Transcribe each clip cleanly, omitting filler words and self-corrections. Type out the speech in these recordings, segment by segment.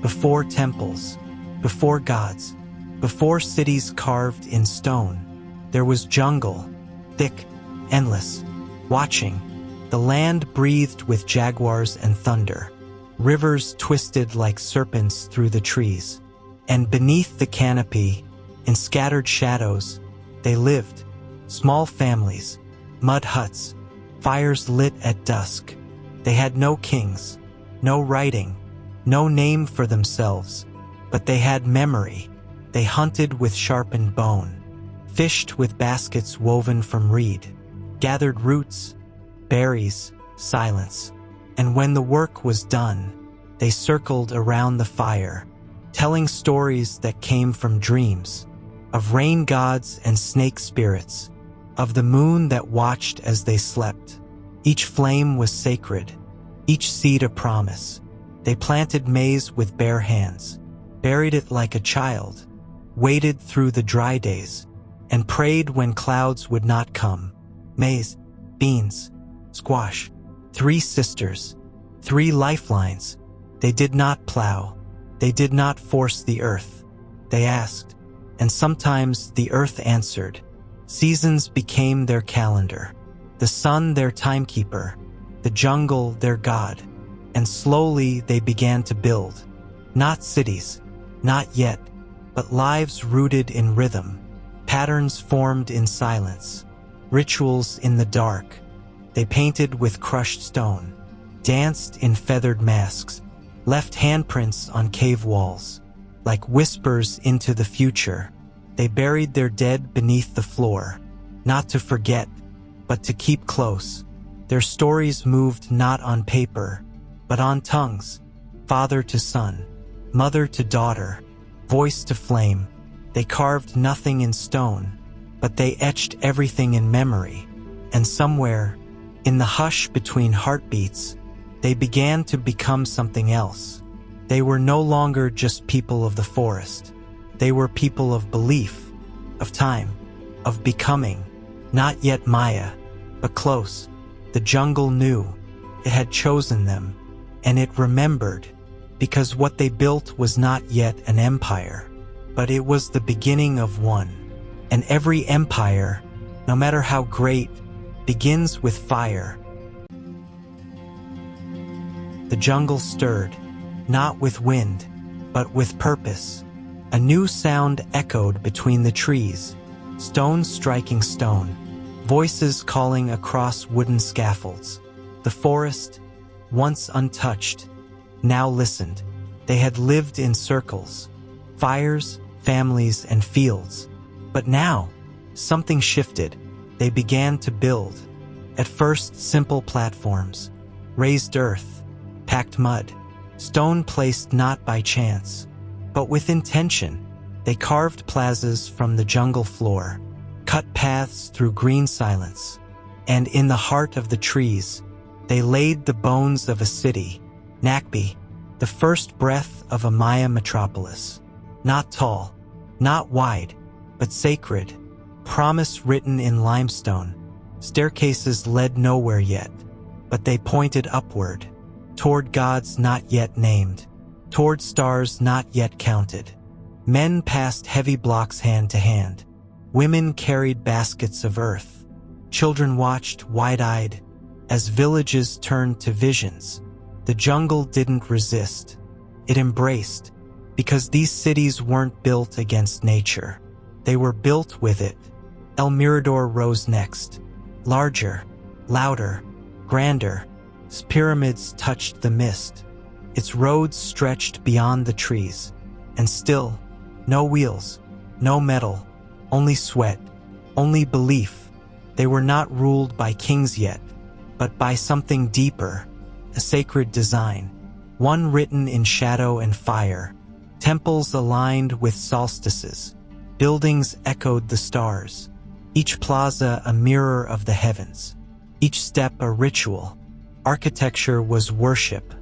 before temples, before gods, before cities carved in stone. There was jungle, thick, endless, watching. The land breathed with jaguars and thunder. Rivers twisted like serpents through the trees. And beneath the canopy, in scattered shadows, they lived. Small families, mud huts, fires lit at dusk. They had no kings, no writing, no name for themselves, but they had memory. They hunted with sharpened bone, fished with baskets woven from reed, gathered roots, berries, silence. And when the work was done, they circled around the fire, telling stories that came from dreams, of rain gods and snake spirits, of the moon that watched as they slept. Each flame was sacred, each seed a promise. They planted maize with bare hands, buried it like a child, waited through the dry days, and prayed when clouds would not come. Maize, beans, squash, 3 sisters, 3 lifelines. They did not plow, they did not force the earth. They asked, and sometimes the earth answered. Seasons became their calendar, the sun their timekeeper, the jungle their god. And slowly they began to build, not cities, not yet, but lives rooted in rhythm, patterns formed in silence, rituals in the dark. They painted with crushed stone, danced in feathered masks, left handprints on cave walls. Like whispers into the future, they buried their dead beneath the floor, not to forget, but to keep close. Their stories moved not on paper, but on tongues, father to son, mother to daughter, voice to flame. They carved nothing in stone, but they etched everything in memory. And somewhere, in the hush between heartbeats, they began to become something else. They were no longer just people of the forest. They were people of belief, of time, of becoming. Not yet Maya, but close. The jungle knew. It had chosen them, and it remembered, because what they built was not yet an empire, but it was the beginning of one. And every empire, no matter how great, begins with fire. The jungle stirred, not with wind, but with purpose. A new sound echoed between the trees, stones striking stone, voices calling across wooden scaffolds. The forest, once untouched, now listened. They had lived in circles, fires, families, and fields. But now, something shifted. They began to build. At first, simple platforms, raised earth, packed mud, stone placed not by chance, but with intention. They carved plazas from the jungle floor, cut paths through green silence, and in the heart of the trees, they laid the bones of a city, Nakbi, the first breath of a Maya metropolis. Not tall, not wide, but sacred, promise written in limestone. Staircases led nowhere yet, but they pointed upward, toward gods not yet named, toward stars not yet counted. Men passed heavy blocks hand to hand. Women carried baskets of earth. Children watched wide-eyed as villages turned to visions. The jungle didn't resist. It embraced, because these cities weren't built against nature. They were built with it. El Mirador rose next. Larger, louder, grander. Its pyramids touched the mist. Its roads stretched beyond the trees. And still, no wheels, no metal, only sweat, only belief. They were not ruled by kings yet, but by something deeper, a sacred design, one written in shadow and fire. Temples aligned with solstices. Buildings echoed the stars. Each plaza a mirror of the heavens. Each step a ritual. Architecture was worship.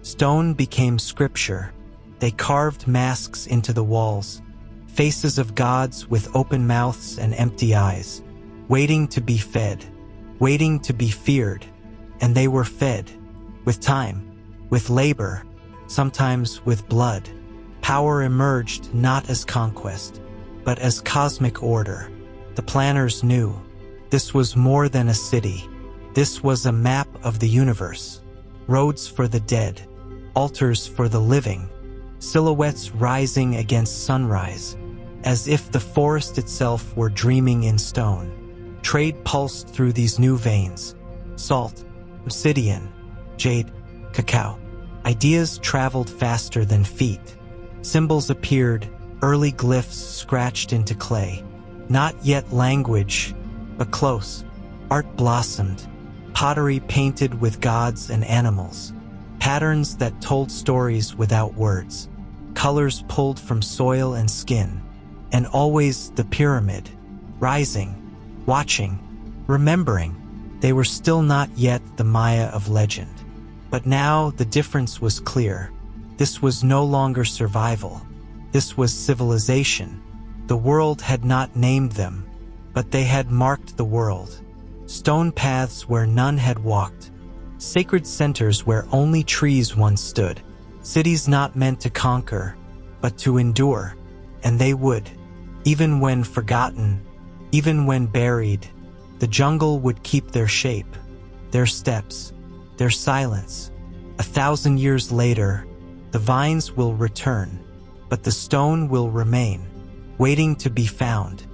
Stone became scripture. They carved masks into the walls, faces of gods with open mouths and empty eyes, waiting to be fed, waiting to be feared. And they were fed, with time, with labor, sometimes with blood. Power emerged not as conquest, but as cosmic order. The planners knew this was more than a city. This was a map of the universe. Roads for the dead, altars for the living, silhouettes rising against sunrise, as if the forest itself were dreaming in stone. Trade pulsed through these new veins. Salt, obsidian, jade, cacao. Ideas traveled faster than feet. Symbols appeared, early glyphs scratched into clay. Not yet language, but close. Art blossomed, pottery painted with gods and animals, patterns that told stories without words, colors pulled from soil and skin, and always the pyramid, rising, watching, remembering. They were still not yet the Maya of legend. But now the difference was clear. This was no longer survival. This was civilization. The world had not named them, but they had marked the world. Stone paths where none had walked. Sacred centers where only trees once stood. Cities not meant to conquer, but to endure. And they would. Even when forgotten, even when buried, the jungle would keep their shape, their steps, their silence. 1,000 years later, the vines will return, but the stone will remain, waiting to be found.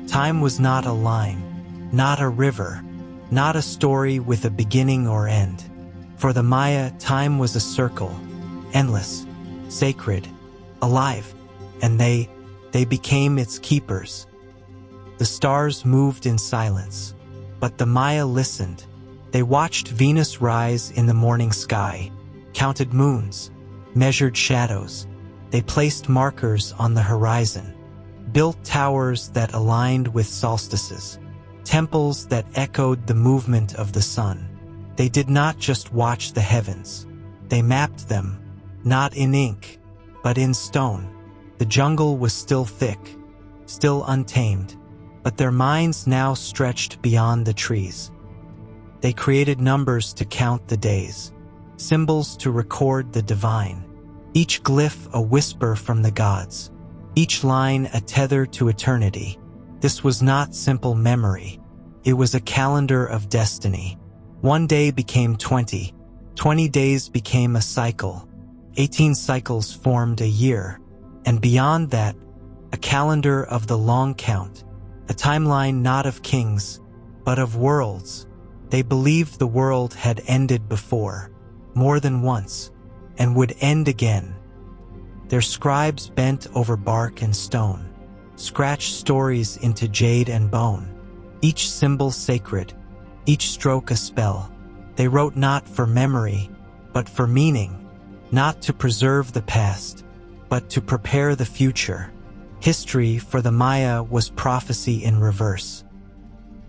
Time was not a line, not a river, not a story with a beginning or end. For the Maya, time was a circle, endless, sacred, alive, and they became its keepers. The stars moved in silence, but the Maya listened. They watched Venus rise in the morning sky, counted moons, measured shadows. They placed markers on the horizon, built towers that aligned with solstices, temples that echoed the movement of the sun. They did not just watch the heavens. They mapped them, not in ink, but in stone. The jungle was still thick, still untamed, but their minds now stretched beyond the trees. They created numbers to count the days, symbols to record the divine, each glyph a whisper from the gods, each line a tether to eternity. This was not simple memory. It was a calendar of destiny. 1 day became 20. 20 days became a cycle. 18 cycles formed a year. And beyond that, a calendar of the long count, a timeline not of kings, but of worlds. They believed the world had ended before, more than once, and would end again. Their scribes bent over bark and stone, scratched stories into jade and bone, each symbol sacred, each stroke a spell. They wrote not for memory, but for meaning, not to preserve the past, but to prepare the future. History for the Maya was prophecy in reverse.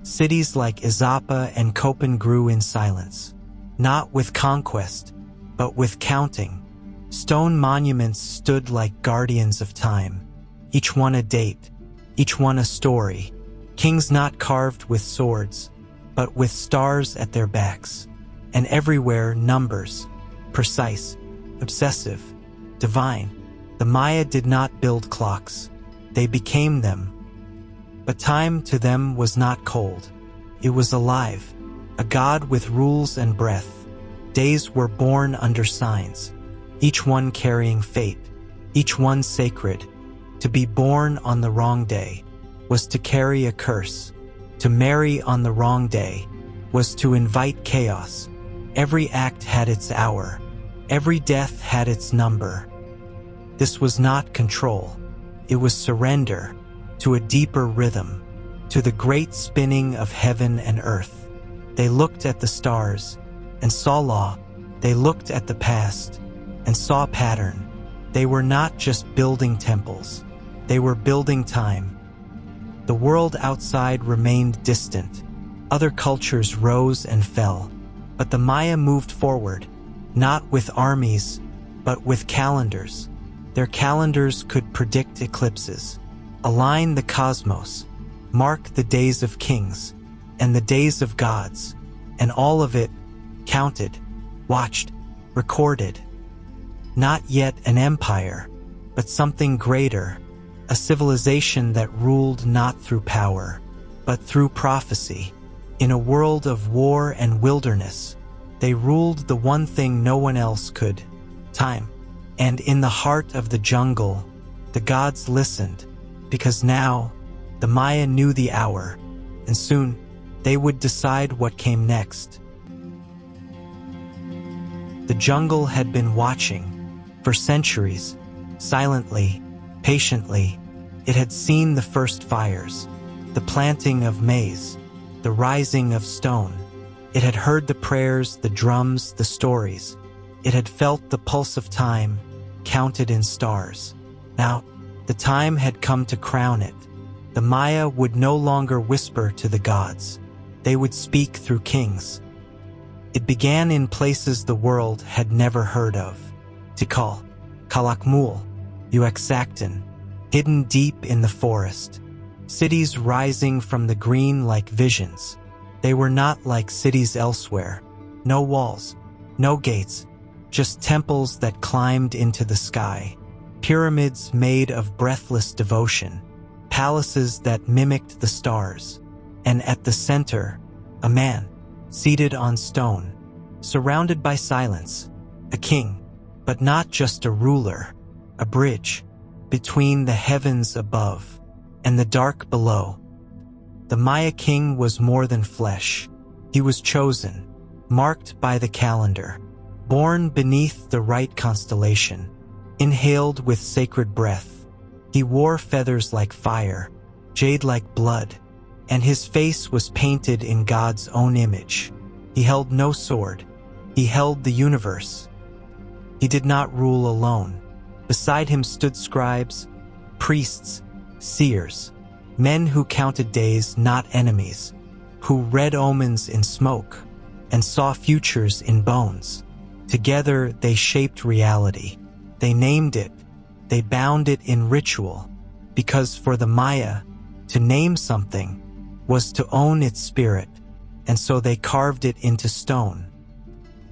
Cities like Izapa and Copan grew in silence, not with conquest, but with counting. Stone monuments stood like guardians of time, each one a date, each one a story. Kings not carved with swords, but with stars at their backs, and everywhere numbers, precise, obsessive, divine. The Maya did not build clocks. They became them. But time to them was not cold. It was alive, a god with rules and breath. Days were born under signs, each one carrying fate, each one sacred. To be born on the wrong day was to carry a curse. To marry on the wrong day was to invite chaos. Every act had its hour. Every death had its number. This was not control. It was surrender to a deeper rhythm, to the great spinning of heaven and earth. They looked at the stars and saw law. They looked at the past and saw pattern. They were not just building temples. They were building time. The world outside remained distant. Other cultures rose and fell. But the Maya moved forward, not with armies, but with calendars. Their calendars could predict eclipses, align the cosmos, mark the days of kings and the days of gods, and all of it counted, watched, recorded. Not yet an empire, but something greater, a civilization that ruled not through power, but through prophecy. In a world of war and wilderness, they ruled the one thing no one else could: time. And in the heart of the jungle, the gods listened, because now the Maya knew the hour, and soon they would decide what came next. The jungle had been watching for centuries, silently, patiently. It had seen the first fires, the planting of maize, the rising of stone. It had heard the prayers, the drums, the stories. It had felt the pulse of time, counted in stars. Now, the time had come to crown it. The Maya would no longer whisper to the gods. They would speak through kings. It began in places the world had never heard of. Tikal, Calakmul, Uxacton, hidden deep in the forest. Cities rising from the green like visions. They were not like cities elsewhere. No walls, no gates, just temples that climbed into the sky. Pyramids made of breathless devotion. Palaces that mimicked the stars. And at the center, a man, seated on stone, surrounded by silence, a king, but not just a ruler, a bridge between the heavens above and the dark below. The Maya king was more than flesh. He was chosen, marked by the calendar, born beneath the right constellation, inhaled with sacred breath. He wore feathers like fire, jade like blood, and his face was painted in God's own image. He held no sword. He held the universe. He did not rule alone. Beside him stood scribes, priests, seers, men who counted days, not enemies, who read omens in smoke and saw futures in bones. Together they shaped reality. They named it. They bound it in ritual, because for the Maya, to name something was to own its spirit, and so they carved it into stone.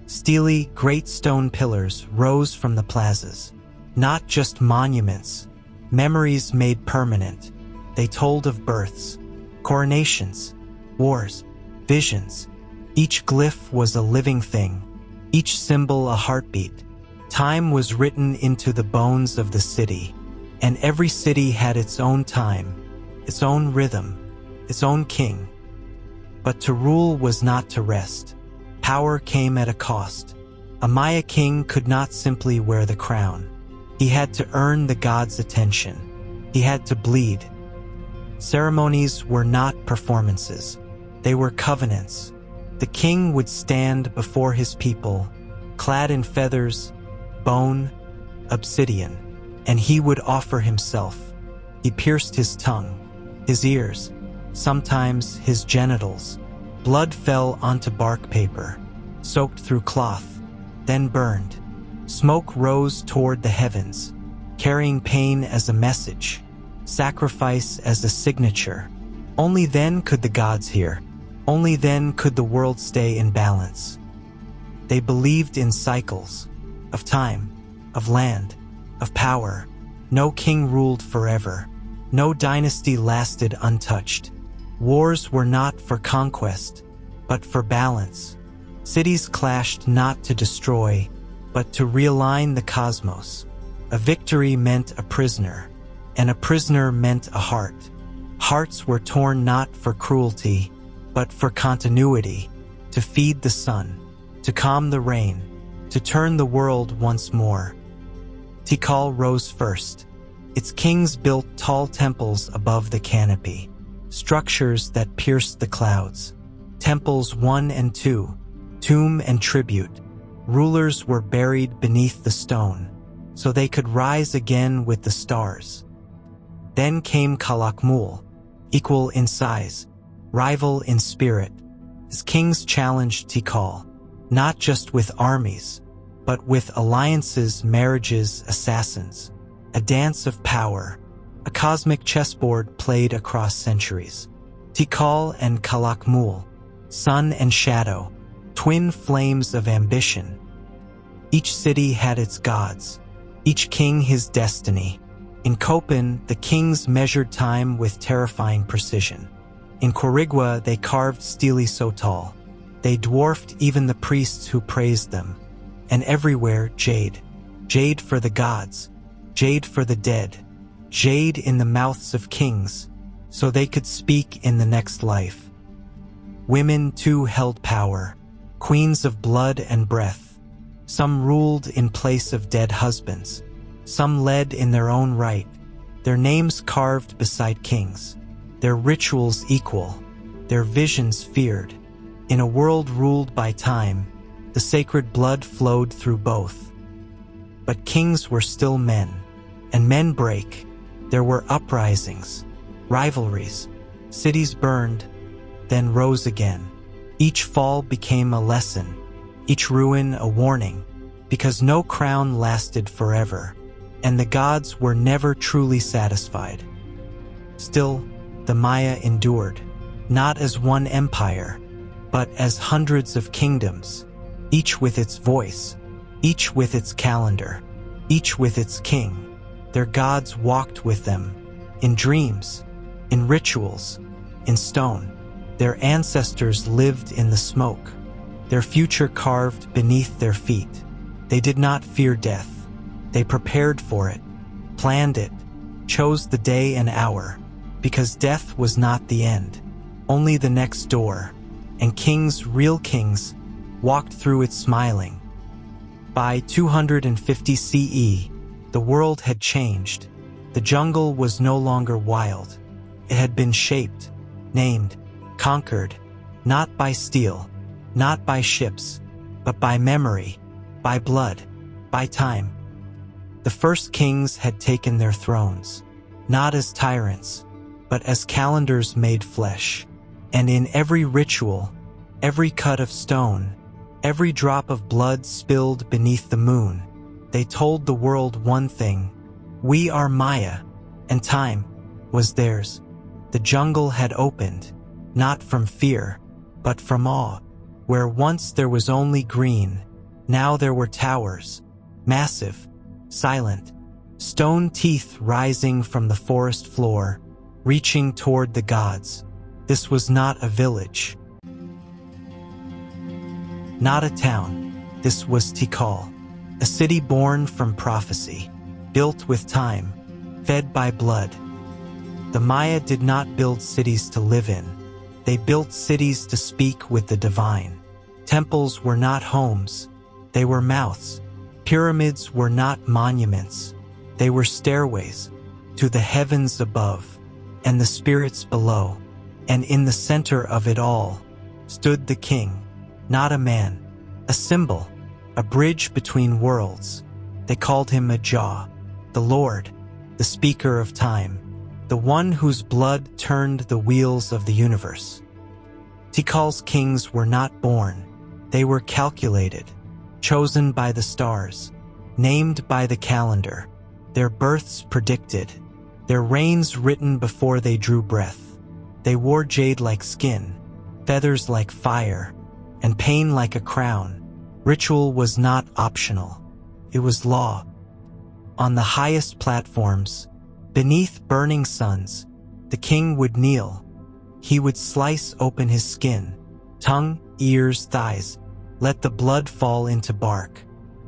Steely, great stone pillars rose from the plazas, not just monuments, memories made permanent. They told of births, coronations, wars, visions. Each glyph was a living thing, each symbol a heartbeat. Time was written into the bones of the city, and every city had its own time, its own rhythm, its own king. But to rule was not to rest. Power came at a cost. A Maya king could not simply wear the crown. He had to earn the gods' attention. He had to bleed. Ceremonies were not performances. They were covenants. The king would stand before his people, clad in feathers, bone, obsidian, and he would offer himself. He pierced his tongue, his ears, sometimes his genitals. Blood fell onto bark paper, soaked through cloth, then burned. Smoke rose toward the heavens, carrying pain as a message, sacrifice as a signature. Only then could the gods hear. Only then could the world stay in balance. They believed in cycles, of time, of land, of power. No king ruled forever. No dynasty lasted untouched. Wars were not for conquest, but for balance. Cities clashed not to destroy, but to realign the cosmos. A victory meant a prisoner, and a prisoner meant a heart. Hearts were torn not for cruelty, but for continuity, to feed the sun, to calm the rain, to turn the world once more. Tikal rose first. Its kings built tall temples above the canopy, structures that pierced the clouds. Temples 1 and 2, tomb and tribute. Rulers were buried beneath the stone, so they could rise again with the stars. Then came Calakmul, equal in size, rival in spirit. His kings challenged Tikal, not just with armies, but with alliances, marriages, assassins. A dance of power, a cosmic chessboard played across centuries. Tikal and Calakmul, sun and shadow, twin flames of ambition. Each city had its gods, each king his destiny. In Copan, the kings measured time with terrifying precision. In Quirigua, they carved stele so tall. They dwarfed even the priests who praised them. And everywhere, jade. Jade for the gods. Jade for the dead. Jade in the mouths of kings, so they could speak in the next life. Women, too, held power, queens of blood and breath. Some ruled in place of dead husbands. Some led in their own right, their names carved beside kings, their rituals equal, their visions feared. In a world ruled by time, the sacred blood flowed through both. But kings were still men, and men break. There were uprisings, rivalries, cities burned, then rose again. Each fall became a lesson, each ruin a warning, because no crown lasted forever, and the gods were never truly satisfied. Still, the Maya endured, not as one empire, but as hundreds of kingdoms, each with its voice, each with its calendar, each with its king. Their gods walked with them, in dreams, in rituals, in stone. Their ancestors lived in the smoke, their future carved beneath their feet. They did not fear death. They prepared for it, planned it, chose the day and hour, because death was not the end, only the next door, and kings, real kings, walked through it smiling. By 250 CE, the world had changed. The jungle was no longer wild. It had been shaped, named, conquered, not by steel, not by ships, but by memory, by blood, by time. The first kings had taken their thrones, not as tyrants, but as calendars made flesh. And in every ritual, every cut of stone, every drop of blood spilled beneath the moon, they told the world one thing: we are Maya, and time was theirs. The jungle had opened, not from fear, but from awe. Where once there was only green, now there were towers, massive, silent, stone teeth rising from the forest floor, reaching toward the gods. This was not a village, not a town. This was Tikal, a city born from prophecy, built with time, fed by blood. The Maya did not build cities to live in. They built cities to speak with the divine. Temples were not homes, they were mouths. Pyramids were not monuments, they were stairways to the heavens above and the spirits below. And in the center of it all stood the king, not a man, a symbol, a bridge between worlds. They called him Jah, the Lord, the speaker of time, the one whose blood turned the wheels of the universe. Tikal's kings were not born. They were calculated, chosen by the stars, named by the calendar, their births predicted, their reigns written before they drew breath. They wore jade like skin, feathers like fire, and pain like a crown. Ritual was not optional. It was law. On the highest platforms, beneath burning suns, the king would kneel. He would slice open his skin, tongue, ears, thighs, let the blood fall into bark,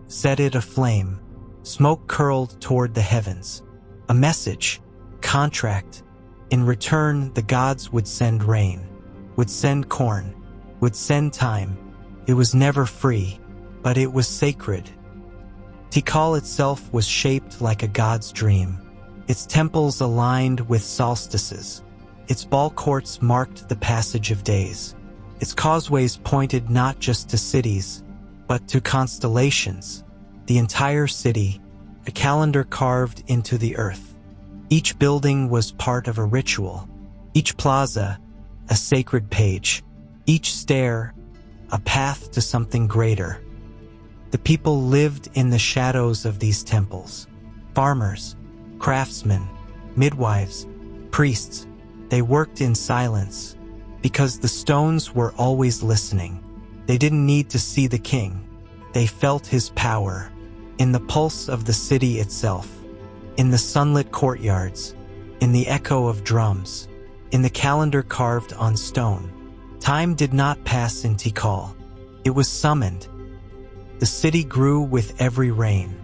set it aflame. Smoke curled toward the heavens. A message, contract. In return, the gods would send rain, would send corn, would send time. It was never free, but it was sacred. Tikal itself was shaped like a god's dream. Its temples aligned with solstices. Its ball courts marked the passage of days. Its causeways pointed not just to cities, but to constellations. The entire city, a calendar carved into the earth. Each building was part of a ritual. Each plaza, a sacred page. Each stair, a path to something greater. The people lived in the shadows of these temples. Farmers, craftsmen, midwives, priests. They worked in silence because the stones were always listening. They didn't need to see the king. They felt his power, in the pulse of the city itself, in the sunlit courtyards, in the echo of drums, in the calendar carved on stone. Time did not pass in Tikal. It was summoned. The city grew with every reign.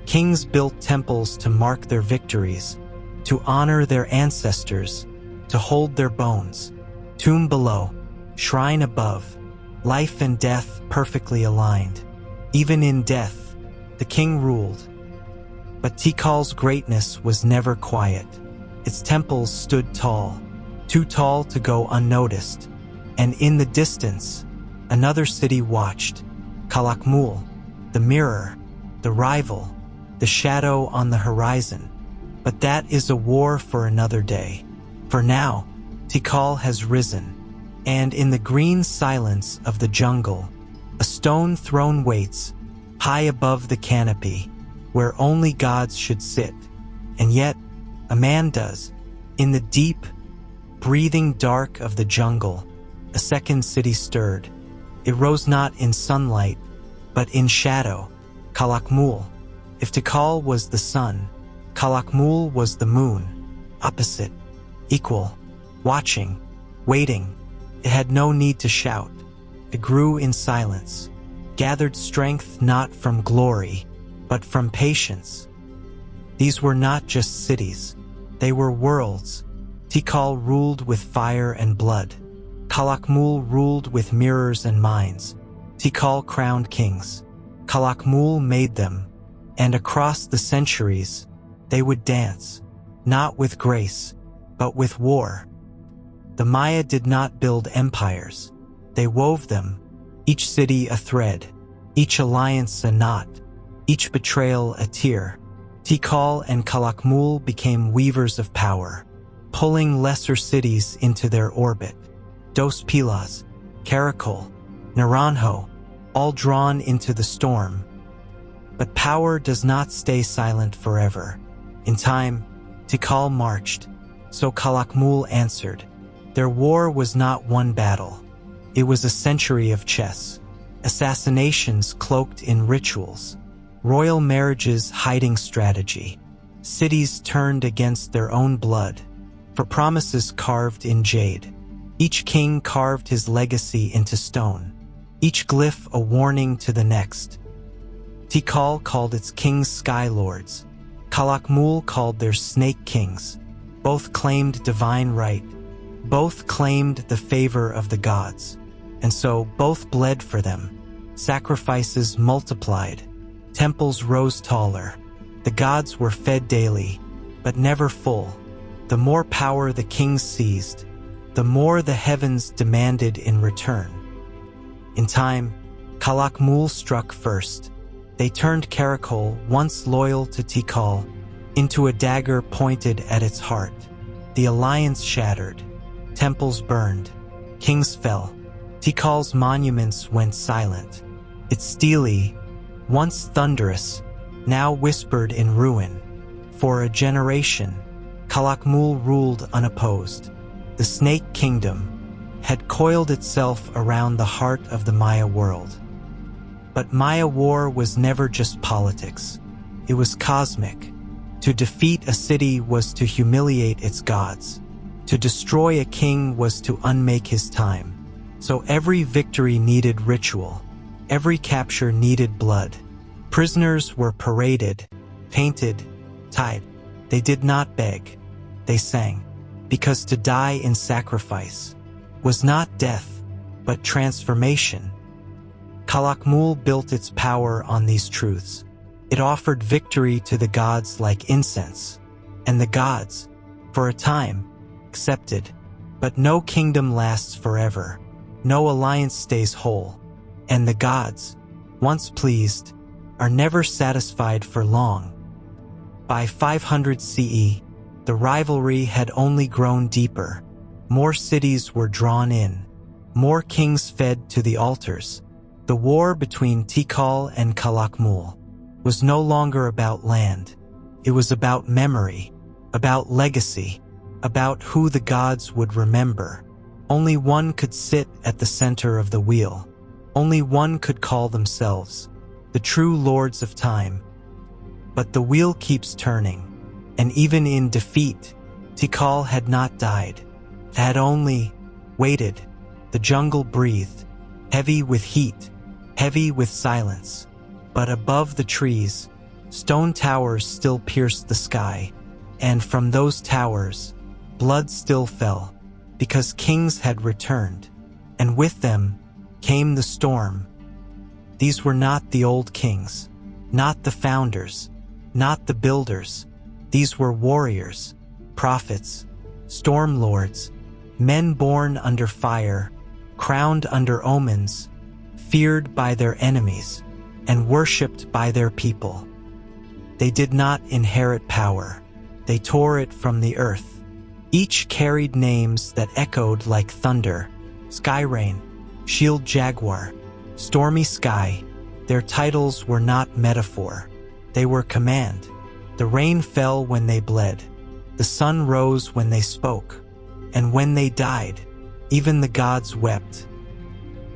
Kings built temples to mark their victories, to honor their ancestors, to hold their bones. Tomb below, shrine above, life and death perfectly aligned. Even in death, the king ruled. But Tikal's greatness was never quiet. Its temples stood tall, too tall to go unnoticed. And in the distance, another city watched, Calakmul, the mirror, the rival, the shadow on the horizon. But that is a war for another day. For now, Tikal has risen, and in the green silence of the jungle, a stone throne waits, high above the canopy, where only gods should sit. And yet, a man does. In the deep, breathing dark of the jungle, a second city stirred. It rose not in sunlight, but in shadow, Calakmul. If Tikal was the sun, Calakmul was the moon, opposite, equal, watching, waiting. It had no need to shout. It grew in silence, gathered strength not from glory, but from patience. These were not just cities. They were worlds. Tikal ruled with fire and blood. Calakmul ruled with mirrors and minds. Tikal crowned kings. Calakmul made them. And across the centuries, they would dance, not with grace, but with war. The Maya did not build empires. They wove them, each city a thread, each alliance a knot, each betrayal a tear. Tikal and Calakmul became weavers of power, pulling lesser cities into their orbit. Dos Pilas, Caracol, Naranjo, all drawn into the storm. But power does not stay silent forever. In time, Tikal marched, so Calakmul answered. Their war was not one battle. It was a century of chess. Assassinations cloaked in rituals. Royal marriages hiding strategy. Cities turned against their own blood, for promises carved in jade. Each king carved his legacy into stone, each glyph a warning to the next. Tikal called its kings sky lords. Calakmul called their snake kings. Both claimed divine right. Both claimed the favor of the gods. And so both bled for them. Sacrifices multiplied. Temples rose taller. The gods were fed daily, but never full. The more power the kings seized, the more the heavens demanded in return. In time, Calakmul struck first. They turned Caracol, once loyal to Tikal, into a dagger pointed at its heart. The alliance shattered. Temples burned. Kings fell. Tikal's monuments went silent. Its stele, once thunderous, now whispered in ruin. For a generation, Calakmul ruled unopposed. The Snake Kingdom had coiled itself around the heart of the Maya world. But Maya war was never just politics. It was cosmic. To defeat a city was to humiliate its gods. To destroy a king was to unmake his time. So every victory needed ritual. Every capture needed blood. Prisoners were paraded, painted, tied. They did not beg. They sang. Because to die in sacrifice was not death, but transformation. Calakmul built its power on these truths. It offered victory to the gods like incense. And the gods, for a time, accepted. But no kingdom lasts forever. No alliance stays whole. And the gods, once pleased, are never satisfied for long. By 500 CE, the rivalry had only grown deeper. More cities were drawn in. More kings fed to the altars. The war between Tikal and Calakmul was no longer about land. It was about memory, about legacy, about who the gods would remember. Only one could sit at the center of the wheel. Only one could call themselves the true lords of time. But the wheel keeps turning, and even in defeat, Tikal had not died, had only waited. The jungle breathed, heavy with heat, heavy with silence. But above the trees, stone towers still pierced the sky, and from those towers, blood still fell, because kings had returned, and with them came the storm. These were not the old kings, not the founders, not the builders. These were warriors, prophets, storm lords, men born under fire, crowned under omens, feared by their enemies, and worshipped by their people. They did not inherit power. They tore it from the earth. Each carried names that echoed like thunder: Sky Rain, Shield Jaguar, Stormy Sky. Their titles were not metaphor. They were command. The rain fell when they bled. The sun rose when they spoke. And when they died, even the gods wept.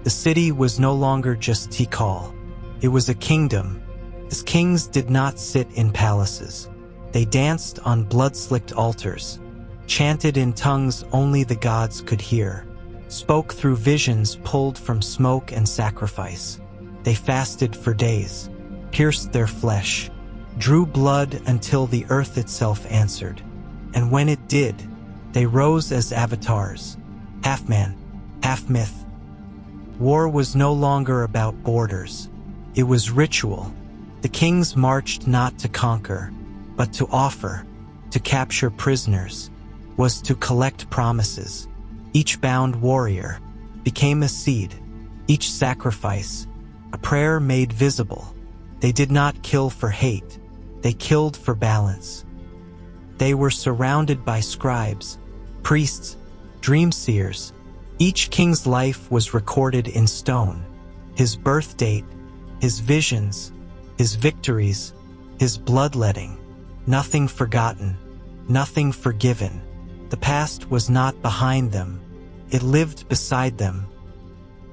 The city was no longer just Tikal. It was a kingdom. Its kings did not sit in palaces. They danced on blood-slicked altars, chanted in tongues only the gods could hear, spoke through visions pulled from smoke and sacrifice. They fasted for days, pierced their flesh, drew blood until the earth itself answered. And when it did, they rose as avatars, half man, half myth. War was no longer about borders. It was ritual. The kings marched not to conquer, but to offer. To capture prisoners was to collect promises. Each bound warrior became a seed, each sacrifice a prayer made visible. They did not kill for hate. They killed for balance. They were surrounded by scribes, priests, dream seers. Each king's life was recorded in stone. His birth date, his visions, his victories, his bloodletting. Nothing forgotten, nothing forgiven. The past was not behind them. It lived beside them.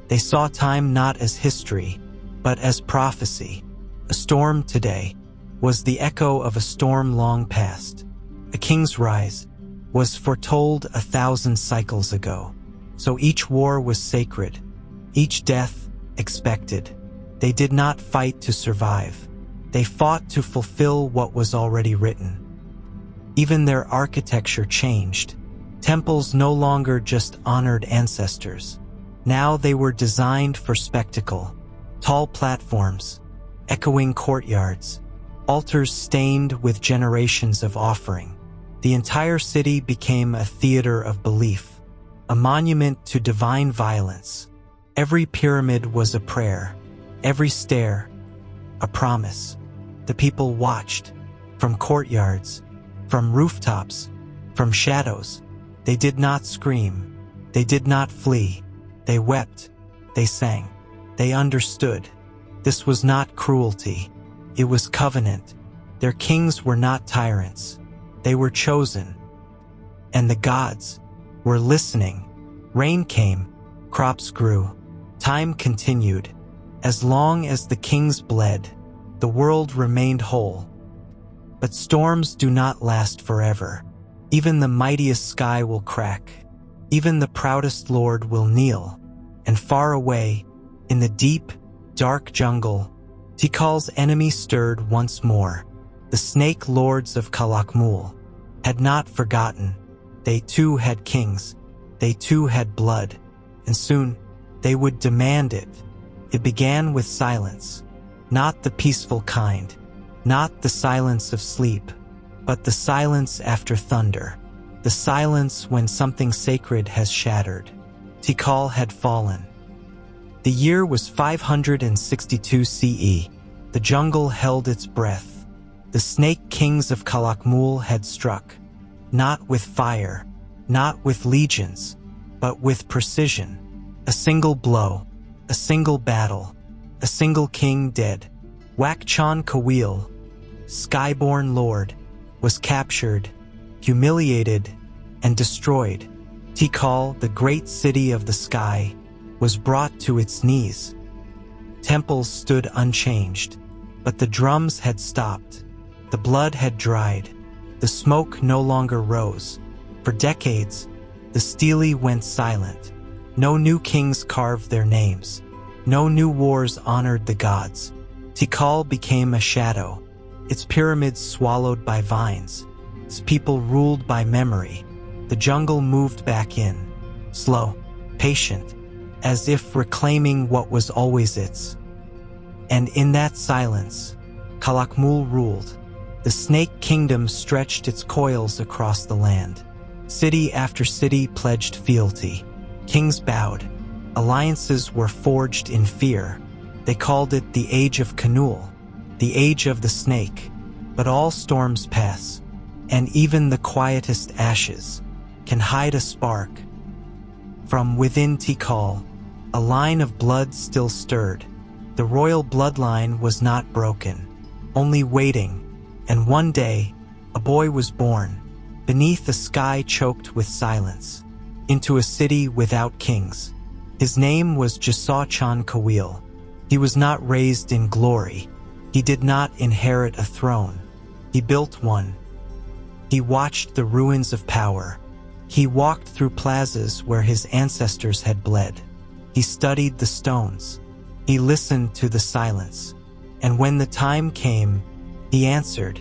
They saw time not as history, but as prophecy. A storm today was the echo of a storm long past. A king's rise was foretold 1,000 cycles ago. So each war was sacred, each death expected. They did not fight to survive. They fought to fulfill what was already written. Even their architecture changed. Temples no longer just honored ancestors. Now they were designed for spectacle. Tall platforms, echoing courtyards, altars stained with generations of offering. The entire city became a theater of belief, a monument to divine violence. Every pyramid was a prayer, every stair, a promise. The people watched, from courtyards, from rooftops, from shadows. They did not scream, they did not flee. They wept, they sang, they understood. This was not cruelty, it was covenant. Their kings were not tyrants, they were chosen. And the gods were listening. Rain came, crops grew, time continued. As long as the kings bled, the world remained whole. But storms do not last forever. Even the mightiest sky will crack. Even the proudest lord will kneel. And far away, in the deep, dark jungle, Tikal's enemy stirred once more. The snake lords of Calakmul had not forgotten. They too had kings. They too had blood. And soon, they would demand it. It began with silence. Not the peaceful kind. Not the silence of sleep. But the silence after thunder. The silence when something sacred has shattered. Tikal had fallen. The year was 562 CE. The jungle held its breath. The snake kings of Calakmul had struck. Not with fire, not with legions, but with precision. A single blow, a single battle, a single king dead. Wakchan Kawil, skyborn lord, was captured, humiliated, and destroyed. Tikal, the great city of the sky, was brought to its knees. Temples stood unchanged, but the drums had stopped. The blood had dried. The smoke no longer rose. For decades, the stele went silent. No new kings carved their names. No new wars honored the gods. Tikal became a shadow, its pyramids swallowed by vines, its people ruled by memory. The jungle moved back in, slow, patient, as if reclaiming what was always its. And in that silence, Calakmul ruled. The snake kingdom stretched its coils across the land. City after city pledged fealty. Kings bowed. Alliances were forged in fear. They called it the Age of Canul, the Age of the Snake. But all storms pass, and even the quietest ashes can hide a spark. From within Tikal, a line of blood still stirred. The royal bloodline was not broken, only waiting, and one day, a boy was born, beneath a sky choked with silence, into a city without kings. His name was Jasawchan Kawil. He was not raised in glory. He did not inherit a throne. He built one. He watched the ruins of power. He walked through plazas where his ancestors had bled. He studied the stones. He listened to the silence. And when the time came, he answered.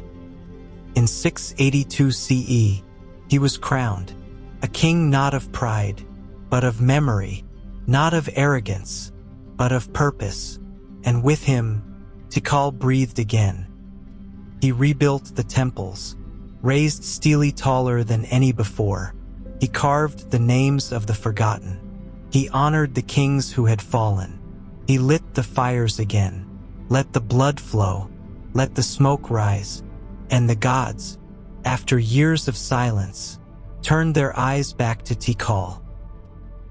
In 682 CE, he was crowned, a king not of pride, but of memory, not of arrogance, but of purpose. And with him, Tikal breathed again. He rebuilt the temples, raised stele taller than any before. He carved the names of the forgotten. He honored the kings who had fallen. He lit the fires again. Let the blood flow. Let the smoke rise. And the gods, after years of silence, turned their eyes back to Tikal.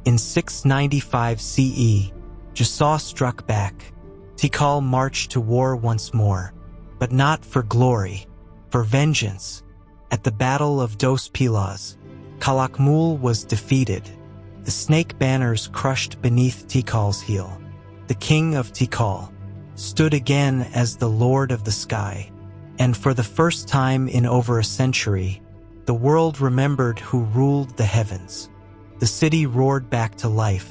In 695 CE, Jasaw struck back. Tikal marched to war once more, but not for glory, for vengeance. At the Battle of Dos Pilas, Calakmul was defeated. The snake banners crushed beneath Tikal's heel. The king of Tikal stood again as the lord of the sky. And for the first time in over a century, the world remembered who ruled the heavens. The city roared back to life.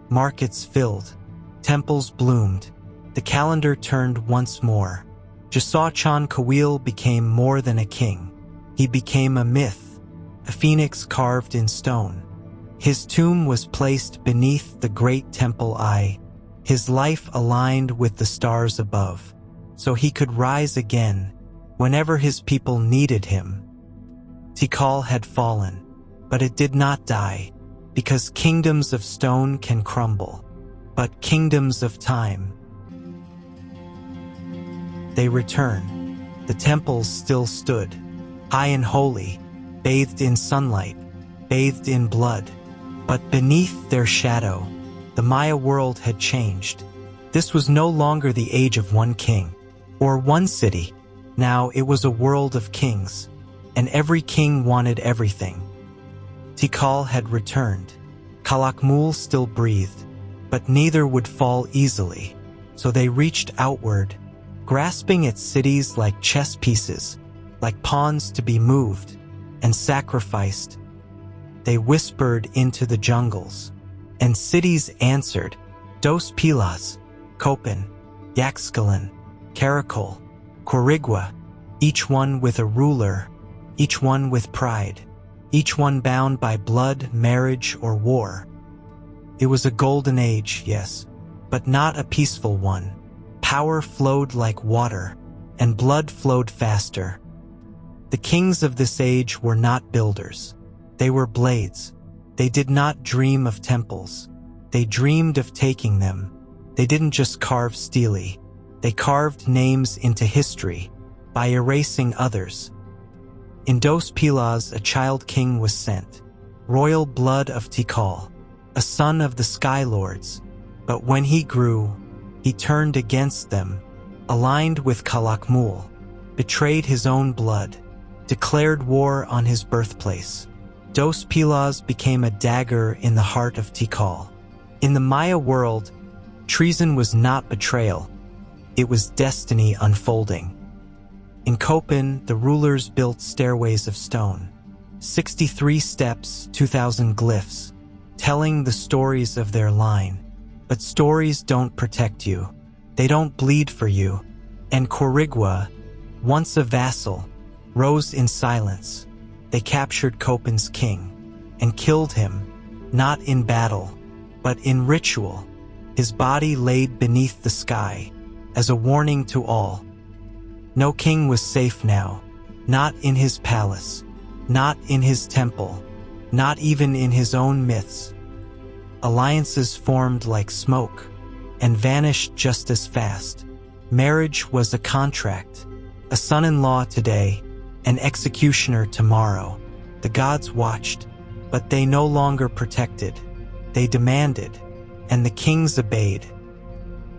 Markets filled. Temples bloomed. The calendar turned once more. Jasawchan Kawil became more than a king. He became a myth, a phoenix carved in stone. His tomb was placed beneath the great temple eye, his life aligned with the stars above, so he could rise again whenever his people needed him. Tikal had fallen, but it did not die, because kingdoms of stone can crumble, but kingdoms of time, they return. The temples still stood, high and holy, bathed in sunlight, bathed in blood. But beneath their shadow, the Maya world had changed. This was no longer the age of one king, or one city. Now it was a world of kings, and every king wanted everything. Tikal had returned. Calakmul still breathed, but neither would fall easily, so they reached outward, grasping at cities like chess pieces, like pawns to be moved and sacrificed. They whispered into the jungles, and cities answered. Dos Pilas, Copan, Yaxcalan, Caracol, Quirigua, each one with a ruler, each one with pride, each one bound by blood, marriage, or war. It was a golden age, yes, but not a peaceful one. Power flowed like water, and blood flowed faster. The kings of this age were not builders. They were blades. They did not dream of temples. They dreamed of taking them. They didn't just carve stele. They carved names into history by erasing others. In Dos Pilas, a child king was sent, royal blood of Tikal, a son of the Sky Lords. But when he grew, he turned against them, aligned with Calakmul, betrayed his own blood, declared war on his birthplace. Dos Pilas became a dagger in the heart of Tikal. In the Maya world, Treason was not betrayal. It was destiny unfolding. In Copen, the rulers built stairways of stone. 63 steps, 2,000 glyphs, telling the stories of their line. But stories don't protect you. They don't bleed for you. And Quirigua, once a vassal, rose in silence. They captured Copen's king and killed him, not in battle, but in ritual. His body laid beneath the sky as a warning to all. No king was safe now, not in his palace, not in his temple, not even in his own myths. Alliances formed like smoke and vanished just as fast. Marriage was a contract, a son-in-law today, an executioner tomorrow. The gods watched, but they no longer protected. They demanded, and the kings obeyed.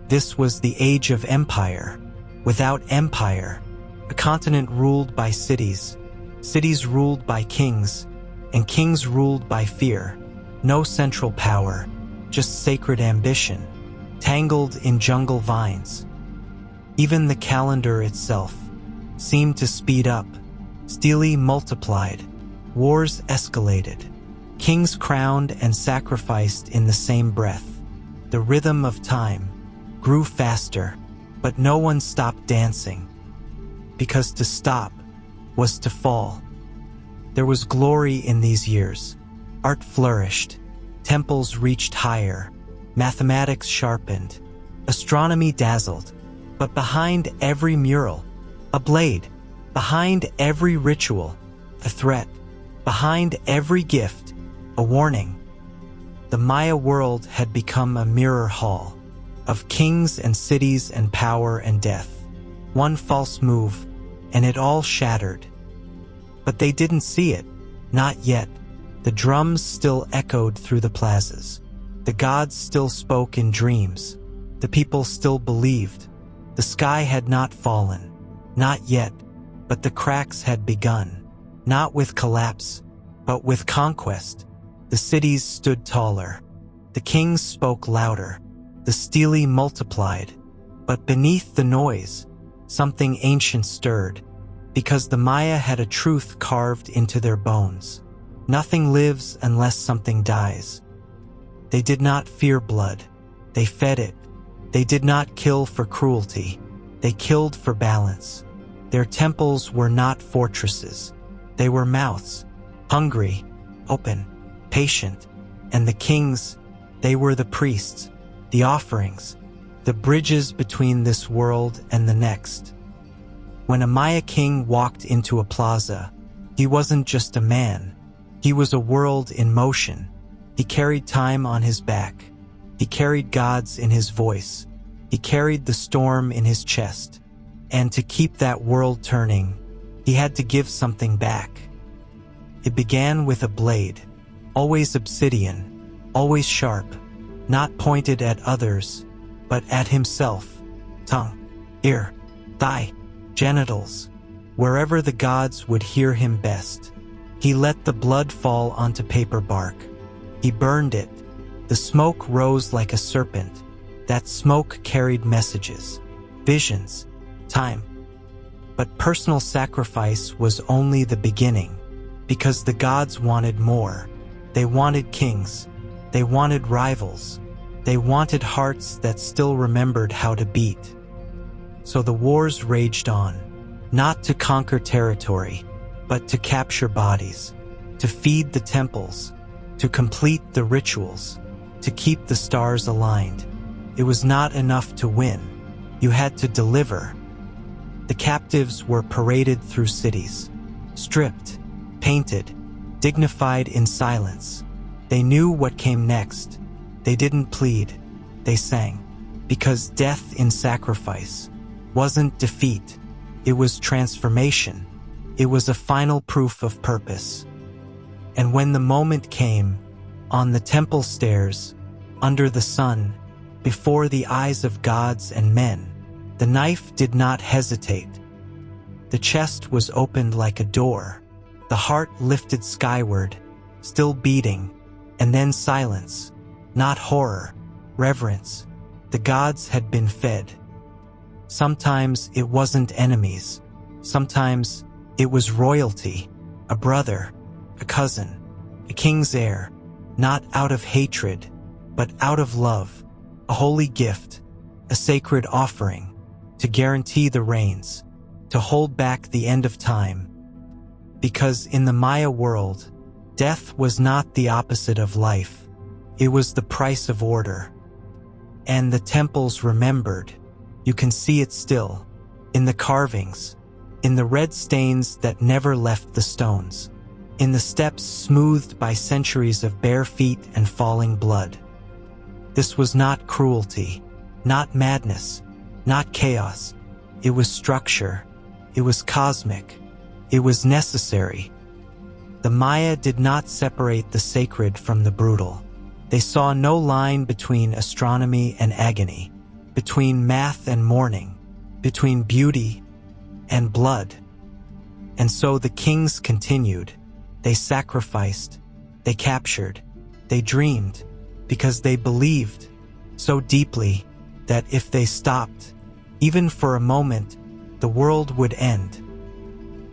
This was the age of empire. Without empire, a continent ruled by cities, cities ruled by kings, and kings ruled by fear. No central power, just sacred ambition, tangled in jungle vines. Even the calendar itself seemed to speed up. Stele multiplied. Wars escalated. Kings crowned and sacrificed in the same breath. The rhythm of time grew faster, but no one stopped dancing. Because to stop was to fall. There was glory in these years. Art flourished. Temples reached higher. Mathematics sharpened. Astronomy dazzled. But behind every mural, a blade. Behind every ritual, a threat. Behind every gift, a warning. The Maya world had become a mirror hall of kings and cities and power and death. One false move, and it all shattered. But they didn't see it, not yet. The drums still echoed through the plazas. The gods still spoke in dreams. The people still believed. The sky had not fallen, not yet, but the cracks had begun. Not with collapse, but with conquest. The cities stood taller. The kings spoke louder. The stele multiplied. But beneath the noise, something ancient stirred, because the Maya had a truth carved into their bones. Nothing lives unless something dies. They did not fear blood. They fed it. They did not kill for cruelty. They killed for balance. Their temples were not fortresses. They were mouths, hungry, open, patient. And the kings, they were the priests, the offerings, the bridges between this world and the next. When a Maya king walked into a plaza, he wasn't just a man. He was a world in motion. He carried time on his back. He carried gods in his voice. He carried the storm in his chest. And to keep that world turning, he had to give something back. It began with a blade, always obsidian, always sharp, not pointed at others, but at himself. Tongue, ear, thigh, genitals, wherever the gods would hear him best. He let the blood fall onto paper bark. He burned it. The smoke rose like a serpent. That smoke carried messages, visions, time. But personal sacrifice was only the beginning, because the gods wanted more. They wanted kings. They wanted rivals. They wanted hearts that still remembered how to beat. So the wars raged on, not to conquer territory, but to capture bodies, to feed the temples, to complete the rituals, to keep the stars aligned. It was not enough to win. You had to deliver. The captives were paraded through cities, stripped, painted, dignified in silence. They knew what came next. They didn't plead. They sang. Because death in sacrifice wasn't defeat. It was transformation. It was a final proof of purpose. And when the moment came, on the temple stairs, under the sun, before the eyes of gods and men, the knife did not hesitate. The chest was opened like a door. The heart lifted skyward, still beating, and then silence, not horror, reverence. The gods had been fed. Sometimes it wasn't enemies. Sometimes it was royalty, a brother, a cousin, a king's heir, not out of hatred, but out of love, a holy gift, a sacred offering, to guarantee the rains, to hold back the end of time. Because in the Maya world, death was not the opposite of life. It was the price of order. And the temples remembered. You can see it still, in the carvings, in the red stains that never left the stones, in the steps smoothed by centuries of bare feet and falling blood. This was not cruelty, not madness, not chaos. It was structure. It was cosmic. It was necessary. The Maya did not separate the sacred from the brutal. They saw no line between astronomy and agony, between math and mourning, between beauty and blood. And so the kings continued. They sacrificed, they captured, they dreamed, because they believed so deeply that if they stopped, even for a moment, the world would end.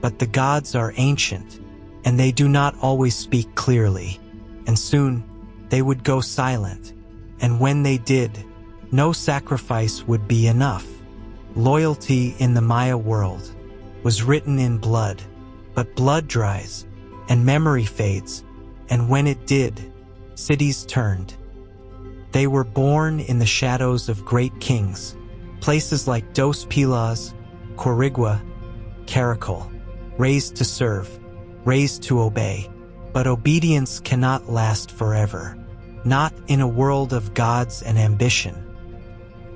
But the gods are ancient, and they do not always speak clearly, and soon they would go silent, and when they did, no sacrifice would be enough. Loyalty in the Maya world was written in blood, but blood dries, and memory fades, and when it did, cities turned. They were born in the shadows of great kings, places like Dos Pilas, Quirigua, Caracol, raised to serve, raised to obey. But obedience cannot last forever, not in a world of gods and ambition.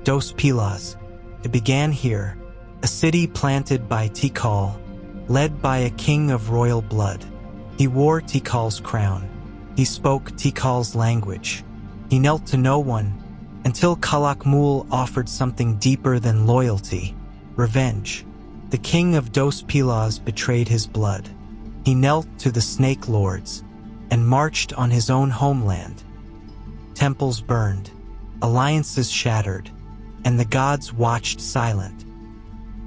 Dos Pilas, it began here, a city planted by Tikal, led by a king of royal blood. He wore Tikal's crown. He spoke Tikal's language. He knelt to no one until Kalakmul offered something deeper than loyalty, revenge. The king of Dos Pilas betrayed his blood. He knelt to the snake lords and marched on his own homeland. Temples burned, alliances shattered, and the gods watched silent.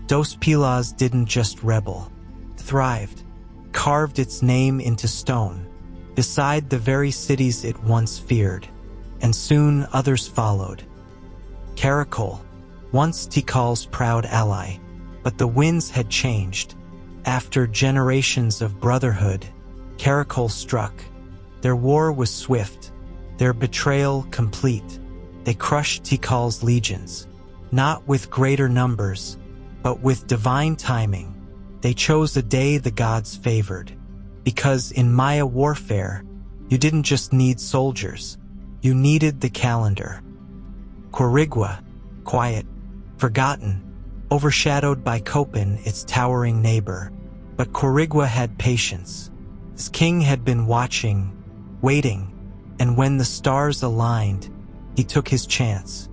Dos Pilas didn't just rebel, thrived, carved its name into stone, beside the very cities it once feared, and soon others followed. Caracol, once Tikal's proud ally, but the winds had changed. After generations of brotherhood, Caracol struck. Their war was swift, their betrayal complete. They crushed Tikal's legions, not with greater numbers, but with divine timing. They chose a day the gods favored, because in Maya warfare, you didn't just need soldiers, you needed the calendar. Quirigua, quiet, forgotten, overshadowed by Copan, its towering neighbor. But Quirigua had patience. His king had been watching, waiting, and when the stars aligned, he took his chance.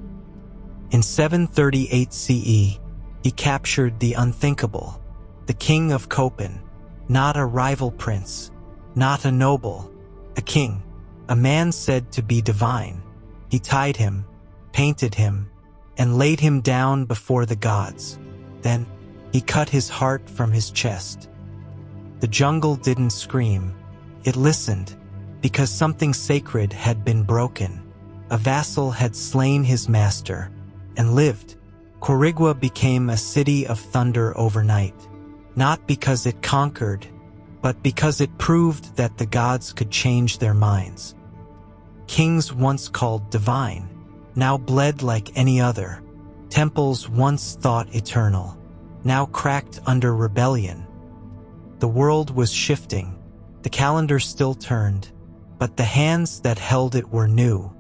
In 738 CE, he captured the unthinkable, the king of Copan, not a rival prince, not a noble, a king, a man said to be divine. He tied him, painted him, and laid him down before the gods. Then he cut his heart from his chest. The jungle didn't scream. It listened, because something sacred had been broken. A vassal had slain his master and lived. Quirigua became a city of thunder overnight, not because it conquered, but because it proved that the gods could change their minds. Kings once called divine, now bled like any other. Temples once thought eternal, now cracked under rebellion. The world was shifting. The calendar still turned, but the hands that held it were new.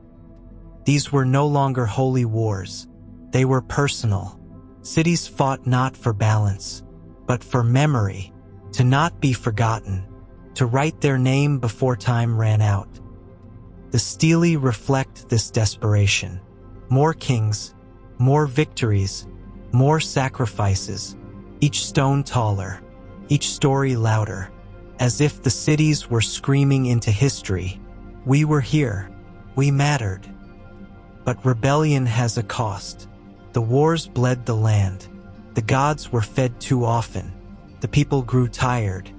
These were no longer holy wars. They were personal. Cities fought not for balance, but for memory, to not be forgotten, to write their name before time ran out. The stelae reflect this desperation. More kings, more victories, more sacrifices, each stone taller, each story louder, as if the cities were screaming into history. We were here. We mattered. But rebellion has a cost. The wars bled the land. The gods were fed too often. The people grew tired.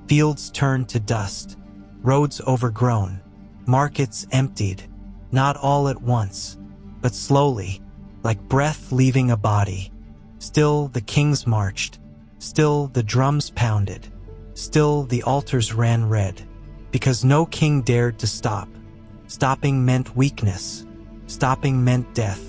Fields turned to dust. Roads overgrown. Markets emptied. Not all at once, but slowly, like breath leaving a body. Still the kings marched. Still the drums pounded. Still the altars ran red. Because no king dared to stop. Stopping meant weakness. Stopping meant death.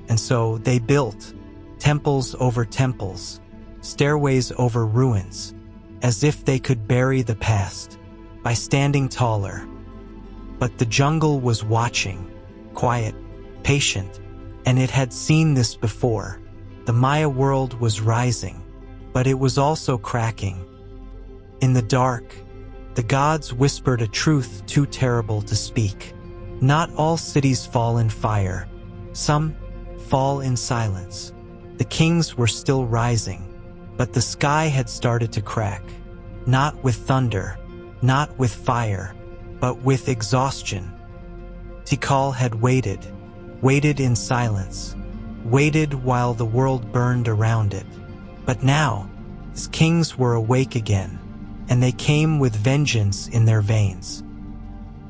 And so they built temples over temples, stairways over ruins, as if they could bury the past by standing taller. But the jungle was watching, quiet, patient, and it had seen this before. The Maya world was rising, but it was also cracking. In the dark, the gods whispered a truth too terrible to speak. Not all cities fall in fire. Some fall in silence. The kings were still rising, but the sky had started to crack. Not with thunder, not with fire, but with exhaustion. Tikal had waited in silence, waited while the world burned around it. But now, his kings were awake again, and they came with vengeance in their veins.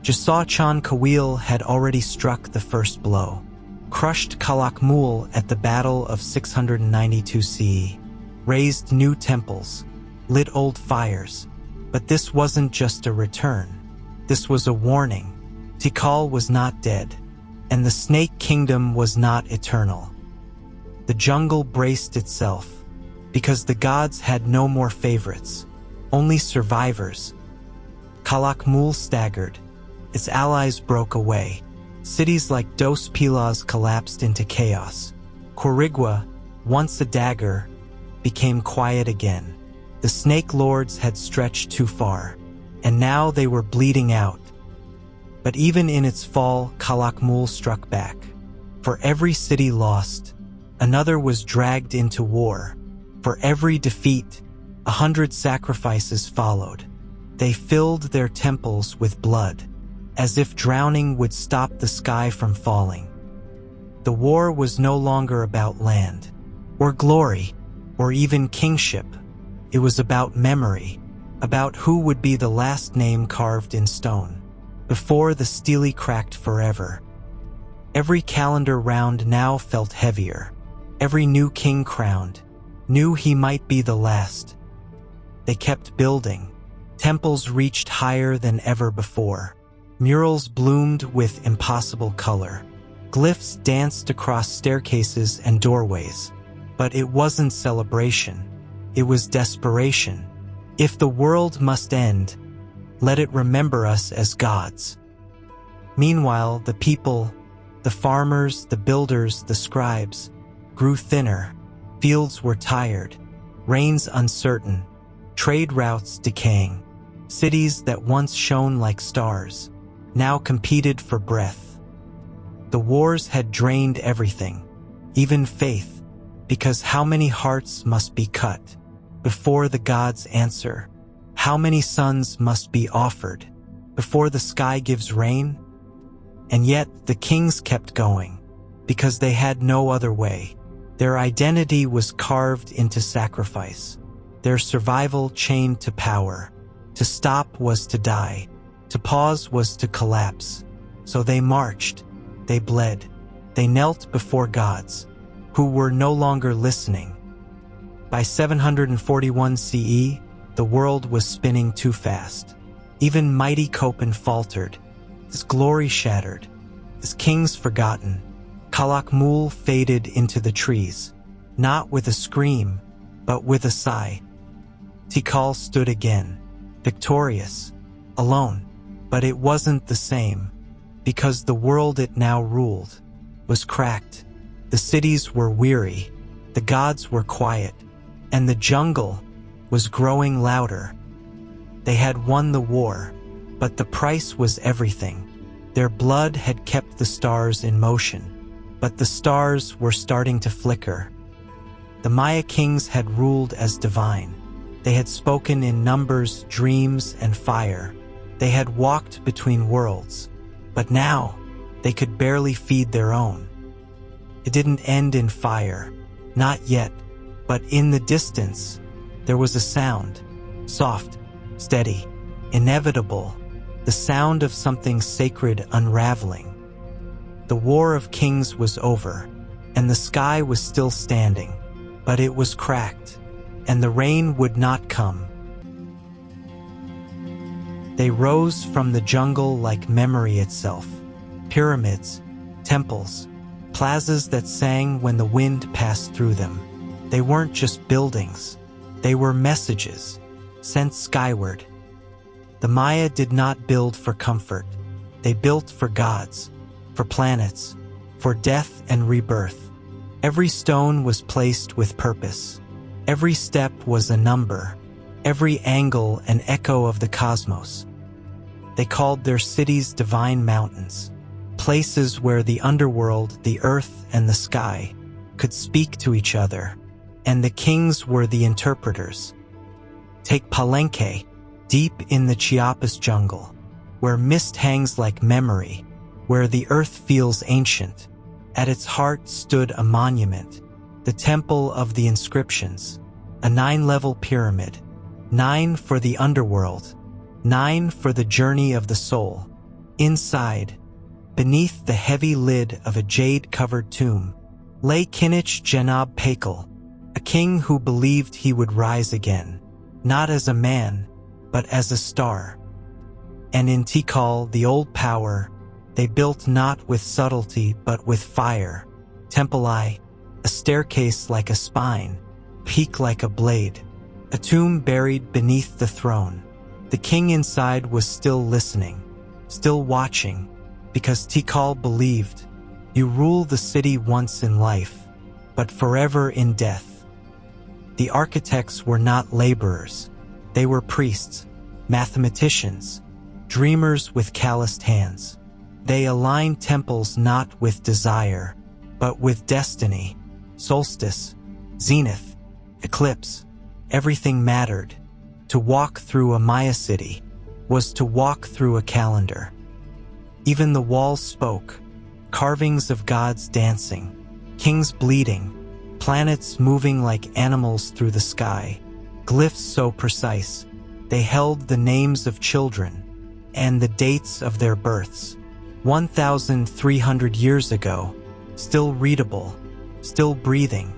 Jasawchan Kawil had already struck the first blow, crushed Kalakmul at the Battle of 692 CE, raised new temples, lit old fires. But this wasn't just a return. This was a warning. Tikal was not dead, and the Snake Kingdom was not eternal. The jungle braced itself, because the gods had no more favorites, only survivors. Kalakmul staggered. Its allies broke away. Cities like Dos Pilas collapsed into chaos. Quirigua, once a dagger, became quiet again. The Snake Lords had stretched too far, and now they were bleeding out. But even in its fall, Kalakmul struck back. For every city lost, another was dragged into war. For every defeat, 100 sacrifices followed. They filled their temples with blood, as if drowning would stop the sky from falling. The war was no longer about land, or glory, or even kingship. It was about memory, about who would be the last name carved in stone, before the stele cracked forever. Every calendar round now felt heavier. Every new king crowned knew he might be the last. They kept building. Temples reached higher than ever before. Murals bloomed with impossible color. Glyphs danced across staircases and doorways. But it wasn't celebration. It was desperation. If the world must end, let it remember us as gods. Meanwhile, the people, the farmers, the builders, the scribes, grew thinner. Fields were tired. Rains uncertain. Trade routes decaying. Cities that once shone like stars now competed for breath. The wars had drained everything, even faith, because how many hearts must be cut before the gods answer? How many suns must be offered before the sky gives rain? And yet the kings kept going, because they had no other way. Their identity was carved into sacrifice, their survival chained to power. To stop was to die. To pause was to collapse. So they marched, they bled, they knelt before gods, who were no longer listening. By 741 CE, the world was spinning too fast. Even mighty Copan faltered, his glory shattered, his kings forgotten. Kalakmul faded into the trees, not with a scream, but with a sigh. Tikal stood again, victorious, alone. But it wasn't the same, because the world it now ruled was cracked. The cities were weary, the gods were quiet, and the jungle was growing louder. They had won the war, but the price was everything. Their blood had kept the stars in motion, but the stars were starting to flicker. The Maya kings had ruled as divine. They had spoken in numbers, dreams, and fire. They had walked between worlds, but now They could barely feed their own. It didn't end in fire, not yet, but in the distance, there was a sound, soft, steady, inevitable, the sound of something sacred unraveling. The War of Kings was over, and the sky was still standing, but it was cracked, and the rain would not come. They rose from the jungle like memory itself, pyramids, temples, plazas that sang when the wind passed through them. They weren't just buildings, they were messages, sent skyward. The Maya did not build for comfort, they built for gods, for planets, for death and rebirth. Every stone was placed with purpose. Every step was a number, every angle an echo of the cosmos. They called their cities divine mountains, places where the underworld, the earth, and the sky could speak to each other, and the kings were the interpreters. Take Palenque, deep in the Chiapas jungle, where mist hangs like memory, where the earth feels ancient. At its heart stood a monument, the Temple of the Inscriptions, a 9-level pyramid, 9 for the underworld, 9 for the journey of the soul. Inside, beneath the heavy lid of a jade-covered tomb, lay Kinich Jenab Pakal, a king who believed he would rise again, not as a man, but as a star. And in Tikal, the old power, they built not with subtlety but with fire. Temple I, a staircase like a spine, peak like a blade, a tomb buried beneath the throne. The king inside was still listening, still watching, because Tikal believed, you rule the city once in life, but forever in death. The architects were not laborers, they were priests, mathematicians, dreamers with calloused hands. They aligned temples not with desire, but with destiny. Solstice, zenith, eclipse, everything mattered. To walk through a Maya city was to walk through a calendar. Even the walls spoke, carvings of gods dancing, kings bleeding, planets moving like animals through the sky, glyphs so precise, they held the names of children and the dates of their births. 1,300 years ago, still readable, still breathing.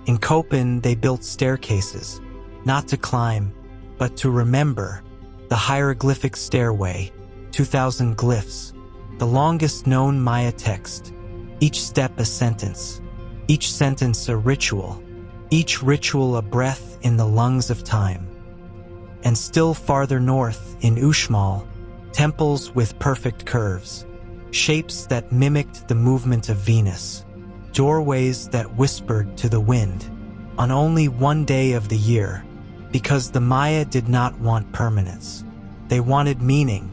In Copen, they built staircases, not to climb, but to remember. The hieroglyphic stairway, 2,000 glyphs, the longest known Maya text, each step a sentence, each sentence a ritual, each ritual a breath in the lungs of time. And still farther north, in Uxmal, temples with perfect curves, shapes that mimicked the movement of Venus, doorways that whispered to the wind, on only one day of the year, because the Maya did not want permanence. They wanted meaning.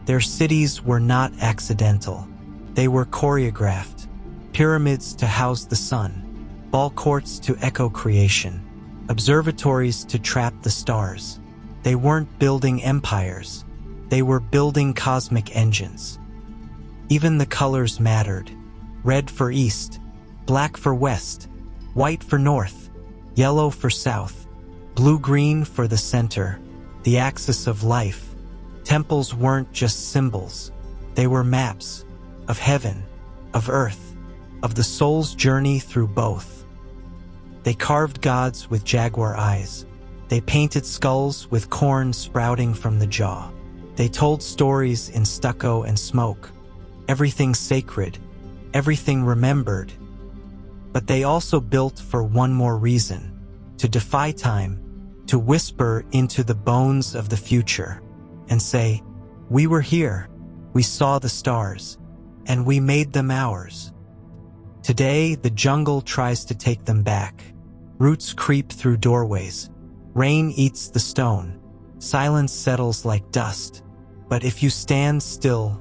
Their cities were not accidental. They were choreographed. Pyramids to house the sun, ball courts to echo creation, observatories to trap the stars. They weren't building empires. They were building cosmic engines. Even the colors mattered. Red for east, black for west, white for north, yellow for south, blue-green for the center, the axis of life. Temples weren't just symbols. They were maps of heaven, of earth, of the soul's journey through both. They carved gods with jaguar eyes. They painted skulls with corn sprouting from the jaw. They told stories in stucco and smoke. Everything sacred, everything remembered. But they also built for one more reason, to defy time, to whisper into the bones of the future and say, we were here, we saw the stars, and we made them ours. Today, the jungle tries to take them back. Roots creep through doorways. Rain eats the stone. Silence settles like dust. But if you stand still,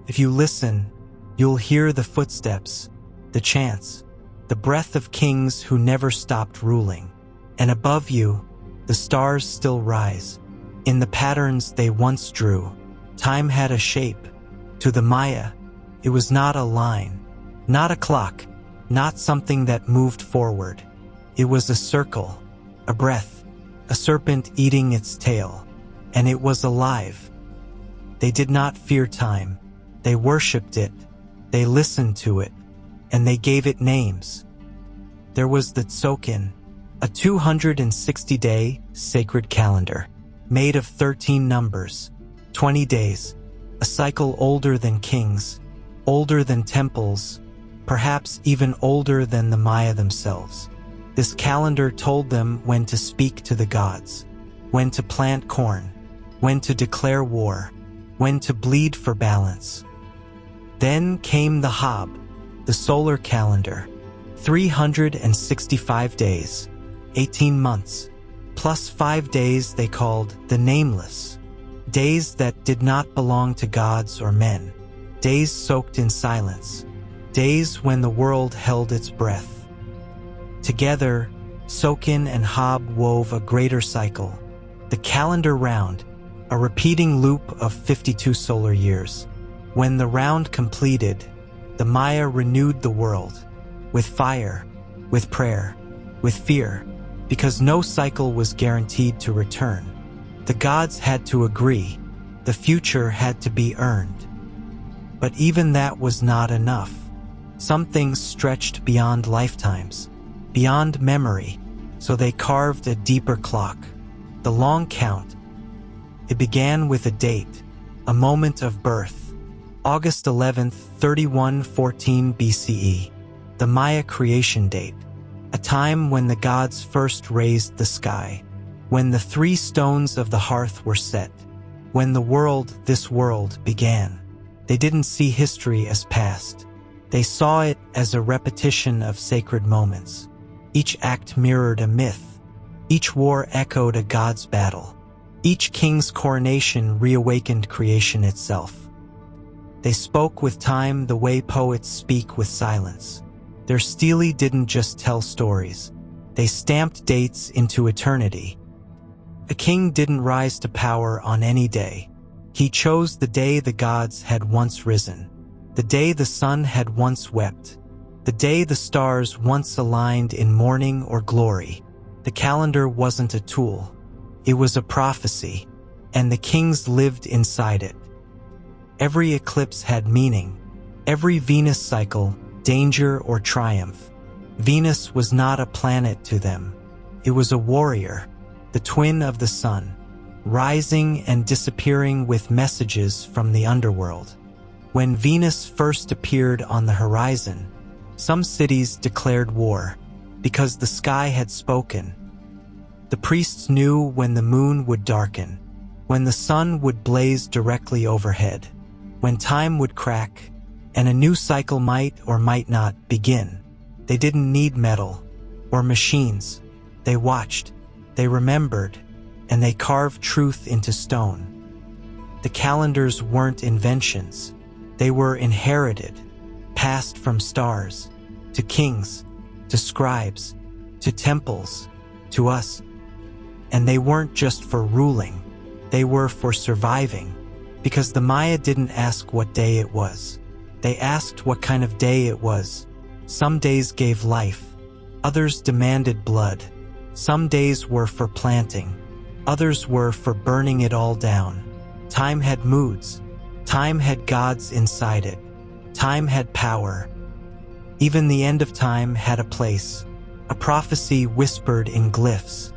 if you listen, you'll hear the footsteps, the chants, the breath of kings who never stopped ruling. And above you, the stars still rise. In the patterns they once drew, time had a shape. To the Maya, It was not a line, not a clock, not something that moved forward. It was a circle, a breath, a serpent eating its tail, and it was alive. They did not fear time. They worshipped it. They listened to it, and they gave it names. There was the Tsokin, a 260-day sacred calendar, made of 13 numbers, 20 days, a cycle older than kings, older than temples, perhaps even older than the Maya themselves. This calendar told them when to speak to the gods, when to plant corn, when to declare war, when to bleed for balance. Then came the Hab, the solar calendar, 365 days, 18 months, plus 5 days they called the nameless, days that did not belong to gods or men, days soaked in silence, days when the world held its breath. Together, Tsokin and Hab wove a greater cycle, the calendar round, a repeating loop of 52 solar years. When the round completed, the Maya renewed the world, with fire, with prayer, with fear, because no cycle was guaranteed to return. The gods had to agree, the future had to be earned. But even that was not enough. Some things stretched beyond lifetimes, beyond memory, so they carved a deeper clock, the long count. It began with a date, a moment of birth, August 11th, 3114 BCE, the Maya creation date, a time when the gods first raised the sky, when the 3 stones of the hearth were set, when the world, this world, began. They didn't see history as past. They saw it as a repetition of sacred moments. Each act mirrored a myth. Each war echoed a god's battle. Each king's coronation reawakened creation itself. They spoke with time the way poets speak with silence. Their stele didn't just tell stories. They stamped dates into eternity. A king didn't rise to power on any day. He chose the day the gods had once risen, the day the sun had once wept, the day the stars once aligned in mourning or glory. The calendar wasn't a tool. It was a prophecy, and the kings lived inside it. Every eclipse had meaning. Every Venus cycle, danger or triumph. Venus was not a planet to them. It was a warrior, the twin of the sun, rising and disappearing with messages from the underworld. When Venus first appeared on the horizon, some cities declared war, because the sky had spoken. The priests knew when the moon would darken, when the sun would blaze directly overhead, when time would crack, and a new cycle might or might not begin. They didn't need metal or machines. They watched, they remembered, and they carved truth into stone. The calendars weren't inventions. They were inherited, passed from stars, to kings, to scribes, to temples, to us. And they weren't just for ruling. They were for surviving, because the Maya didn't ask what day it was. They asked what kind of day it was. Some days gave life. Others demanded blood. Some days were for planting. Others were for burning it all down. Time had moods. Time had gods inside it. Time had power. Even the end of time had a place, a prophecy whispered in glyphs.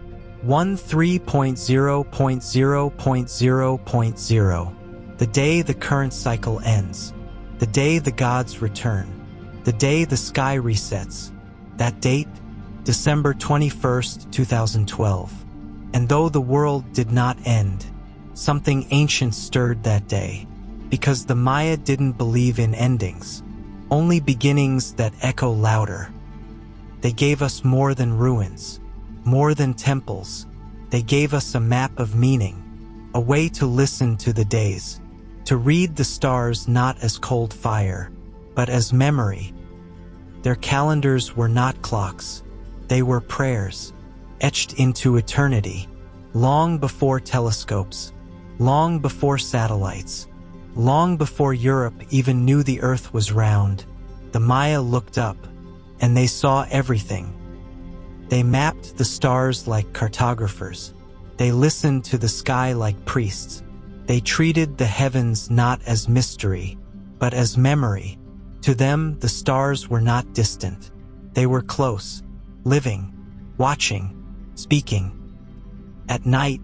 13.0.0.0.0.0. The day the current cycle ends. The day the gods return. The day the sky resets. That date? December 21st, 2012. And though the world did not end, something ancient stirred that day, because the Maya didn't believe in endings, only beginnings that echo louder. They gave us more than ruins, more than temples. They gave us a map of meaning, a way to listen to the days, to read the stars not as cold fire, but as memory. Their calendars were not clocks. They were prayers, etched into eternity, long before telescopes, long before satellites, Long before Europe even knew the earth was round, the Maya looked up, and they saw everything. They mapped the stars like cartographers. They listened to the sky like priests. They treated the heavens not as mystery, but as memory. To them, the stars were not distant. They were close, living, watching, speaking. At night,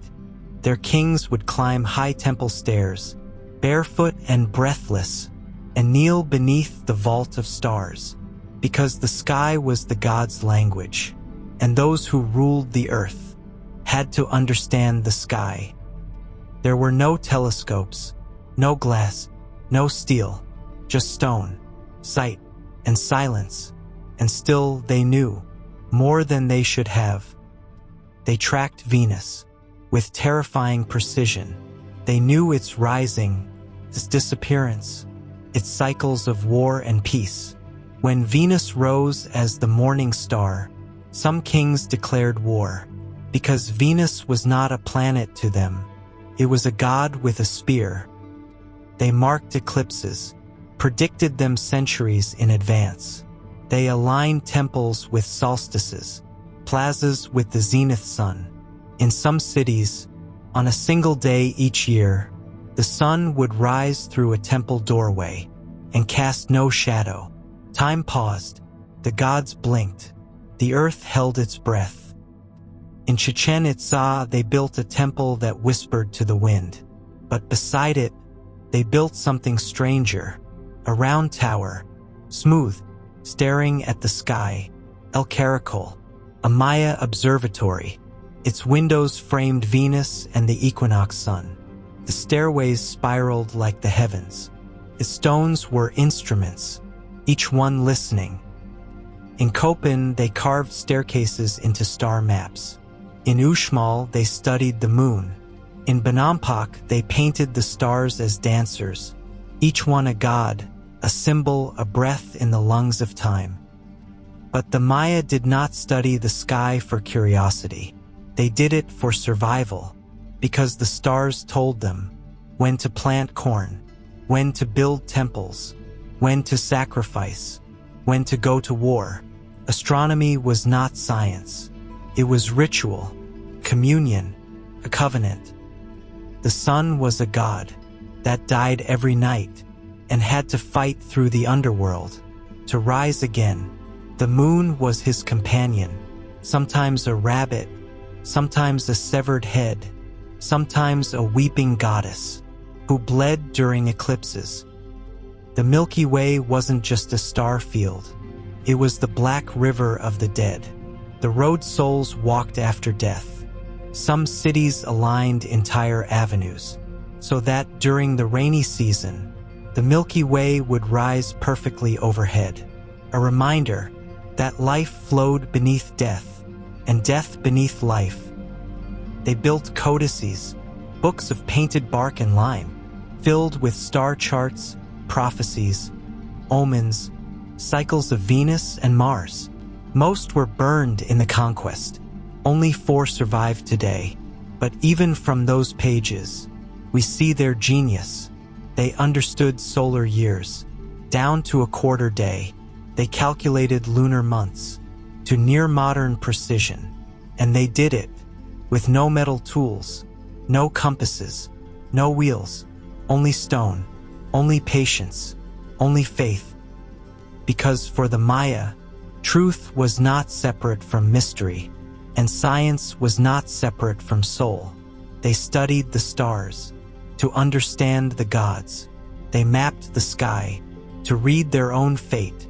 their kings would climb high temple stairs, barefoot and breathless, and kneel beneath the vault of stars, because the sky was the gods' language, and those who ruled the earth had to understand the sky. There were no telescopes, no glass, no steel, just stone, sight, and silence, and still they knew more than they should have. They tracked Venus with terrifying precision. They knew its rising, its disappearance, its cycles of war and peace. When Venus rose as the morning star, some kings declared war, because Venus was not a planet to them. It was a god with a spear. They marked eclipses, predicted them centuries in advance. They aligned temples with solstices, plazas with the zenith sun. In some cities, on a single day each year, the sun would rise through a temple doorway and cast no shadow. Time paused, the gods blinked, the earth held its breath. In Chichen Itza, they built a temple that whispered to the wind, but beside it, they built something stranger, a round tower, smooth, staring at the sky, El Caracol, a Maya observatory. Its windows framed Venus and the equinox sun. The stairways spiraled like the heavens. Its stones were instruments, each one listening. In Köpen, they carved staircases into star maps. In Uxmal, they studied the moon. In Bonampak, they painted the stars as dancers, each one a god, a symbol, a breath in the lungs of time. But the Maya did not study the sky for curiosity. They did it for survival, because the stars told them when to plant corn, when to build temples, when to sacrifice, when to go to war. Astronomy was not science. It was ritual, communion, a covenant. The sun was a god that died every night and had to fight through the underworld to rise again. The moon was his companion, sometimes a rabbit, sometimes a severed head, sometimes a weeping goddess who bled during eclipses. The Milky Way wasn't just a star field. It was the black river of the dead. The road souls walked after death. Some cities aligned entire avenues, so that during the rainy season, the Milky Way would rise perfectly overhead, a reminder that life flowed beneath death, and death beneath life. They built codices, books of painted bark and lime, filled with star charts, prophecies, omens, cycles of Venus and Mars. Most were burned in the conquest. Only 4 survive today. But even from those pages, we see their genius. They understood solar years, down to a quarter day. They calculated lunar months to near modern precision. And they did it with no metal tools, no compasses, no wheels, only stone, only patience, only faith. Because for the Maya, truth was not separate from mystery, and science was not separate from soul. They studied the stars to understand the gods. They mapped the sky to read their own fate.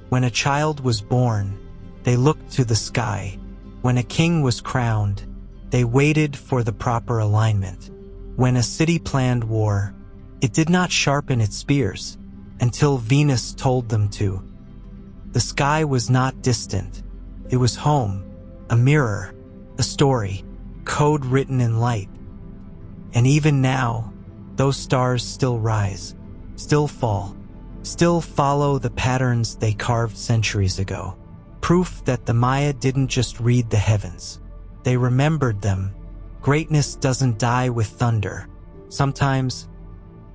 When a child was born, they looked to the sky. When a king was crowned, they waited for the proper alignment. When a city planned war, it did not sharpen its spears until Venus told them to. The sky was not distant. It was home, a mirror, a story, code written in light. And even now, those stars still rise, still fall, still follow the patterns they carved centuries ago. Proof that the Maya didn't just read the heavens. They remembered them. Greatness doesn't die with thunder. Sometimes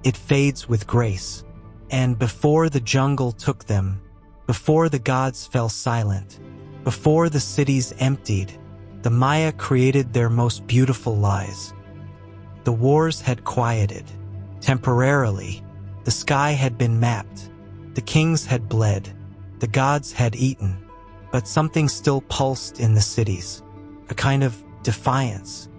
it fades with grace. And before the jungle took them, before the gods fell silent, before the cities emptied, the Maya created their most beautiful lies. The wars had quieted. Temporarily, the sky had been mapped. The kings had bled. The gods had eaten. But something still pulsed in the cities, a kind of defiance.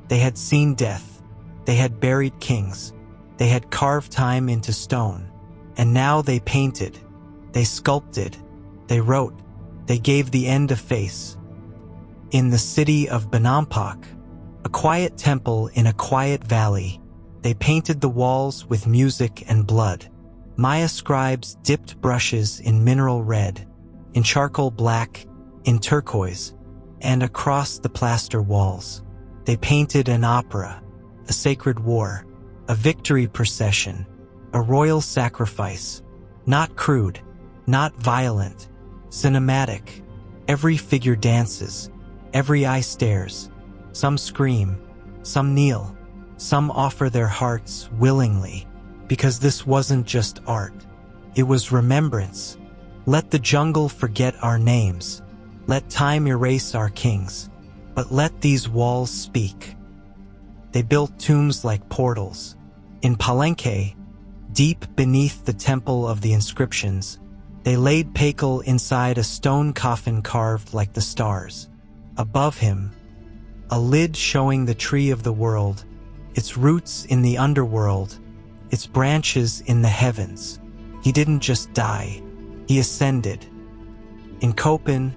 They had seen death. They had buried kings. They had carved time into stone. And now they painted. They sculpted. They wrote. They gave the end a face. In the city of Benampak, a quiet temple in a quiet valley, they painted the walls with music and blood. Maya scribes dipped brushes in mineral red, in charcoal black, in turquoise, and across the plaster walls. They painted an opera, a sacred war, a victory procession, a royal sacrifice, not crude, not violent, cinematic. Every figure dances, every eye stares. Some scream, some kneel, some offer their hearts willingly, because this wasn't just art. It was remembrance. Let the jungle forget our names. Let time erase our kings. But let these walls speak. They built tombs like portals. In Palenque, deep beneath the temple of the inscriptions, they laid Tikal inside a stone coffin carved like the stars. Above him, a lid showing the tree of the world, its roots in the underworld, its branches in the heavens. He didn't just die, he ascended. In Copan,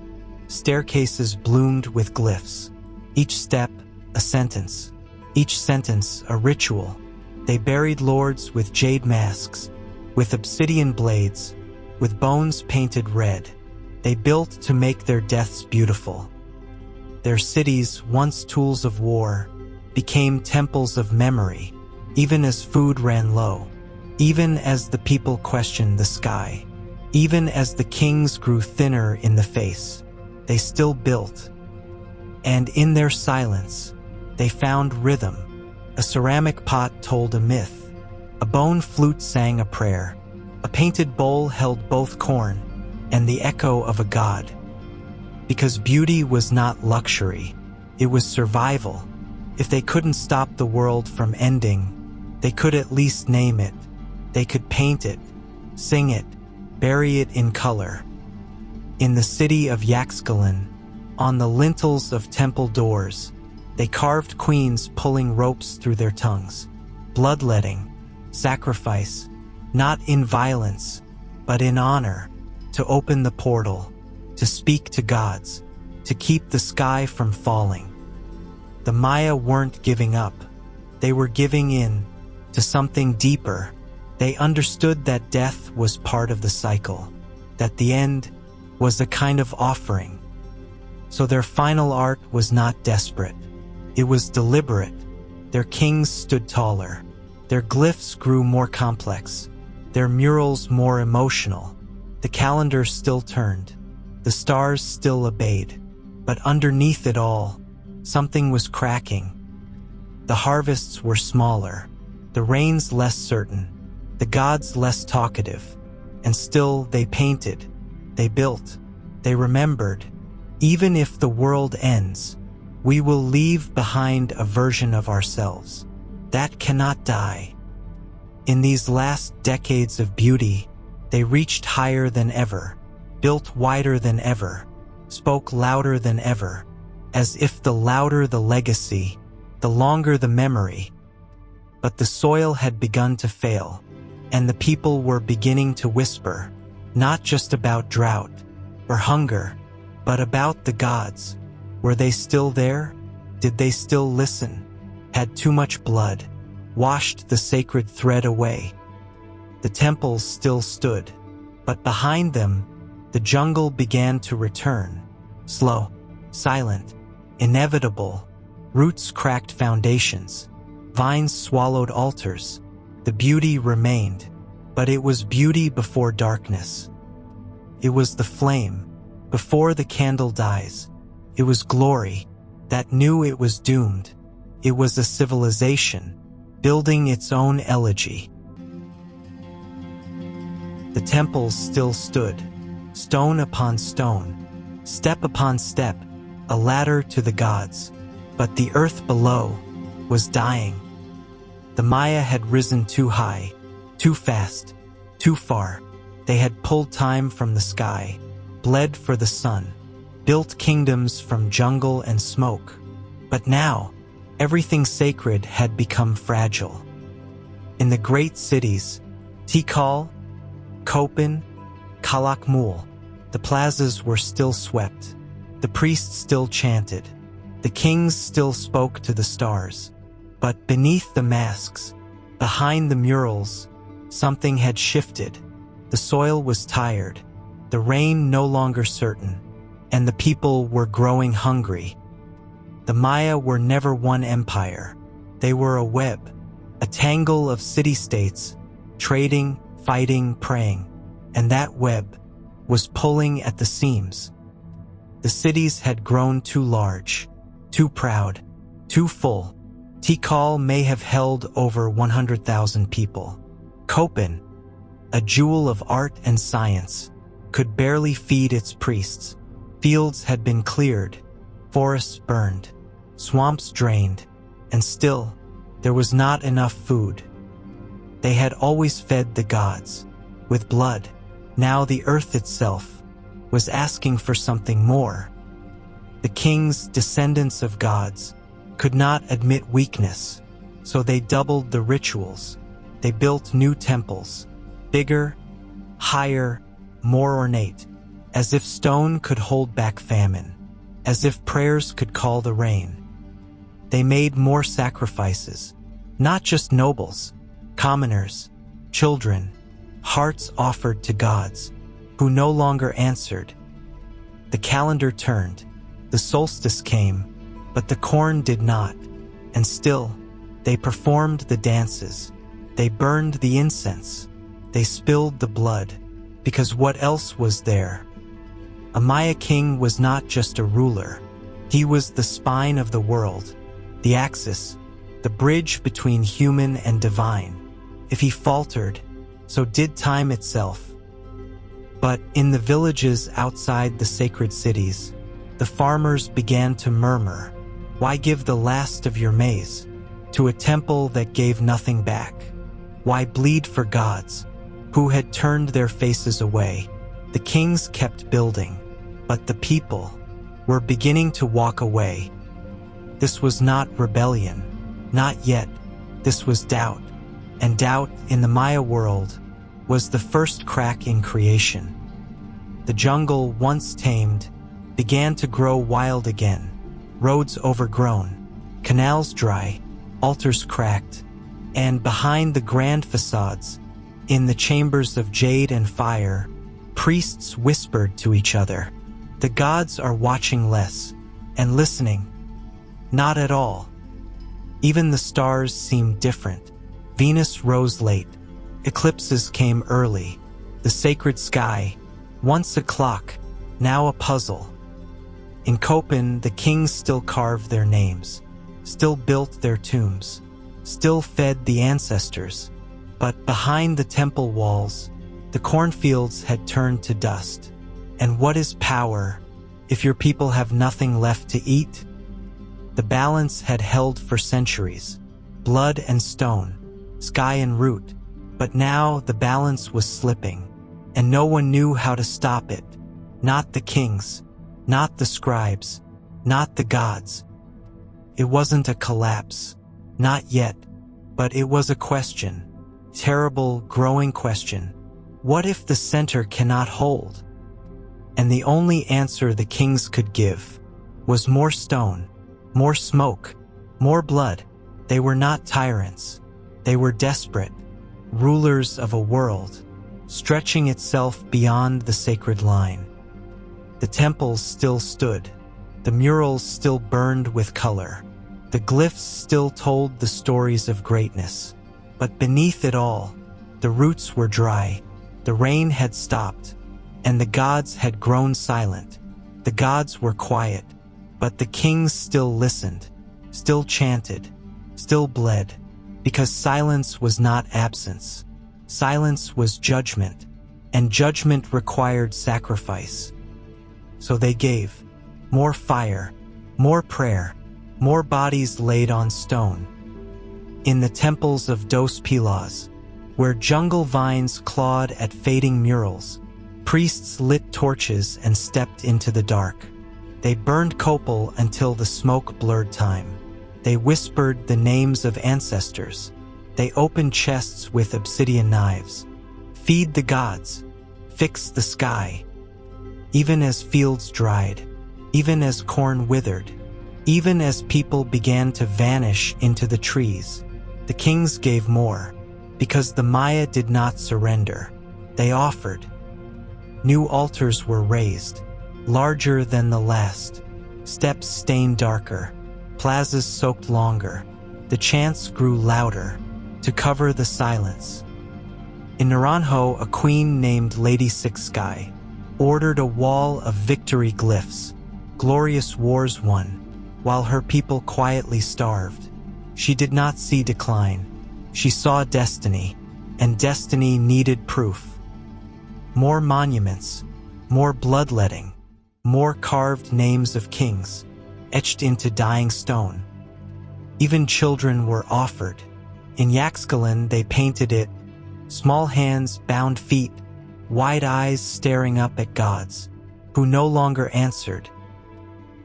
staircases bloomed with glyphs. Each step, a sentence. Each sentence, a ritual. They buried lords with jade masks, with obsidian blades, with bones painted red. They built to make their deaths beautiful. Their cities, once tools of war, became temples of memory, even as food ran low, even as the people questioned the sky, even as the kings grew thinner in the face. They still built. And in their silence, they found rhythm. A ceramic pot told a myth. A bone flute sang a prayer. A painted bowl held both corn and the echo of a god. Because beauty was not luxury, it was survival. If they couldn't stop the world from ending, they could at least name it. They could paint it, sing it, bury it in color. In the city of Yaxchilan, on the lintels of temple doors, they carved queens pulling ropes through their tongues. Bloodletting, sacrifice, not in violence, but in honor, to open the portal, to speak to gods, to keep the sky from falling. The Maya weren't giving up. They were giving in to something deeper. They understood that death was part of the cycle, that the end was a kind of offering. So their final art was not desperate. It was deliberate. Their kings stood taller. Their glyphs grew more complex. Their murals more emotional. The calendar still turned. The stars still obeyed. But underneath it all, something was cracking. The harvests were smaller. The rains less certain. The gods less talkative. And still they painted. They built. They remembered. Even if the world ends, we will leave behind a version of ourselves that cannot die. In these last decades of beauty, they reached higher than ever, built wider than ever, spoke louder than ever, as if the louder the legacy, the longer the memory. But the soil had begun to fail, and the people were beginning to whisper, not just about drought or hunger, but about the gods. Were they still there? Did they still listen? Had too much blood washed the sacred thread away? The temples still stood, but behind them, the jungle began to return. Slow, silent, inevitable. Roots cracked foundations. Vines swallowed altars. The beauty remained, but it was beauty before darkness. It was the flame before the candle dies. It was glory that knew it was doomed. It was a civilization building its own elegy. The temples still stood, stone upon stone, step upon step, a ladder to the gods. But the earth below was dying. The Maya had risen too high, too fast, too far. They had pulled time from the sky, bled for the sun, built kingdoms from jungle and smoke. But now, everything sacred had become fragile. In the great cities, Tikal, Copan, Calakmul, the plazas were still swept. The priests still chanted. The kings still spoke to the stars. But beneath the masks, behind the murals, something had shifted. The soil was tired, the rain no longer certain, and the people were growing hungry. The Maya were never one empire. They were a web, a tangle of city-states, trading, fighting, praying, and that web was pulling at the seams. The cities had grown too large, too proud, too full. Tikal may have held over 100,000 people. Copan, a jewel of art and science, could barely feed its priests. Fields had been cleared, forests burned, swamps drained, and still, there was not enough food. They had always fed the gods with blood. Now the earth itself was asking for something more. The kings, descendants of gods, could not admit weakness, so they doubled the rituals. They built new temples, bigger, higher, more ornate, as if stone could hold back famine, as if prayers could call the rain. They made more sacrifices, not just nobles, commoners, children, hearts offered to gods, who no longer answered. The calendar turned, the solstice came, but the corn did not, and still, they performed the dances, they burned the incense, they spilled the blood, because what else was there? A Maya king was not just a ruler, he was the spine of the world, the axis, the bridge between human and divine. If he faltered, so did time itself. But in the villages outside the sacred cities, the farmers began to murmur, "Why give the last of your maize to a temple that gave nothing back? Why bleed for gods who had turned their faces away?" The kings kept building, but the people were beginning to walk away. This was not rebellion, not yet. This was doubt, and doubt in the Maya world was the first crack in creation. The jungle, once tamed, began to grow wild again. Roads overgrown, canals dry, altars cracked, and behind the grand facades, in the chambers of jade and fire, priests whispered to each other, "The gods are watching less, and listening, not at all." Even the stars seemed different. Venus rose late, eclipses came early. The sacred sky, once a clock, now a puzzle. In Copan, the kings still carved their names, still built their tombs, still fed the ancestors. But behind the temple walls, the cornfields had turned to dust. And what is power if your people have nothing left to eat? The balance had held for centuries, blood and stone, sky and root. But now the balance was slipping, and no one knew how to stop it. Not the kings, not the scribes, not the gods. It wasn't a collapse, not yet, but it was a question, terrible, growing question. What if the center cannot hold? And the only answer the kings could give was more stone, more smoke, more blood. They were not tyrants. They were desperate, rulers of a world, stretching itself beyond the sacred line. The temples still stood, the murals still burned with color, the glyphs still told the stories of greatness. But beneath it all, the roots were dry, the rain had stopped, and the gods had grown silent. The gods were quiet, but the kings still listened, still chanted, still bled, because silence was not absence. Silence was judgment, and judgment required sacrifice. So they gave more fire, more prayer, more bodies laid on stone. In the temples of Dos Pilas, where jungle vines clawed at fading murals, priests lit torches and stepped into the dark. They burned copal until the smoke blurred time. They whispered the names of ancestors. They opened chests with obsidian knives. Feed the gods. Fix the sky. Even as fields dried, even as corn withered, even as people began to vanish into the trees, the kings gave more, because the Maya did not surrender. They offered. New altars were raised, larger than the last. Steps stained darker, plazas soaked longer. The chants grew louder, to cover the silence. In Naranjo, a queen named Lady Six Sky ordered a wall of victory glyphs, glorious wars won, while her people quietly starved. She did not see decline. She saw destiny, and destiny needed proof. More monuments, more bloodletting, more carved names of kings, etched into dying stone. Even children were offered. In Yaxcalan they painted it, small hands, bound feet, wide eyes staring up at gods, who no longer answered.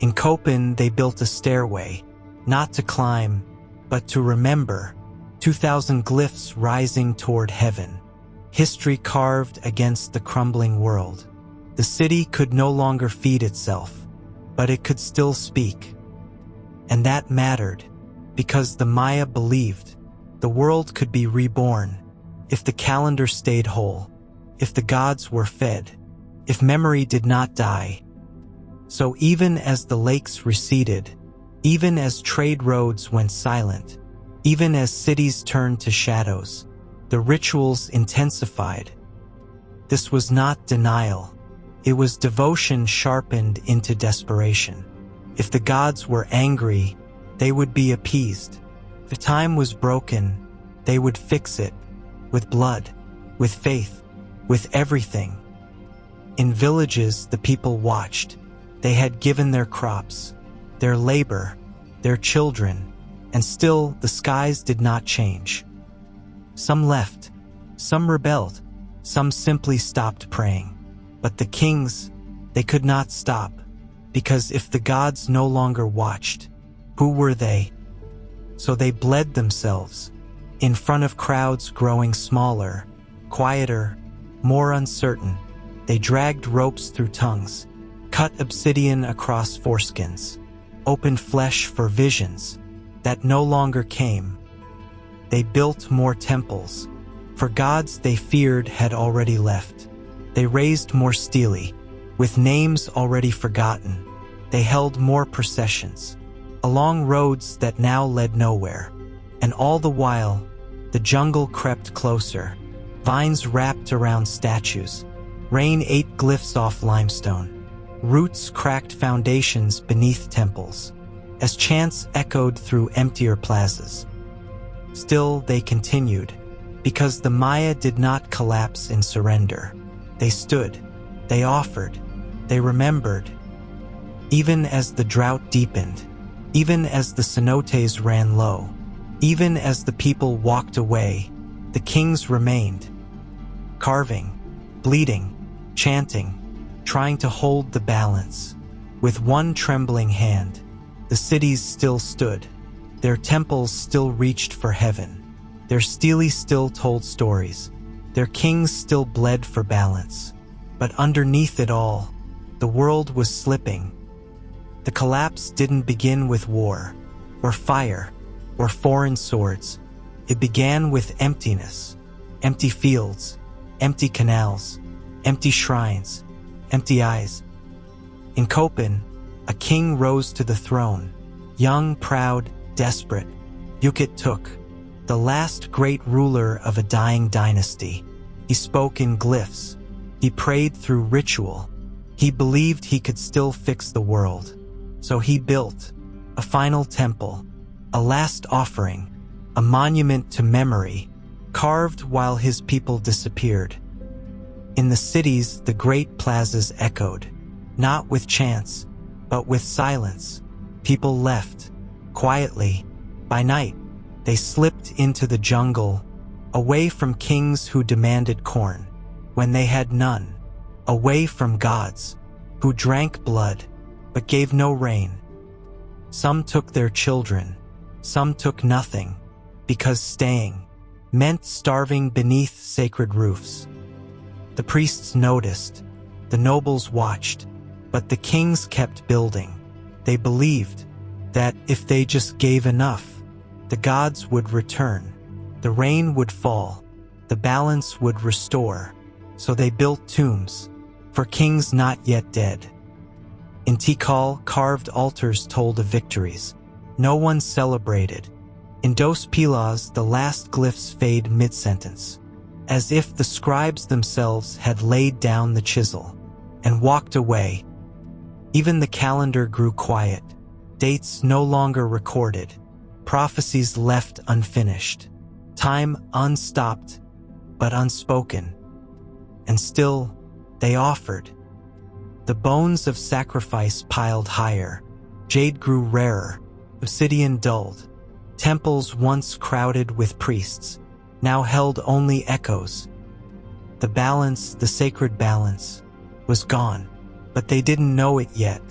In Copan they built a stairway, not to climb, but to remember, 2,000 glyphs rising toward heaven, history carved against the crumbling world. The city could no longer feed itself, but it could still speak. And that mattered, because the Maya believed the world could be reborn if the calendar stayed whole, if the gods were fed, if memory did not die. So even as the lakes receded, even as trade roads went silent, even as cities turned to shadows, the rituals intensified. This was not denial. It was devotion sharpened into desperation. If the gods were angry, they would be appeased. If time was broken, they would fix it, with blood, with faith, with everything. In villages, the people watched. They had given their crops, their labor, their children, and still the skies did not change. Some left, some rebelled, some simply stopped praying. But the kings, they could not stop, because if the gods no longer watched, who were they? So they bled themselves, in front of crowds growing smaller, quieter, more uncertain. They dragged ropes through tongues, cut obsidian across foreskins, opened flesh for visions that no longer came. They built more temples, for gods they feared had already left. They raised more stelae, with names already forgotten. They held more processions, along roads that now led nowhere. And all the while, the jungle crept closer. Vines wrapped around statues. Rain ate glyphs off limestone. Roots cracked foundations beneath temples, as chants echoed through emptier plazas. Still, they continued, because the Maya did not collapse in surrender. They stood, they offered, they remembered. Even as the drought deepened, even as the cenotes ran low, even as the people walked away, the kings remained, carving, bleeding, chanting, trying to hold the balance. With one trembling hand, the cities still stood. Their temples still reached for heaven. Their stelae still told stories. Their kings still bled for balance. But underneath it all, the world was slipping. The collapse didn't begin with war, or fire, or foreign swords. It began with emptiness. Empty fields, empty canals, empty shrines, empty eyes. In Copan, a king rose to the throne, young, proud, desperate. Yukit Tuk, the last great ruler of a dying dynasty. He spoke in glyphs. He prayed through ritual. He believed he could still fix the world. So he built a final temple, a last offering, a monument to memory, carved while his people disappeared. In the cities, the great plazas echoed, not with chants, but with silence. People left, quietly. By night, they slipped into the jungle, away from kings who demanded corn, when they had none, away from gods, who drank blood, but gave no rain. Some took their children, some took nothing, because staying meant starving beneath sacred roofs. The priests noticed, the nobles watched, but the kings kept building. They believed that if they just gave enough, the gods would return, the rain would fall, the balance would restore. So they built tombs for kings not yet dead. In Tikal, carved altars told of victories. No one celebrated. In Dos Pilas, the last glyphs fade mid-sentence, as if the scribes themselves had laid down the chisel and walked away. Even the calendar grew quiet, dates no longer recorded, prophecies left unfinished, time unstopped but unspoken. And still, they offered. The bones of sacrifice piled higher, jade grew rarer, obsidian dulled. Temples once crowded with priests, now held only echoes. The balance, the sacred balance, was gone, but they didn't know it yet.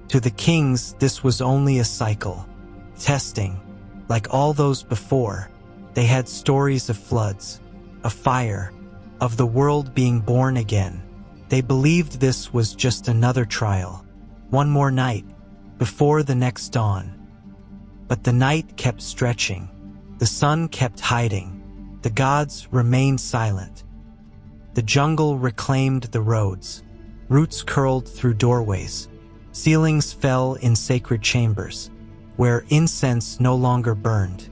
To the kings, this was only a cycle, testing. Like all those before, they had stories of floods, of fire, of the world being born again. They believed this was just another trial, one more night, before the next dawn. But the night kept stretching, the sun kept hiding, the gods remained silent. The jungle reclaimed the roads, roots curled through doorways, ceilings fell in sacred chambers, where incense no longer burned.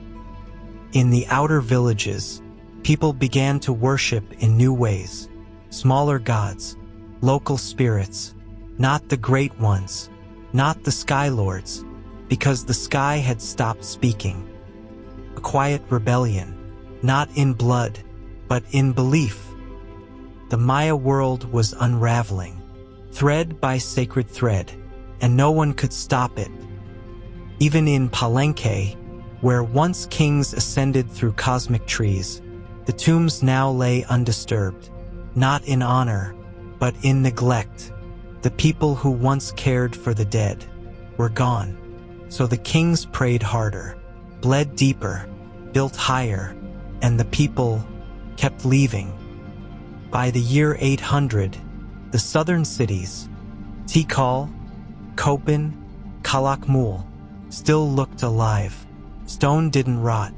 In the outer villages, people began to worship in new ways, smaller gods, local spirits, not the great ones, not the sky lords, because the sky had stopped speaking. A quiet rebellion, not in blood, but in belief. The Maya world was unraveling, thread by sacred thread, and no one could stop it. Even in Palenque, where once kings ascended through cosmic trees, the tombs now lay undisturbed, not in honor, but in neglect. The people who once cared for the dead were gone. So the kings prayed harder, bled deeper, built higher, and the people kept leaving. By the year 800, the southern cities, Tikal, Copan, Calakmul, still looked alive. Stone didn't rot,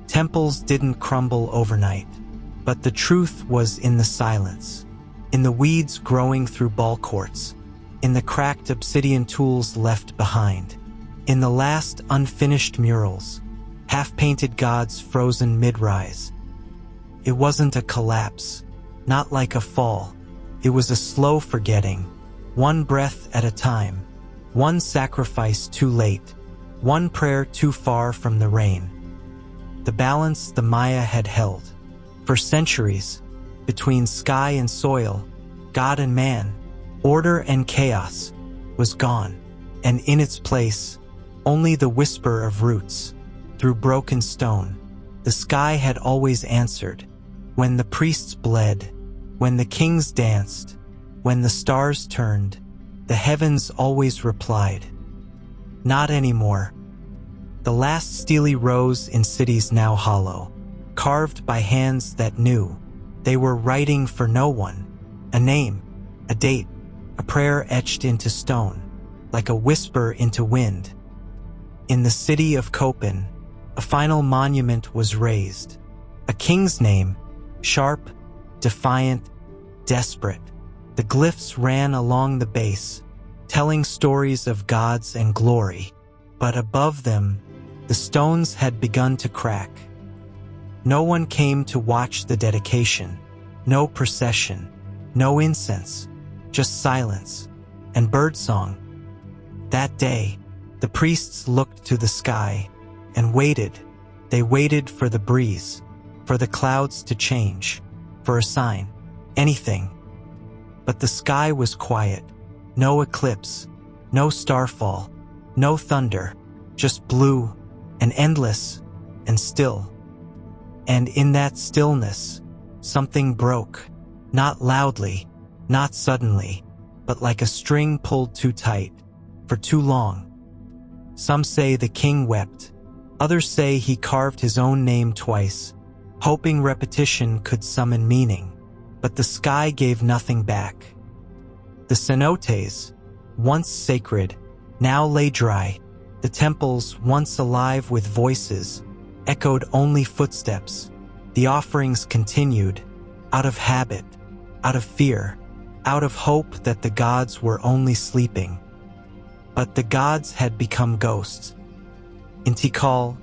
temples didn't crumble overnight. But the truth was in the silence, in the weeds growing through ball courts, in the cracked obsidian tools left behind, in the last unfinished murals, half-painted gods frozen mid-rise. It wasn't a collapse, not like a fall. It was a slow forgetting, one breath at a time, one sacrifice too late, one prayer too far from the rain. The balance the Maya had held, for centuries, between sky and soil, God and man, order and chaos, was gone, and in its place, only the whisper of roots, through broken stone. The sky had always answered, when the priests bled, when the kings danced, when the stars turned, the heavens always replied. Not anymore. The last steely rose in cities now hollow, carved by hands that knew. They were writing for no one, a name, a date, a prayer etched into stone, like a whisper into wind. In the city of Copan, a final monument was raised. A king's name, sharp, defiant, desperate. The glyphs ran along the base, telling stories of gods and glory. But above them, the stones had begun to crack. No one came to watch the dedication, no procession, no incense, just silence and birdsong. That day, the priests looked to the sky and waited. They waited for the breeze, for the clouds to change, for a sign. anything. But the sky was quiet. No eclipse, no starfall, no thunder, just blue and endless and still. And in that stillness, something broke, not loudly, not suddenly, but like a string pulled too tight, for too long. Some say the king wept. Others say he carved his own name twice, hoping repetition could summon meaning. But the sky gave nothing back. The cenotes, once sacred, now lay dry. The temples, once alive with voices, echoed only footsteps. The offerings continued, out of habit, out of fear, out of hope that the gods were only sleeping. But the gods had become ghosts. In Tikal,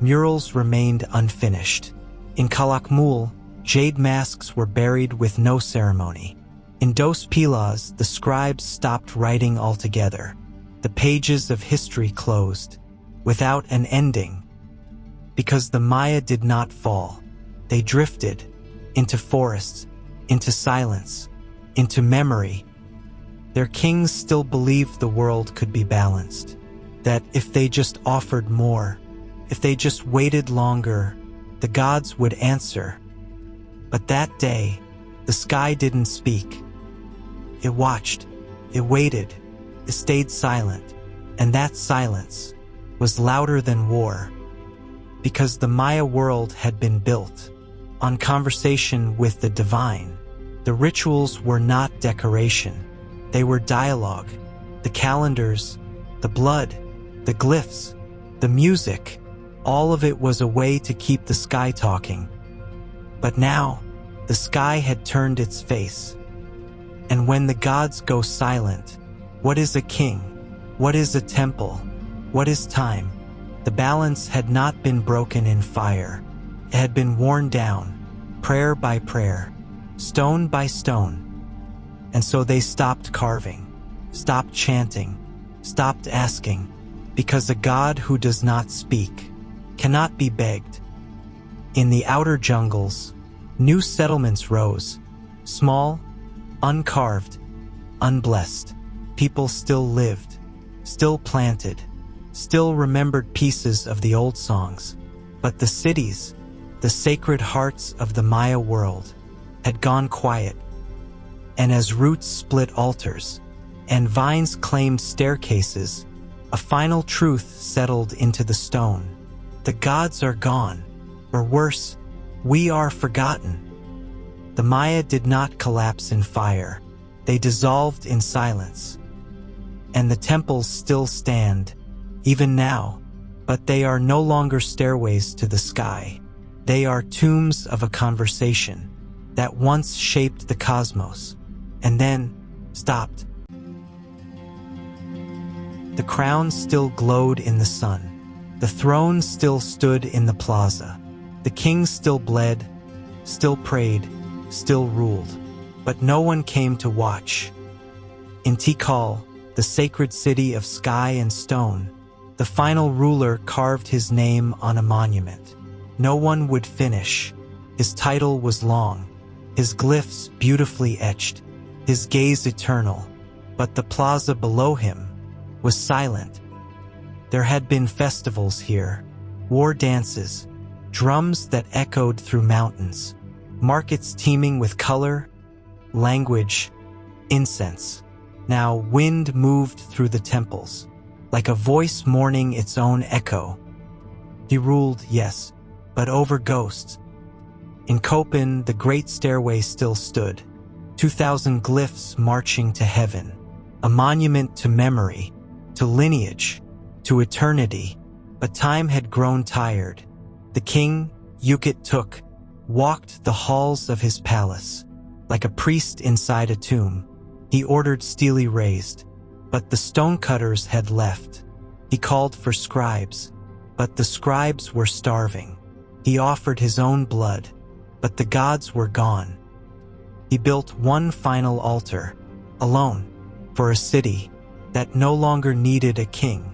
murals remained unfinished. In Calakmul, jade masks were buried with no ceremony. In Dos Pilas, the scribes stopped writing altogether. The pages of history closed, without an ending. Because the Maya did not fall. They drifted into forests, into silence, into memory. Their kings still believed the world could be balanced, that if they just offered more, if they just waited longer, the gods would answer. But that day, the sky didn't speak. It watched, it waited, it stayed silent, and that silence was louder than war, because the Maya world had been built on conversation with the divine. The rituals were not decoration. They were dialogue. The calendars, the blood, the glyphs, the music, all of it was a way to keep the sky talking. But now, the sky had turned its face. And when the gods go silent, what is a king? What is a temple? What is time? The balance had not been broken in fire. It had been worn down, prayer by prayer, stone by stone. And so they stopped carving, stopped chanting, stopped asking, because a God who does not speak cannot be begged. In the outer jungles, new settlements rose, small, uncarved, unblessed. People still lived, still planted, still remembered pieces of the old songs. But the cities, the sacred hearts of the Maya world, had gone quiet. And as roots split altars, and vines claimed staircases, a final truth settled into the stone. The gods are gone, or worse, we are forgotten. The Maya did not collapse in fire. They dissolved in silence. And the temples still stand, even now, but they are no longer stairways to the sky. They are tombs of a conversation that once shaped the cosmos, and then stopped. The crown still glowed in the sun. The throne still stood in the plaza. The king still bled, still prayed, still ruled. But no one came to watch. In Tikal, the sacred city of sky and stone, the final ruler carved his name on a monument. No one would finish. His title was long, his glyphs beautifully etched, his gaze eternal. But the plaza below him was silent. There had been festivals here, war dances, drums that echoed through mountains, markets teeming with color, language, incense. Now wind moved through the temples, like a voice mourning its own echo. He ruled, yes, but over ghosts. In Copen, the great stairway still stood, 2,000 glyphs marching to heaven, a monument to memory, to lineage, to eternity. But time had grown tired. The king, Ukit took, walked the halls of his palace, like a priest inside a tomb. He ordered stele raised, but the stonecutters had left. He called for scribes, but the scribes were starving. He offered his own blood, but the gods were gone. He built one final altar, alone, for a city that no longer needed a king.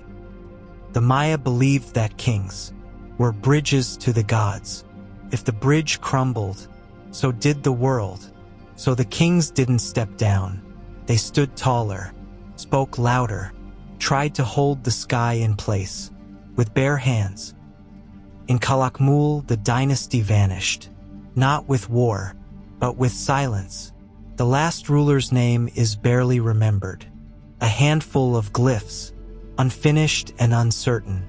The Maya believed that kings were bridges to the gods. If the bridge crumbled, so did the world. So the kings didn't step down. They stood taller, spoke louder, tried to hold the sky in place, with bare hands. In Calakmul, the dynasty vanished, not with war, but with silence. The last ruler's name is barely remembered. A handful of glyphs, unfinished and uncertain.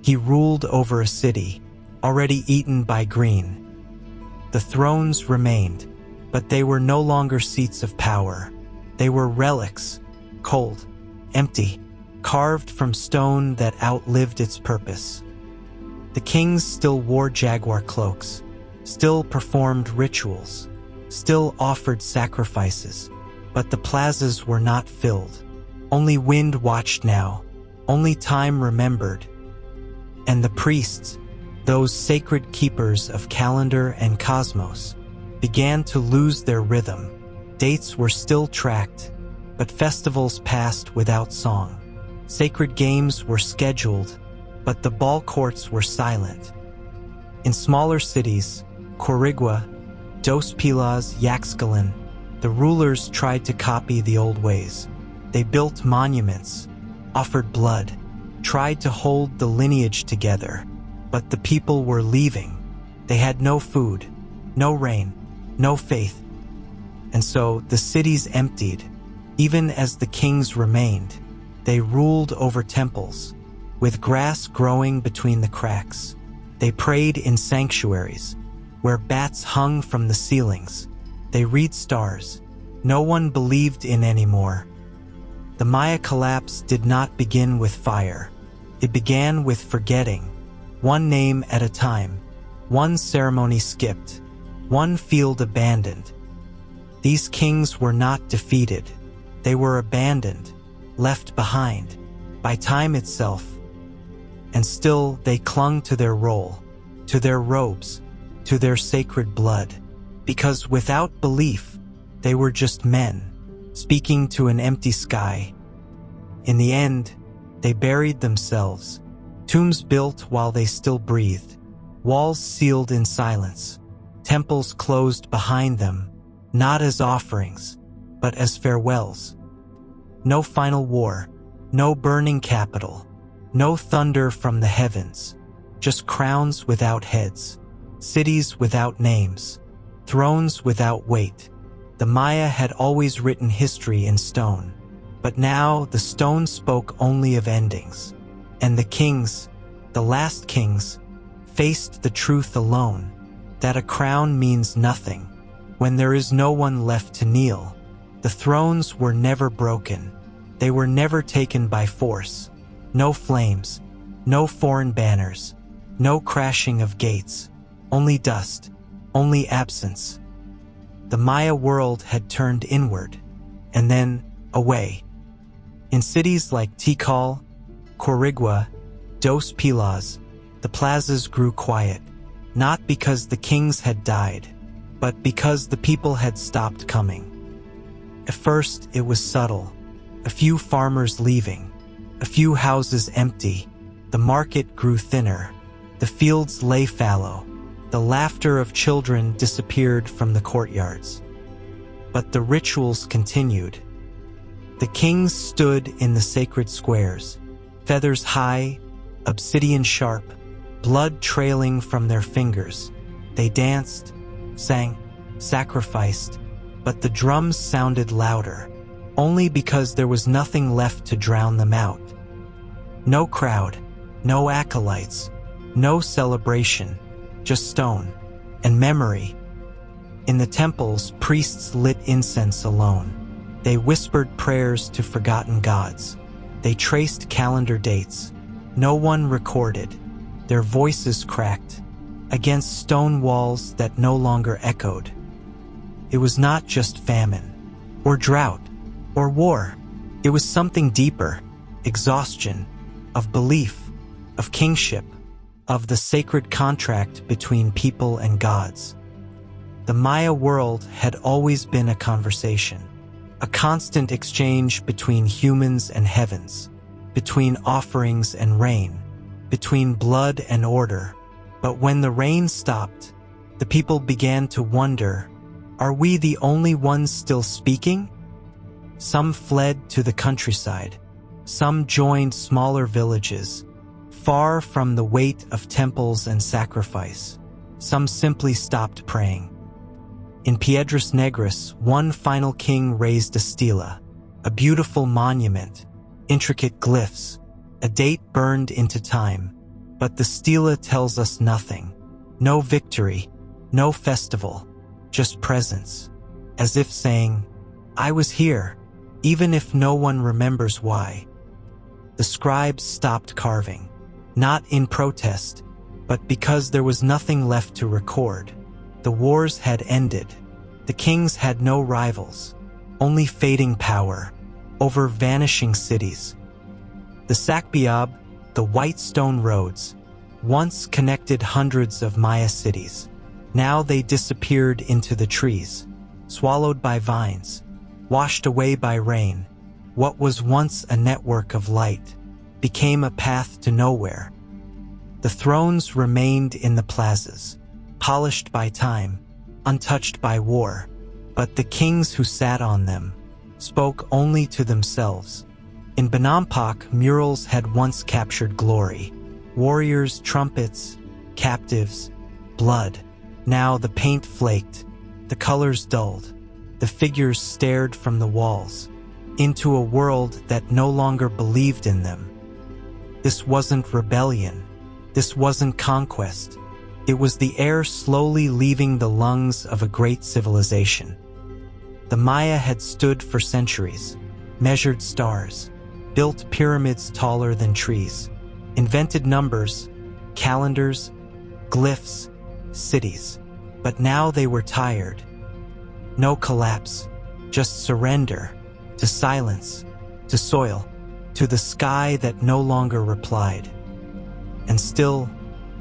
He ruled over a city, already eaten by green. The thrones remained, but they were no longer seats of power. They were relics, cold, empty, carved from stone that outlived its purpose. The kings still wore jaguar cloaks, still performed rituals, still offered sacrifices, but the plazas were not filled. Only wind watched now, only time remembered. And the priests, those sacred keepers of calendar and cosmos, began to lose their rhythm. Dates were still tracked, but festivals passed without song. Sacred games were scheduled, but the ball courts were silent. In smaller cities, Quirigua, Dos Pilas, Yaxchilan, the rulers tried to copy the old ways. They built monuments, offered blood, tried to hold the lineage together, but the people were leaving. They had no food, no rain, no faith. And so the cities emptied, even as the kings remained. They ruled over temples, with grass growing between the cracks. They prayed in sanctuaries, where bats hung from the ceilings. They read stars no one believed in anymore. The Maya collapse did not begin with fire. It began with forgetting, one name at a time, one ceremony skipped, one field abandoned. These kings were not defeated. They were abandoned, left behind, by time itself. And still they clung to their role, to their robes, to their sacred blood, because without belief, they were just men, speaking to an empty sky. In the end, they buried themselves, tombs built while they still breathed, walls sealed in silence, temples closed behind them, not as offerings, but as farewells. No final war, no burning capital, no thunder from the heavens, just crowns without heads, cities without names, thrones without weight. The Maya had always written history in stone, but now the stone spoke only of endings. And the kings, the last kings, faced the truth alone, that a crown means nothing when there is no one left to kneel. The thrones were never broken. They were never taken by force. No flames, no foreign banners, no crashing of gates, only dust, only absence. The Maya world had turned inward, and then away. In cities like Tikal, Quirigua, Dos Pilas, the plazas grew quiet, not because the kings had died, but because the people had stopped coming. At first, it was subtle. A few farmers leaving, a few houses empty. The market grew thinner. The fields lay fallow. The laughter of children disappeared from the courtyards. But the rituals continued. The kings stood in the sacred squares, feathers high, obsidian sharp, blood trailing from their fingers. They danced, sang, sacrificed, but the drums sounded louder, only because there was nothing left to drown them out. No crowd, no acolytes, no celebration, just stone and memory. In the temples, priests lit incense alone. They whispered prayers to forgotten gods. They traced calendar dates. No one recorded. Their voices cracked against stone walls that no longer echoed. It was not just famine, or drought, or war. It was something deeper, exhaustion, of belief, of kingship, of the sacred contract between people and gods. The Maya world had always been a conversation, a constant exchange between humans and heavens, between offerings and rain, between blood and order. But when the rain stopped, the people began to wonder, Are we the only ones still speaking? Some fled to the countryside. Some joined smaller villages, far from the weight of temples and sacrifice. Some simply stopped praying. In Piedras Negras, one final king raised a stela, a beautiful monument, intricate glyphs, a date burned into time. But the stela tells us nothing. No victory, no festival, just presence, as if saying, I was here, even if no one remembers why. The scribes stopped carving, not in protest, but because there was nothing left to record. The wars had ended. The kings had no rivals, only fading power over vanishing cities. The Sacbiab, the white stone roads, once connected hundreds of Maya cities. Now they disappeared into the trees, swallowed by vines, washed away by rain. What was once a network of light became a path to nowhere. The thrones remained in the plazas, polished by time, untouched by war, but the kings who sat on them spoke only to themselves. In Bonampak, murals had once captured glory. Warriors, trumpets, captives, blood. Now the paint flaked, the colors dulled, the figures stared from the walls, into a world that no longer believed in them. This wasn't rebellion. This wasn't conquest. It was the air slowly leaving the lungs of a great civilization. The Maya had stood for centuries, measured stars, built pyramids taller than trees, invented numbers, calendars, glyphs, cities. But now they were tired. No collapse, just surrender, to silence, to soil, to the sky that no longer replied. And still,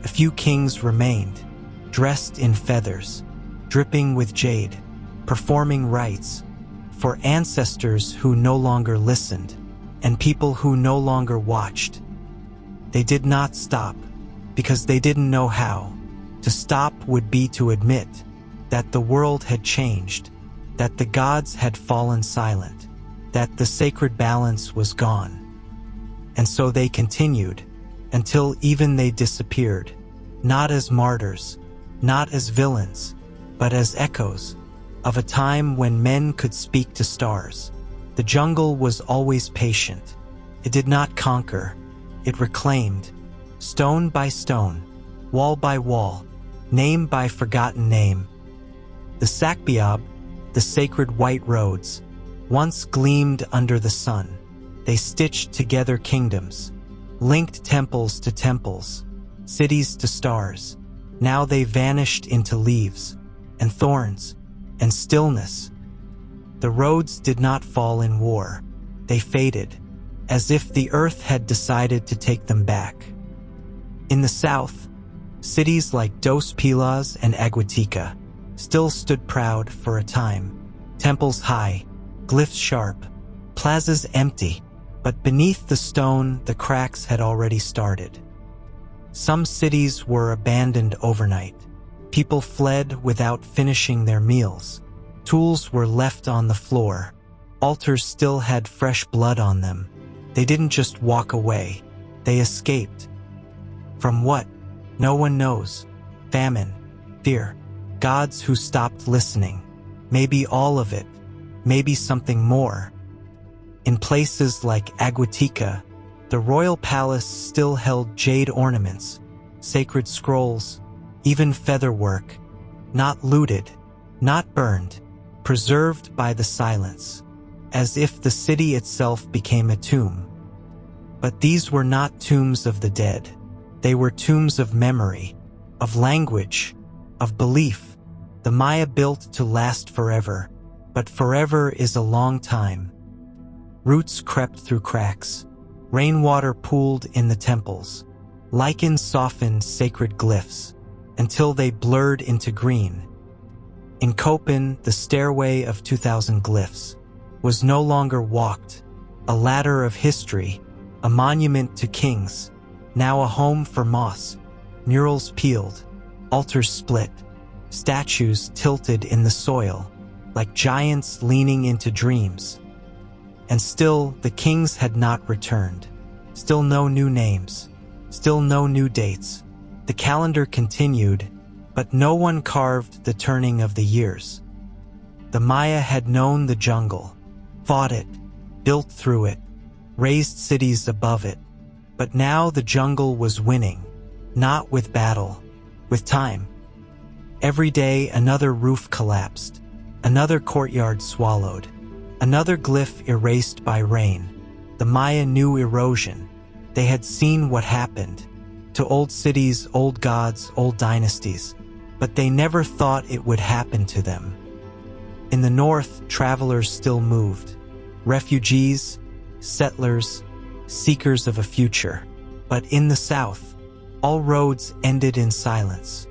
a few kings remained, dressed in feathers, dripping with jade, performing rites for ancestors who no longer listened and people who no longer watched. They did not stop because they didn't know how. To stop would be to admit that the world had changed, that the gods had fallen silent, that the sacred balance was gone. And so they continued, until even they disappeared, not as martyrs, not as villains, but as echoes of a time when men could speak to stars. The jungle was always patient. It did not conquer. It reclaimed, stone by stone, wall by wall, name by forgotten name. The Sacbiab, the sacred white roads, once gleamed under the sun. They stitched together kingdoms, linked temples to temples, cities to stars. Now they vanished into leaves, and thorns, and stillness. The roads did not fall in war. They faded, as if the earth had decided to take them back. In the south, cities like Dos Pilas and Aguatica still stood proud for a time. Temples high, glyphs sharp, plazas empty, but beneath the stone, the cracks had already started. Some cities were abandoned overnight. People fled without finishing their meals. Tools were left on the floor. Altars still had fresh blood on them. They didn't just walk away. They escaped. From what? No one knows. Famine, fear, gods who stopped listening. Maybe all of it. Maybe something more. In places like Aguatica, the royal palace still held jade ornaments, sacred scrolls, even featherwork, not looted, not burned, preserved by the silence, as if the city itself became a tomb. But these were not tombs of the dead. They were tombs of memory, of language, of belief. The Maya built to last forever, but forever is a long time. Roots crept through cracks. Rainwater pooled in the temples. Lichen softened sacred glyphs until they blurred into green. In Copan, the stairway of 2,000 glyphs was no longer walked, a ladder of history, a monument to kings, now a home for moss. Murals peeled, altars split, statues tilted in the soil, like giants leaning into dreams. And still the kings had not returned. Still no new names. Still no new dates. The calendar continued, but no one carved the turning of the years. The Maya had known the jungle, fought it, built through it, raised cities above it. But now the jungle was winning, not with battle, with time. Every day another roof collapsed, another courtyard swallowed, another glyph erased by rain. The Maya knew erosion. They had seen what happened to old cities, old gods, old dynasties, but they never thought it would happen to them. In the north, travelers still moved. Refugees, settlers, seekers of a future. But in the south, all roads ended in silence.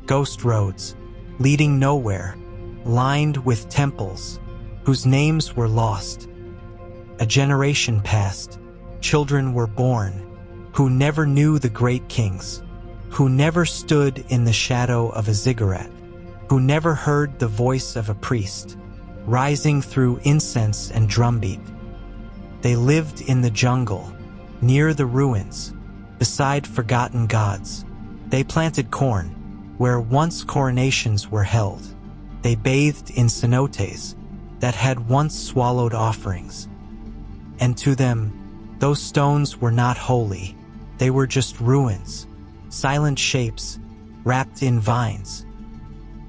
Ghost roads, leading nowhere, lined with temples, whose names were lost. A generation passed. Children were born, who never knew the great kings, who never stood in the shadow of a ziggurat, who never heard the voice of a priest, rising through incense and drumbeat. They lived in the jungle, near the ruins, beside forgotten gods. They planted corn, where once coronations were held. They bathed in cenotes that had once swallowed offerings. And to them, those stones were not holy. They were just ruins, silent shapes, wrapped in vines.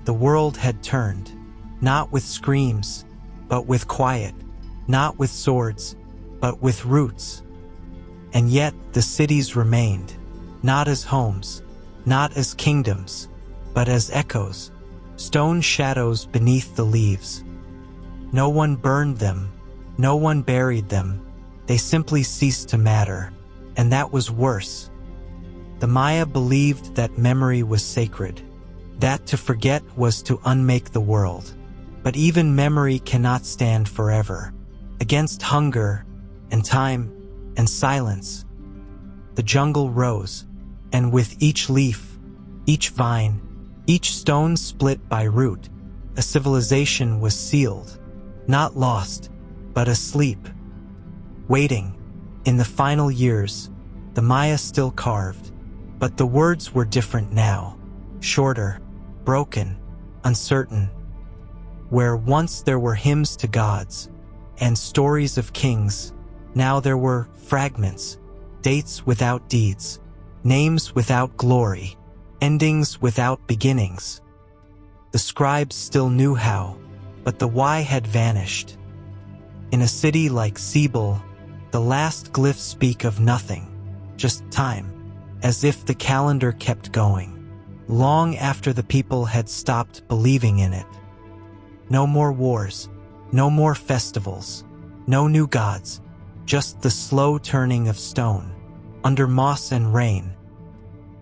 The world had turned, not with screams, but with quiet, not with swords, but with roots. And yet the cities remained, not as homes, not as kingdoms, but as echoes, stone shadows beneath the leaves. No one burned them, no one buried them. They simply ceased to matter, and that was worse. The Maya believed that memory was sacred, that to forget was to unmake the world. But even memory cannot stand forever. Against hunger and time and silence, the jungle rose, and with each leaf, each vine, each stone split by root, a civilization was sealed, not lost, but asleep. Waiting. In the final years, the Maya still carved, but the words were different now, shorter, broken, uncertain. Where once there were hymns to gods and stories of kings, now there were fragments, dates without deeds, names without glory, endings without beginnings. The scribes still knew how, but the why had vanished. In a city like Sebel, the last glyphs speak of nothing, just time, as if the calendar kept going, long after the people had stopped believing in it. No more wars, no more festivals, no new gods, just the slow turning of stone, under moss and rain.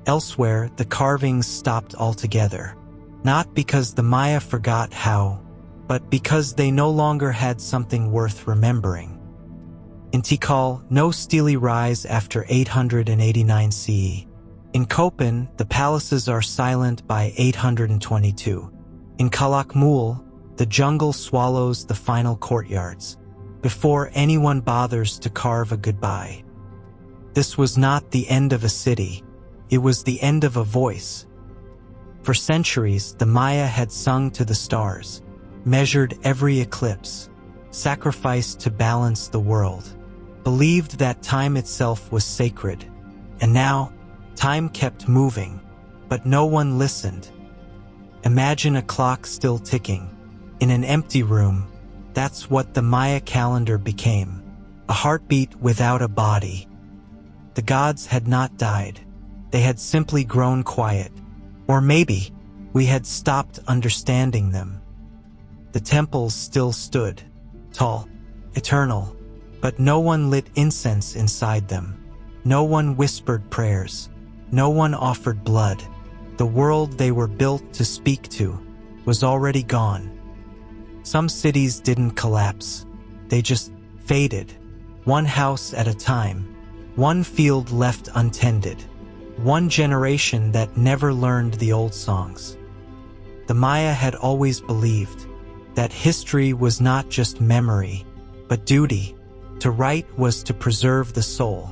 Elsewhere, the carvings stopped altogether, not because the Maya forgot how, but because they no longer had something worth remembering. In Tikal, no stele rise after 889 CE. In Köpen, the palaces are silent by 822. In Kalakmul, the jungle swallows the final courtyards, before anyone bothers to carve a goodbye. This was not the end of a city, it was the end of a voice. For centuries, the Maya had sung to the stars, measured every eclipse, sacrificed to balance the world, believed that time itself was sacred. And now, time kept moving, but no one listened. Imagine a clock still ticking. In an empty room, that's what the Maya calendar became, a heartbeat without a body. The gods had not died. They had simply grown quiet. Or maybe we had stopped understanding them. The temples still stood, tall, eternal, but no one lit incense inside them. No one whispered prayers. No one offered blood. The world they were built to speak to was already gone. Some cities didn't collapse. They just faded, one house at a time, one field left untended, one generation that never learned the old songs. The Maya had always believed that history was not just memory, but duty. To write was to preserve the soul.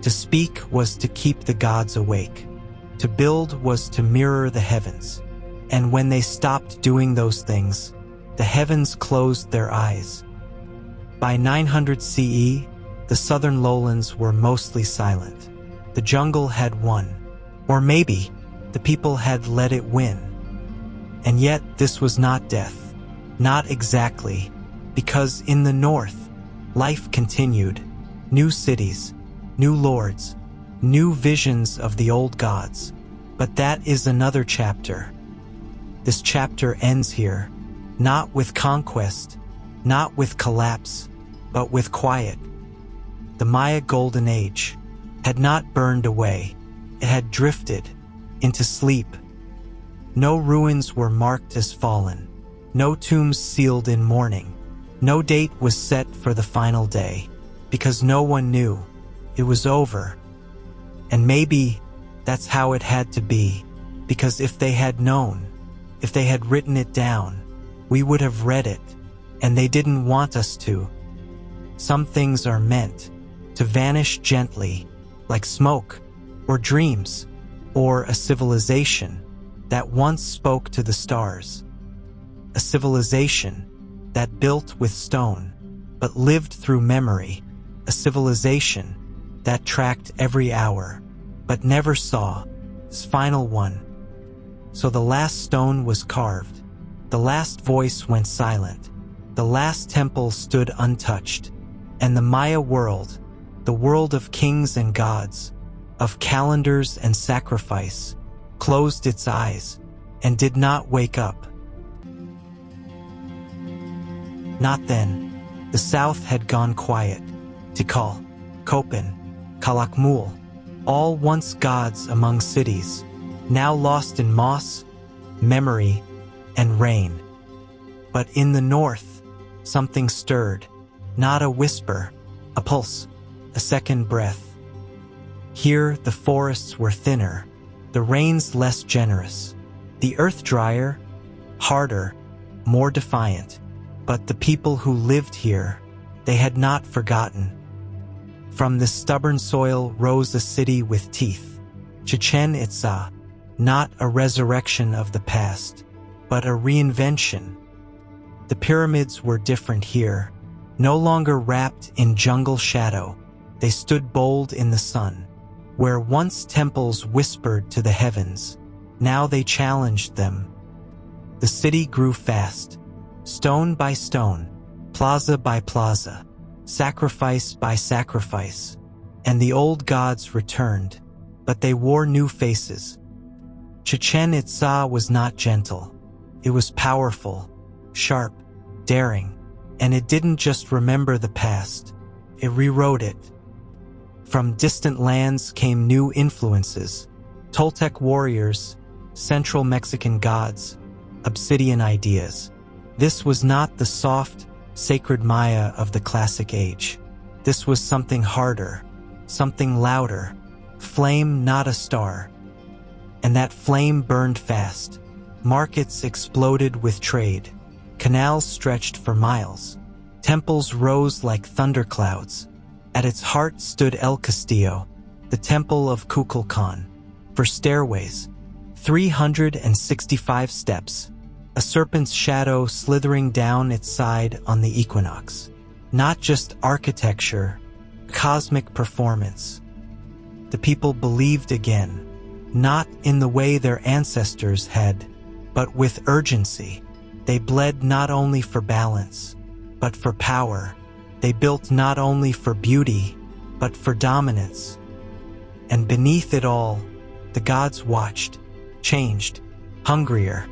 To speak was to keep the gods awake. To build was to mirror the heavens. And when they stopped doing those things, the heavens closed their eyes. By 900 CE, the southern lowlands were mostly silent. The jungle had won. Or maybe the people had let it win. And yet this was not death. Not exactly. Because in the north, life continued. New cities, new lords, new visions of the old gods. But that is another chapter. This chapter ends here, not with conquest, not with collapse, but with quiet. The Maya Golden Age had not burned away. It had drifted into sleep. No ruins were marked as fallen. No tombs sealed in mourning. No date was set for the final day, because no one knew. It was over. And maybe that's how it had to be, because if they had known, if they had written it down, we would have read it, and they didn't want us to. Some things are meant to vanish gently, like smoke, or dreams, or a civilization that once spoke to the stars. A civilization that built with stone, but lived through memory. A civilization that tracked every hour, but never saw its final one. So the last stone was carved. The last voice went silent. The last temple stood untouched. And the Maya world, the world of kings and gods, of calendars and sacrifice, closed its eyes and did not wake up. Not then. The south had gone quiet. Tikal, Köpen, Calakmul, all once gods among cities, now lost in moss, memory, and rain. But in the north, something stirred, not a whisper, a pulse, a second breath. Here the forests were thinner, the rains less generous, the earth drier, harder, more defiant. But the people who lived here, they had not forgotten. From this stubborn soil rose a city with teeth, Chichen Itza, not a resurrection of the past, but a reinvention. The pyramids were different here, no longer wrapped in jungle shadow. They stood bold in the sun. Where once temples whispered to the heavens, now they challenged them. The city grew fast, stone by stone, plaza by plaza, sacrifice by sacrifice, and the old gods returned, but they wore new faces. Chichen Itza was not gentle. It was powerful, sharp, daring, and it didn't just remember the past, it rewrote it. From distant lands came new influences, Toltec warriors, Central Mexican gods, obsidian ideas. This was not the soft, sacred Maya of the classic age. This was something harder, something louder, flame, not a star. And that flame burned fast. Markets exploded with trade. Canals stretched for miles. Temples rose like thunderclouds. At its heart stood El Castillo, the temple of Kukulkan. For stairways, 365 steps, a serpent's shadow slithering down its side on the equinox. Not just architecture, cosmic performance. The people believed again, not in the way their ancestors had, but with urgency. They bled not only for balance, but for power. They built not only for beauty, but for dominance. And beneath it all, the gods watched, changed, hungrier.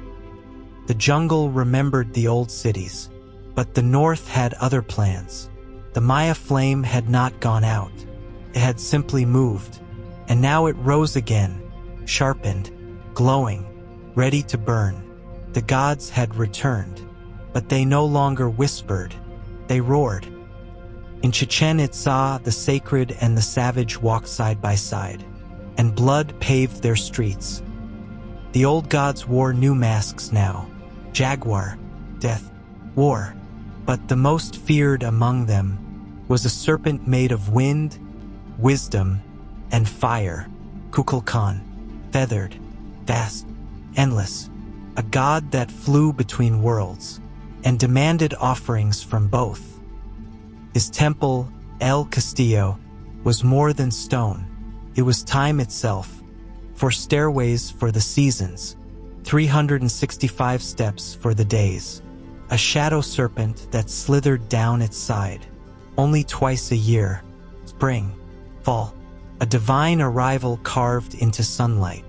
The jungle remembered the old cities, but the north had other plans. The Maya flame had not gone out. It had simply moved, and now it rose again, sharpened, glowing, ready to burn. The gods had returned, but they no longer whispered, they roared. In Chichen Itza, the sacred and the savage walked side by side, and blood paved their streets. The old gods wore new masks now: jaguar, death, war. But the most feared among them was a serpent made of wind, wisdom, and fire, Kukulkan, feathered, vast, endless, a god that flew between worlds and demanded offerings from both. His temple, El Castillo, was more than stone. It was time itself, for stairways for the seasons, 365 steps for the days, a shadow serpent that slithered down its side, only twice a year, spring, fall, a divine arrival carved into sunlight.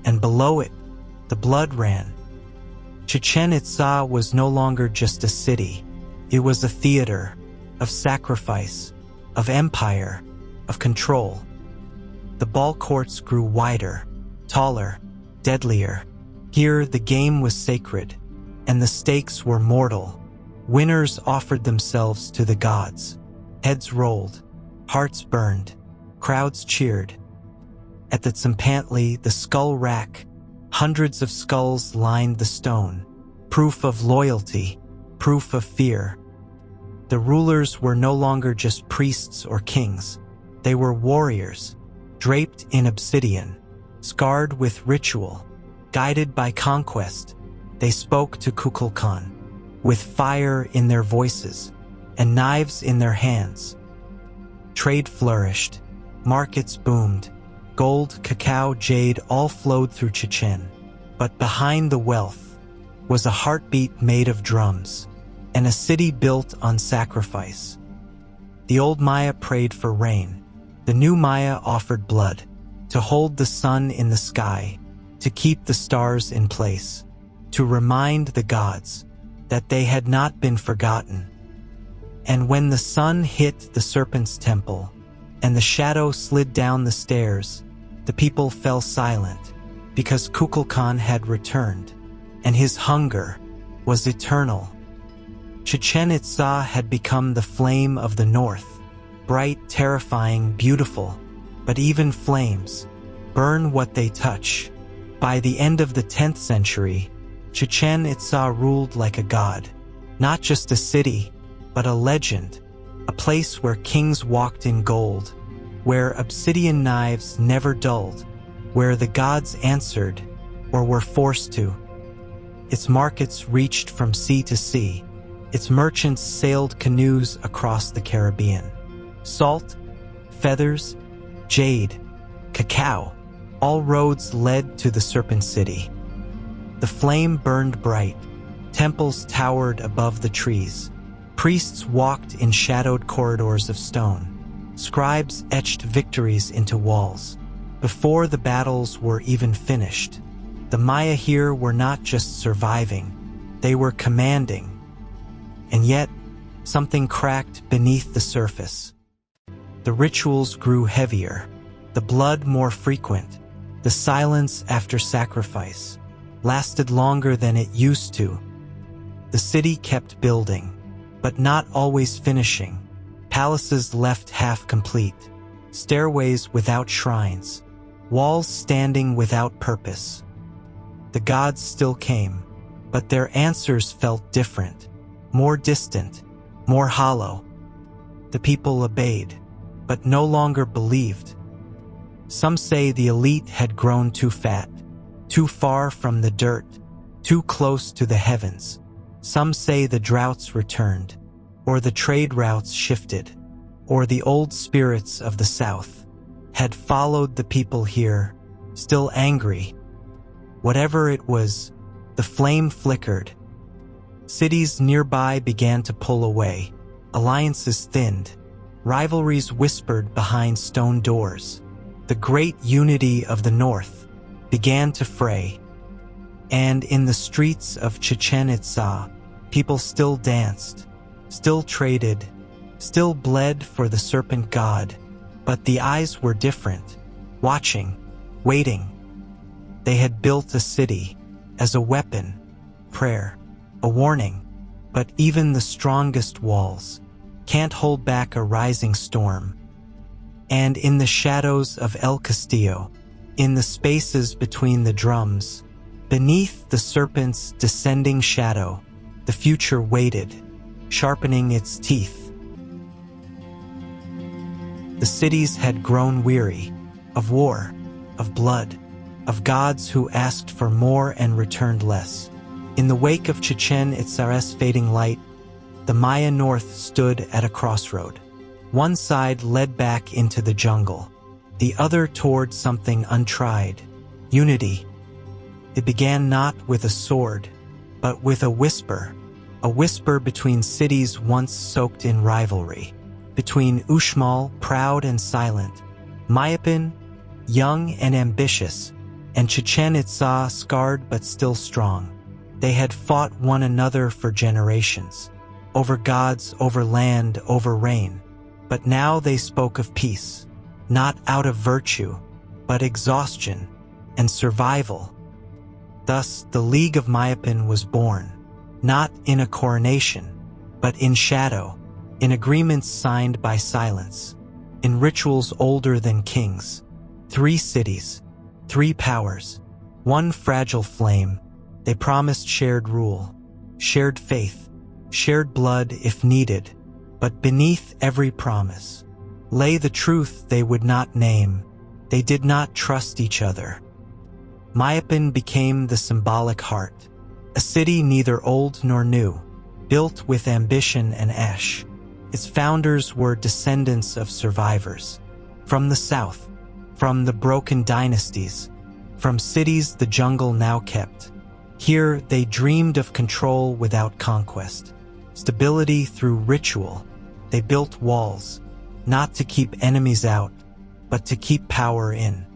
And below it, the blood ran. Chichen Itza was no longer just a city. It was a theater of sacrifice, of empire, of control. The ball courts grew wider, taller, deadlier. Here the game was sacred, and the stakes were mortal. Winners offered themselves to the gods. Heads rolled, hearts burned, crowds cheered. At the Tzimpantli, the skull rack, hundreds of skulls lined the stone, proof of loyalty, proof of fear. The rulers were no longer just priests or kings. They were warriors, draped in obsidian, scarred with ritual, guided by conquest. They spoke to Kukulkan, with fire in their voices and knives in their hands. Trade flourished, markets boomed, gold, cacao, jade all flowed through Chichen. But behind the wealth was a heartbeat made of drums, and a city built on sacrifice. The old Maya prayed for rain. The new Maya offered blood, to hold the sun in the sky, to keep the stars in place, to remind the gods that they had not been forgotten. And when the sun hit the serpent's temple, and the shadow slid down the stairs, the people fell silent, because Kukulkan had returned, and his hunger was eternal. Chichen Itza had become the flame of the north, bright, terrifying, beautiful, but even flames burn what they touch. By the end of the 10th century, Chichen Itza ruled like a god, not just a city, but a legend, a place where kings walked in gold, where obsidian knives never dulled, where the gods answered or were forced to. Its markets reached from sea to sea. Its merchants sailed canoes across the Caribbean. Salt, feathers, jade, cacao, all roads led to the Serpent City. The flame burned bright. Temples towered above the trees. Priests walked in shadowed corridors of stone. Scribes etched victories into walls. Before the battles were even finished, the Maya here were not just surviving, they were commanding. And yet, something cracked beneath the surface. The rituals grew heavier, the blood more frequent, the silence after sacrifice lasted longer than it used to. The city kept building, but not always finishing. Palaces left half complete, stairways without shrines, walls standing without purpose. The gods still came, but their answers felt different, more distant, more hollow. The people obeyed, but no longer believed. Some say the elite had grown too fat, too far from the dirt, too close to the heavens. Some say the droughts returned, or the trade routes shifted, or the old spirits of the South had followed the people here, still angry. Whatever it was, the flame flickered. Cities nearby began to pull away. Alliances thinned. Rivalries whispered behind stone doors. The great unity of the North began to fray. And in the streets of Chichen Itza, people still danced, still traded, still bled for the serpent god, but the eyes were different, watching, waiting. They had built a city as a weapon, prayer, a warning, but even the strongest walls can't hold back a rising storm. And in the shadows of El Castillo, In the spaces between the drums, beneath the serpent's descending shadow, the future waited, sharpening its teeth. The cities had grown weary of war, of blood, of gods who asked for more and returned less. In the wake of Chichen Itza's fading light, the Maya North stood at a crossroad. One side led back into the jungle, the other toward something untried, unity. It began not with a sword, but with a whisper between cities once soaked in rivalry, between Uxmal, proud and silent, Mayapán, young and ambitious, and Chichen Itza, scarred but still strong. They had fought one another for generations, over gods, over land, over rain. But now they spoke of peace, not out of virtue, but exhaustion and survival. Thus, the League of Mayapán was born, not in a coronation, but in shadow, in agreements signed by silence, in rituals older than kings. 3 cities, 3 powers, one fragile flame. They promised shared rule, shared faith, shared blood if needed. But beneath every promise lay the truth they would not name. They did not trust each other. Mayapán became the symbolic heart, a city neither old nor new, built with ambition and ash. Its founders were descendants of survivors, from the south, from the broken dynasties, from cities the jungle now kept. Here they dreamed of control without conquest, stability through ritual. They built walls, not to keep enemies out, but to keep power in.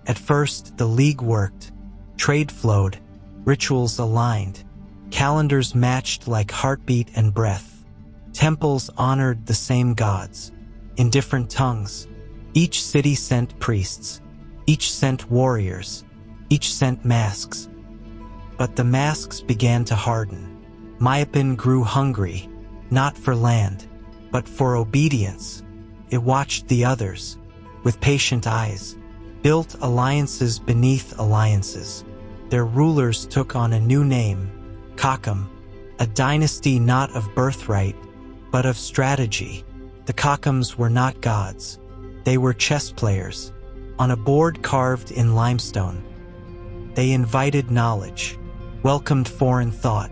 At first, the League worked, trade flowed, rituals aligned, calendars matched like heartbeat and breath. Temples honored the same gods, in different tongues. Each city sent priests, each sent warriors, each sent masks. But the masks began to harden. Mayapán grew hungry, not for land, but for obedience. It watched the others, with patient eyes, built alliances beneath alliances. Their rulers took on a new name, Kakam, a dynasty not of birthright, but of strategy. The Kakams were not gods. They were chess players, on a board carved in limestone. They invited knowledge, welcomed foreign thought,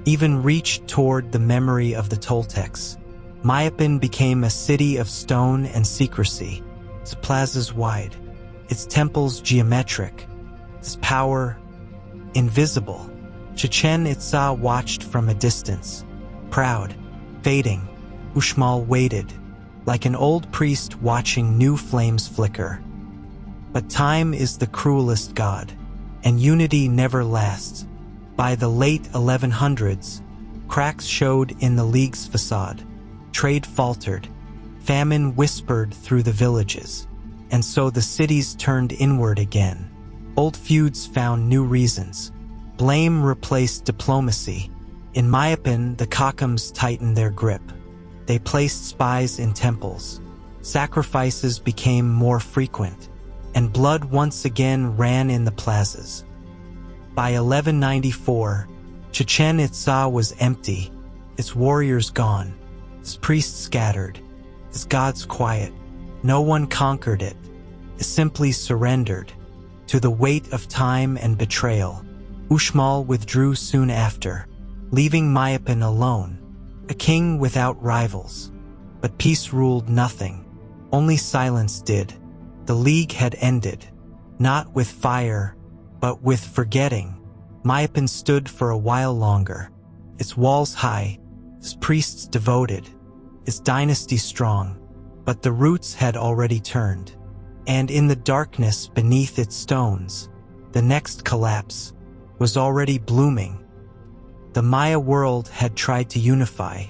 even reached toward the memory of the Toltecs. Mayapán became a city of stone and secrecy, its plazas wide, its temples geometric, its power invisible. Chichen Itza watched from a distance, proud, fading. Uxmal waited, like an old priest watching new flames flicker. But time is the cruelest god, and unity never lasts. By the late 1100s, cracks showed in the League's facade. Trade faltered, famine whispered through the villages, and so the cities turned inward again. Old feuds found new reasons. Blame replaced diplomacy. In Mayapán, the Kakams tightened their grip. They placed spies in temples. Sacrifices became more frequent, and blood once again ran in the plazas. By 1194, Chichen Itza was empty, its warriors gone, its priests scattered, its gods quiet. No one conquered it. It simply surrendered to the weight of time and betrayal. Uxmal withdrew soon after, leaving Mayapán alone, a king without rivals. But peace ruled nothing. Only silence did. The League had ended, not with fire, but with forgetting. Mayapán stood for a while longer, its walls high, its priests devoted, its dynasty strong, but the roots had already turned. And in the darkness beneath its stones, the next collapse was already blooming. The Maya world had tried to unify,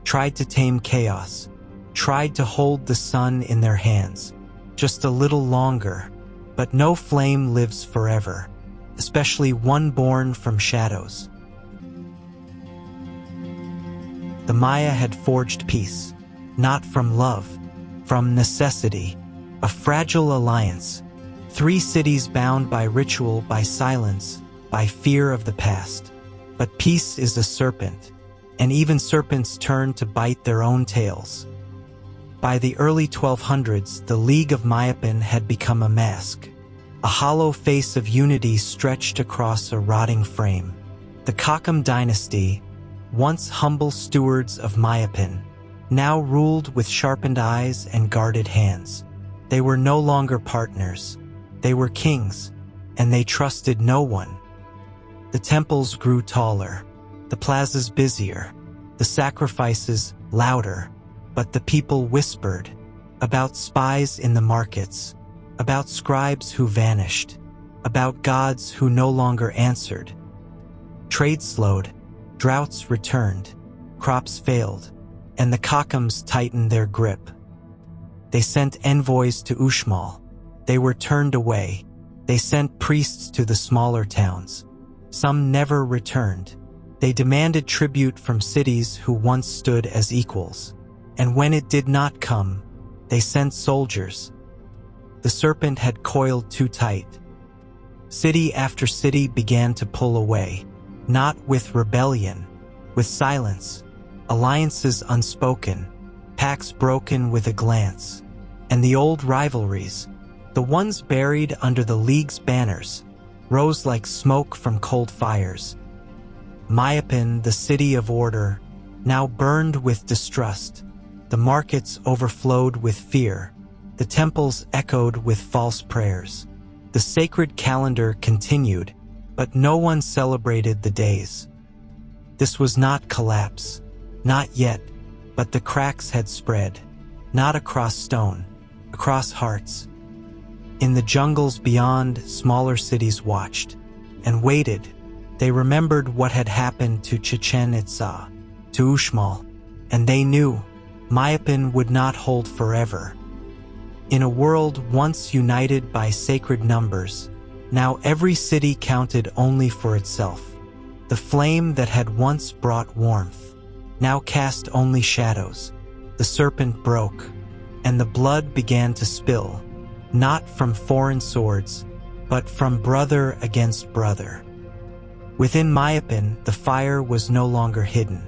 tried to tame chaos, tried to hold the sun in their hands, just a little longer, but no flame lives forever, especially one born from shadows. The Maya had forged peace, not from love, from necessity, a fragile alliance, 3 cities bound by ritual, by silence, by fear of the past. But peace is a serpent, and even serpents turn to bite their own tails. By the early 1200s, the League of Mayapán had become a mask, a hollow face of unity stretched across a rotting frame. The Kakam dynasty, once humble stewards of Mayapán, now ruled with sharpened eyes and guarded hands. They were no longer partners. They were kings, and they trusted no one. The temples grew taller, the plazas busier, the sacrifices louder, but the people whispered about spies in the markets, about scribes who vanished, about gods who no longer answered. Trade slowed, droughts returned, crops failed, and the Kakams tightened their grip. They sent envoys to Uxmal. They were turned away. They sent priests to the smaller towns. Some never returned. They demanded tribute from cities who once stood as equals. And when it did not come, they sent soldiers. The serpent had coiled too tight. City after city began to pull away, not with rebellion, with silence, alliances unspoken, pacts broken with a glance, and the old rivalries, the ones buried under the League's banners, rose like smoke from cold fires. Mayapán, the city of order, now burned with distrust. The markets overflowed with fear. The temples echoed with false prayers. The sacred calendar continued, but no one celebrated the days. This was not collapse, not yet, but the cracks had spread, not across stone, across hearts. In the jungles beyond, smaller cities watched and waited. They remembered what had happened to Chichen Itza, to Uxmal, and they knew Mayapán would not hold forever. In a world once united by sacred numbers, now every city counted only for itself. The flame that had once brought warmth now cast only shadows. The serpent broke, and the blood began to spill, not from foreign swords, but from brother against brother. Within Mayapán, the fire was no longer hidden.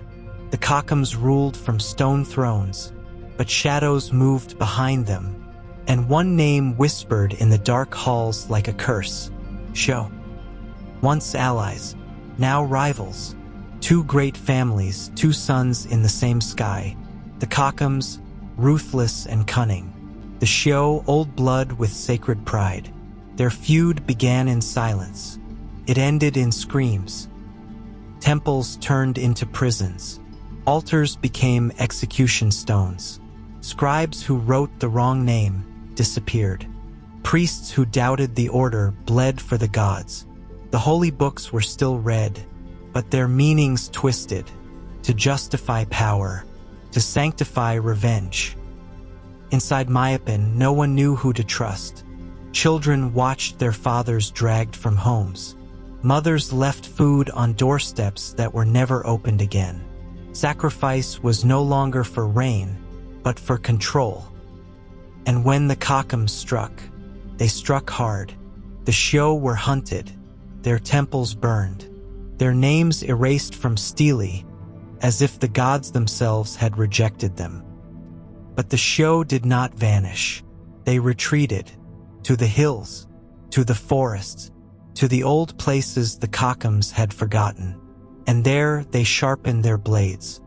The Kakams ruled from stone thrones, but shadows moved behind them, and one name whispered in the dark halls like a curse. Sho. Once allies, now rivals. 2 great families, 2 suns in the same sky. The Kakams, ruthless and cunning. The Sho, old blood with sacred pride. Their feud began in silence. It ended in screams. Temples turned into prisons. Altars became execution stones. Scribes who wrote the wrong name disappeared. Priests who doubted the order bled for the gods. The holy books were still read, but their meanings twisted to justify power, to sanctify revenge. Inside Mayapán, no one knew who to trust. Children watched their fathers dragged from homes. Mothers left food on doorsteps that were never opened again. Sacrifice was no longer for rain, but for control. And when the Kakams struck, they struck hard. The Sho were hunted, their temples burned, their names erased from stele, as if the gods themselves had rejected them. But the Sho did not vanish. They retreated, to the hills, to the forests, to the old places the Kakams had forgotten, and there they sharpened their blades.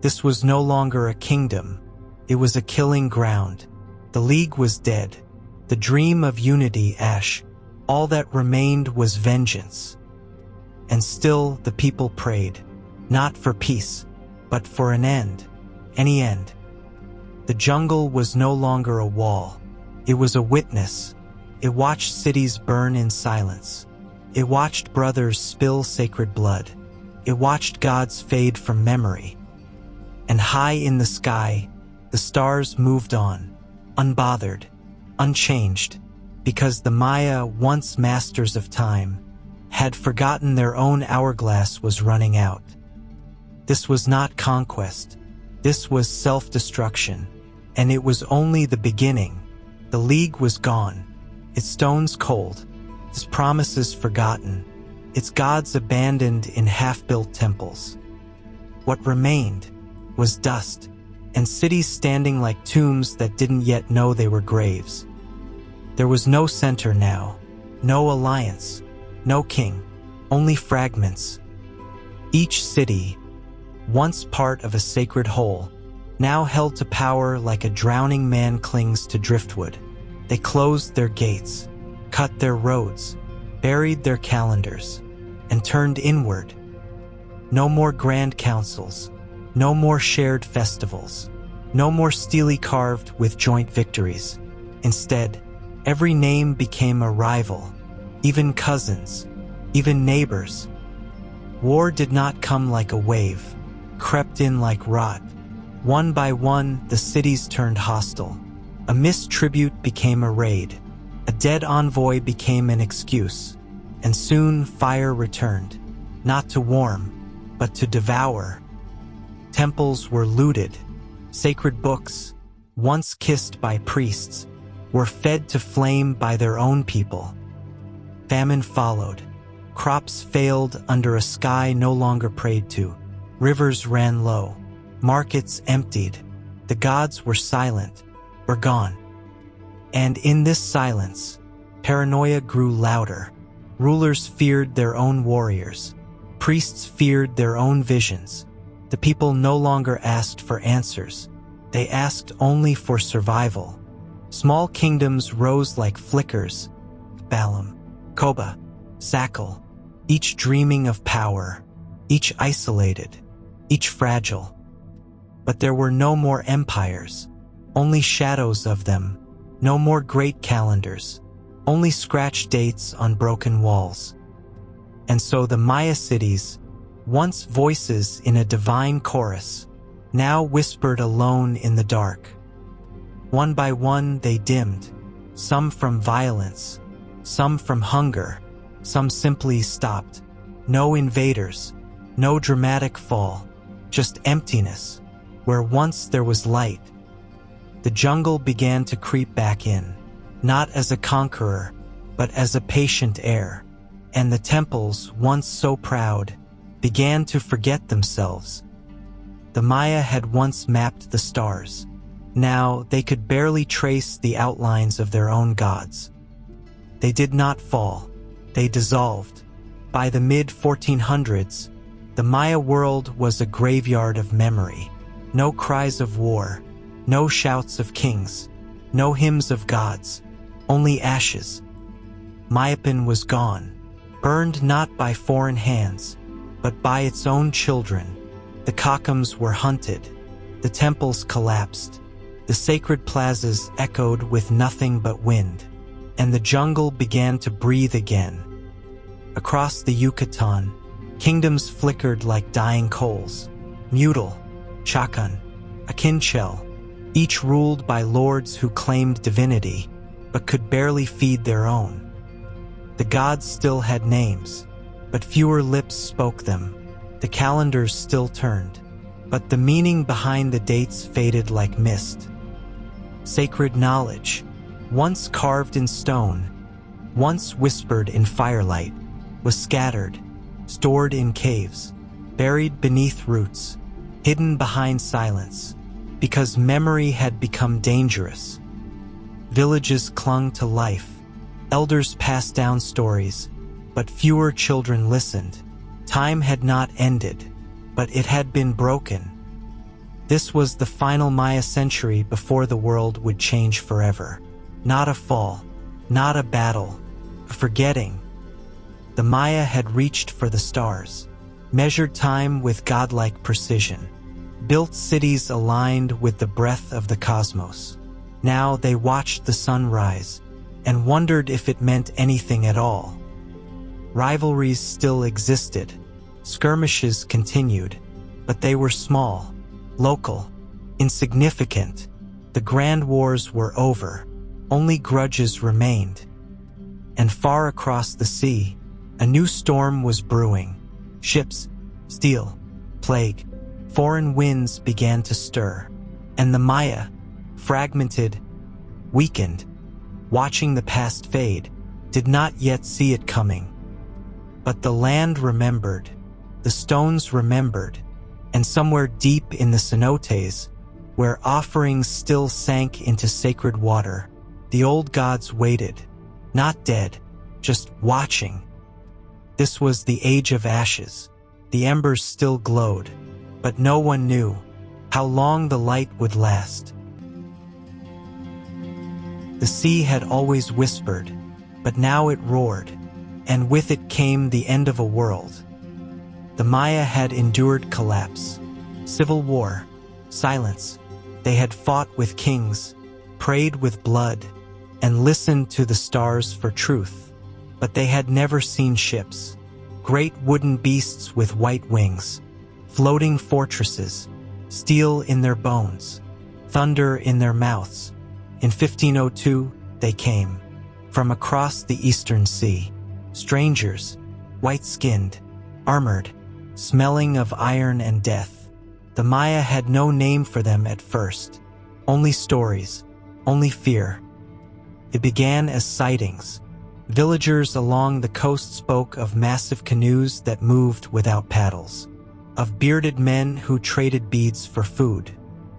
This was no longer a kingdom, it was a killing ground. The League was dead, the dream of unity ash, all that remained was vengeance. And still the people prayed, not for peace, but for an end, any end. The jungle was no longer a wall, it was a witness. It watched cities burn in silence. It watched brothers spill sacred blood. It watched gods fade from memory. And high in the sky, the stars moved on, unbothered, unchanged, because the Maya, once masters of time, had forgotten their own hourglass was running out. This was not conquest. This was self-destruction. And it was only the beginning. The League was gone. its stones cold, its promises forgotten, its gods abandoned in half-built temples. What remained was dust, and cities standing like tombs that didn't yet know they were graves. There was no center now, no alliance, no king, only fragments. Each city, once part of a sacred whole, now held to power like a drowning man clings to driftwood. They closed their gates, cut their roads, buried their calendars, and turned inward. No more grand councils, no more shared festivals, no more steely carved with joint victories. Instead, every name became a rival, even cousins, even neighbors. War did not come like a wave, crept in like rot. One by one, the cities turned hostile. A missed tribute became a raid. A dead envoy became an excuse. And soon fire returned, not to warm, but to devour. Temples were looted. Sacred books, once kissed by priests, were fed to flame by their own people. Famine followed. Crops failed under a sky no longer prayed to. Rivers ran low. Markets emptied. The gods were silent, were gone. And in this silence, paranoia grew louder. Rulers feared their own warriors. Priests feared their own visions. The people no longer asked for answers. They asked only for survival. Small kingdoms rose like flickers. Balaam, Koba, Sakal, each dreaming of power, each isolated, each fragile. But there were no more empires, only shadows of them, no more great calendars, only scratched dates on broken walls. And so the Maya cities, once voices in a divine chorus, now whispered alone in the dark. One by one they dimmed, some from violence, some from hunger, some simply stopped. No invaders, no dramatic fall, just emptiness, where once there was light. The jungle began to creep back in, not as a conqueror, but as a patient heir. And the temples, once so proud, began to forget themselves. The Maya had once mapped the stars. Now they could barely trace the outlines of their own gods. They did not fall. They dissolved. By the mid-1400s, the Maya world was a graveyard of memory. No cries of war, no shouts of kings, no hymns of gods, only ashes. Mayapán was gone, burned not by foreign hands, but by its own children. The Kakams were hunted, the temples collapsed, the sacred plazas echoed with nothing but wind, and the jungle began to breathe again. Across the Yucatan, kingdoms flickered like dying coals. Mutal, Chacan, Akinchel, each ruled by lords who claimed divinity, but could barely feed their own. The gods still had names, but fewer lips spoke them. The calendars still turned, but the meaning behind the dates faded like mist. Sacred knowledge, once carved in stone, once whispered in firelight, was scattered, stored in caves, buried beneath roots, hidden behind silence, because memory had become dangerous. Villages clung to life, elders passed down stories, but fewer children listened. Time had not ended, but it had been broken. This was the final Maya century before the world would change forever. Not a fall, not a battle, a forgetting. The Maya had reached for the stars, measured time with godlike precision, built cities aligned with the breath of the cosmos. Now they watched the sun rise and wondered if it meant anything at all. Rivalries still existed, skirmishes continued, but they were small, local, insignificant. The grand wars were over, only grudges remained. And far across the sea, a new storm was brewing. Ships, steel, plague, foreign winds began to stir, and the Maya, fragmented, weakened, watching the past fade, did not yet see it coming. But the land remembered, the stones remembered, and somewhere deep in the cenotes, where offerings still sank into sacred water, the old gods waited, not dead, just watching. This was the age of ashes. The embers still glowed, but no one knew how long the light would last. The sea had always whispered, but now it roared, and with it came the end of a world. The Maya had endured collapse, civil war, silence. They had fought with kings, prayed with blood, and listened to the stars for truth. But they had never seen ships, great wooden beasts with white wings, floating fortresses, steel in their bones, thunder in their mouths. In 1502, they came from across the eastern sea, strangers, white-skinned, armored, smelling of iron and death. The Maya had no name for them at first, only stories, only fear. It began as sightings. Villagers along the coast spoke of massive canoes that moved without paddles, of bearded men who traded beads for food,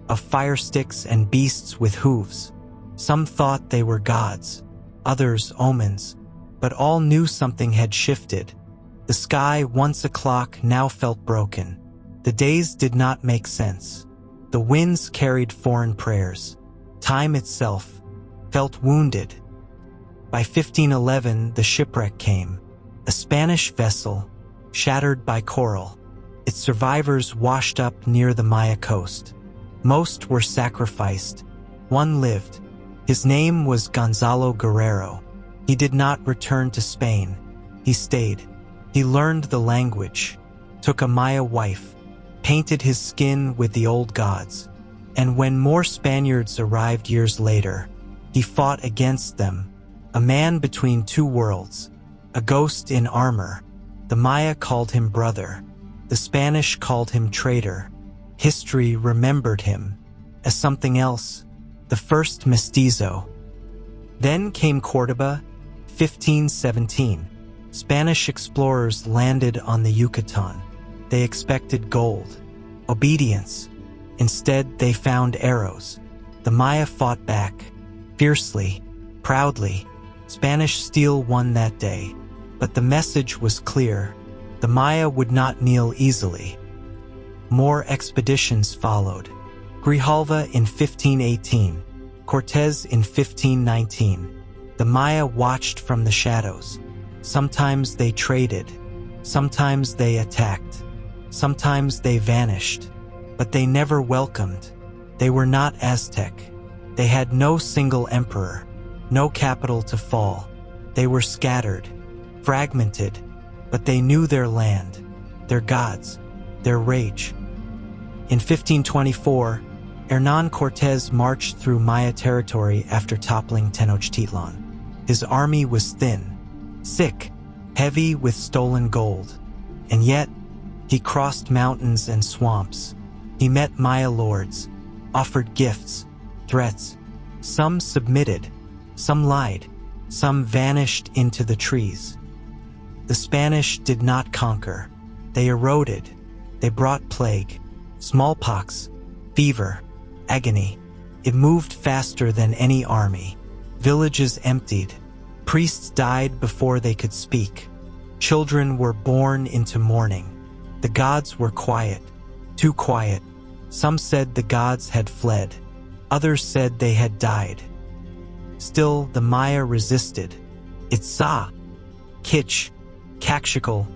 of fire sticks and beasts with hooves. Some thought they were gods, others omens, but all knew something had shifted. The sky, once a clock, now felt broken. The days did not make sense. The winds carried foreign prayers. Time itself felt wounded. By 1511, the shipwreck came, a Spanish vessel, shattered by coral. Its survivors washed up near the Maya coast. Most were sacrificed. One lived. His name was Gonzalo Guerrero. He did not return to Spain. He stayed. He learned the language, took a Maya wife, painted his skin with the old gods. And when more Spaniards arrived years later, he fought against them, a man between two worlds, a ghost in armor. The Maya called him brother. The Spanish called him traitor. History remembered him as something else, the first mestizo. Then came Cordoba, 1517. Spanish explorers landed on the Yucatan. They expected gold, obedience. Instead, they found arrows. The Maya fought back, fiercely, proudly. Spanish steel won that day, but the message was clear. The Maya would not kneel easily. More expeditions followed. Grijalva in 1518, Cortés in 1519. The Maya watched from the shadows. Sometimes they traded, sometimes they attacked, sometimes they vanished, but they never welcomed. They were not Aztec. They had no single emperor, no capital to fall. They were scattered, fragmented, but they knew their land, their gods, their rage. In 1524, Hernán Cortés marched through Maya territory after toppling Tenochtitlan. His army was thin, sick, heavy with stolen gold. And yet, he crossed mountains and swamps. He met Maya lords, offered gifts, threats. Some submitted, some lied, some vanished into the trees. The Spanish did not conquer. They eroded. They brought plague, smallpox, fever, agony. It moved faster than any army. Villages emptied. Priests died before they could speak. Children were born into mourning. The gods were quiet, too quiet. Some said the gods had fled. Others said they had died. Still, the Maya resisted. Itzá, Kitch, Kakshikal,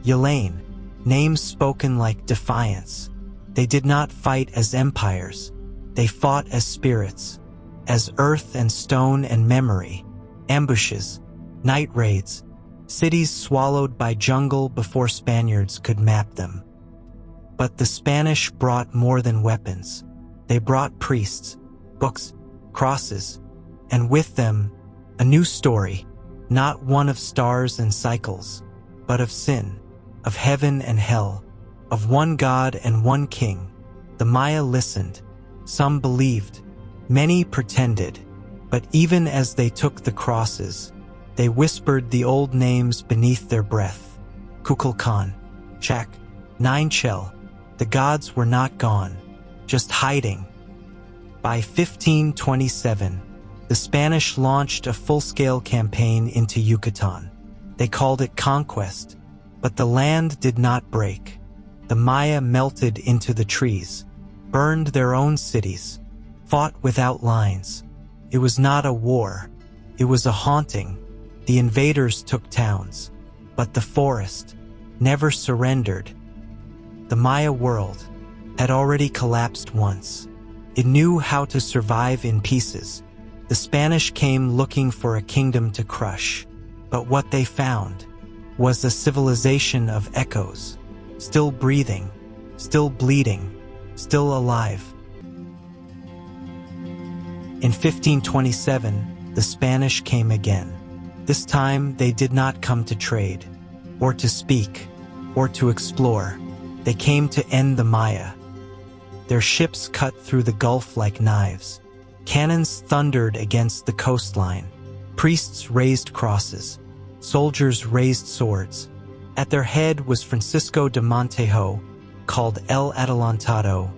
Yelain, names spoken like defiance. They did not fight as empires. They fought as spirits, as earth and stone and memory, ambushes, night raids, cities swallowed by jungle before Spaniards could map them. But the Spanish brought more than weapons. They brought priests, books, crosses, and with them, a new story, not one of stars and cycles, but of sin, of heaven and hell, of one God and one king. The Maya listened. Some believed. Many pretended. But even as they took the crosses, they whispered the old names beneath their breath. Kukulkan, Chak, Nine Chel. The gods were not gone, just hiding. By 1527, the Spanish launched a full-scale campaign into Yucatan. They called it conquest, but the land did not break. The Maya melted into the trees, burned their own cities, fought without lines. It was not a war, it was a haunting. The invaders took towns, but the forest never surrendered. The Maya world had already collapsed once. It knew how to survive in pieces. The Spanish came looking for a kingdom to crush, but what they found was a civilization of echoes, still breathing, still bleeding, still alive. In 1527, the Spanish came again. This time they did not come to trade, or to speak, or to explore. They came to end the Maya. Their ships cut through the gulf like knives. Cannons thundered against the coastline. Priests raised crosses. Soldiers raised swords. At their head was Francisco de Montejo, called El Adelantado,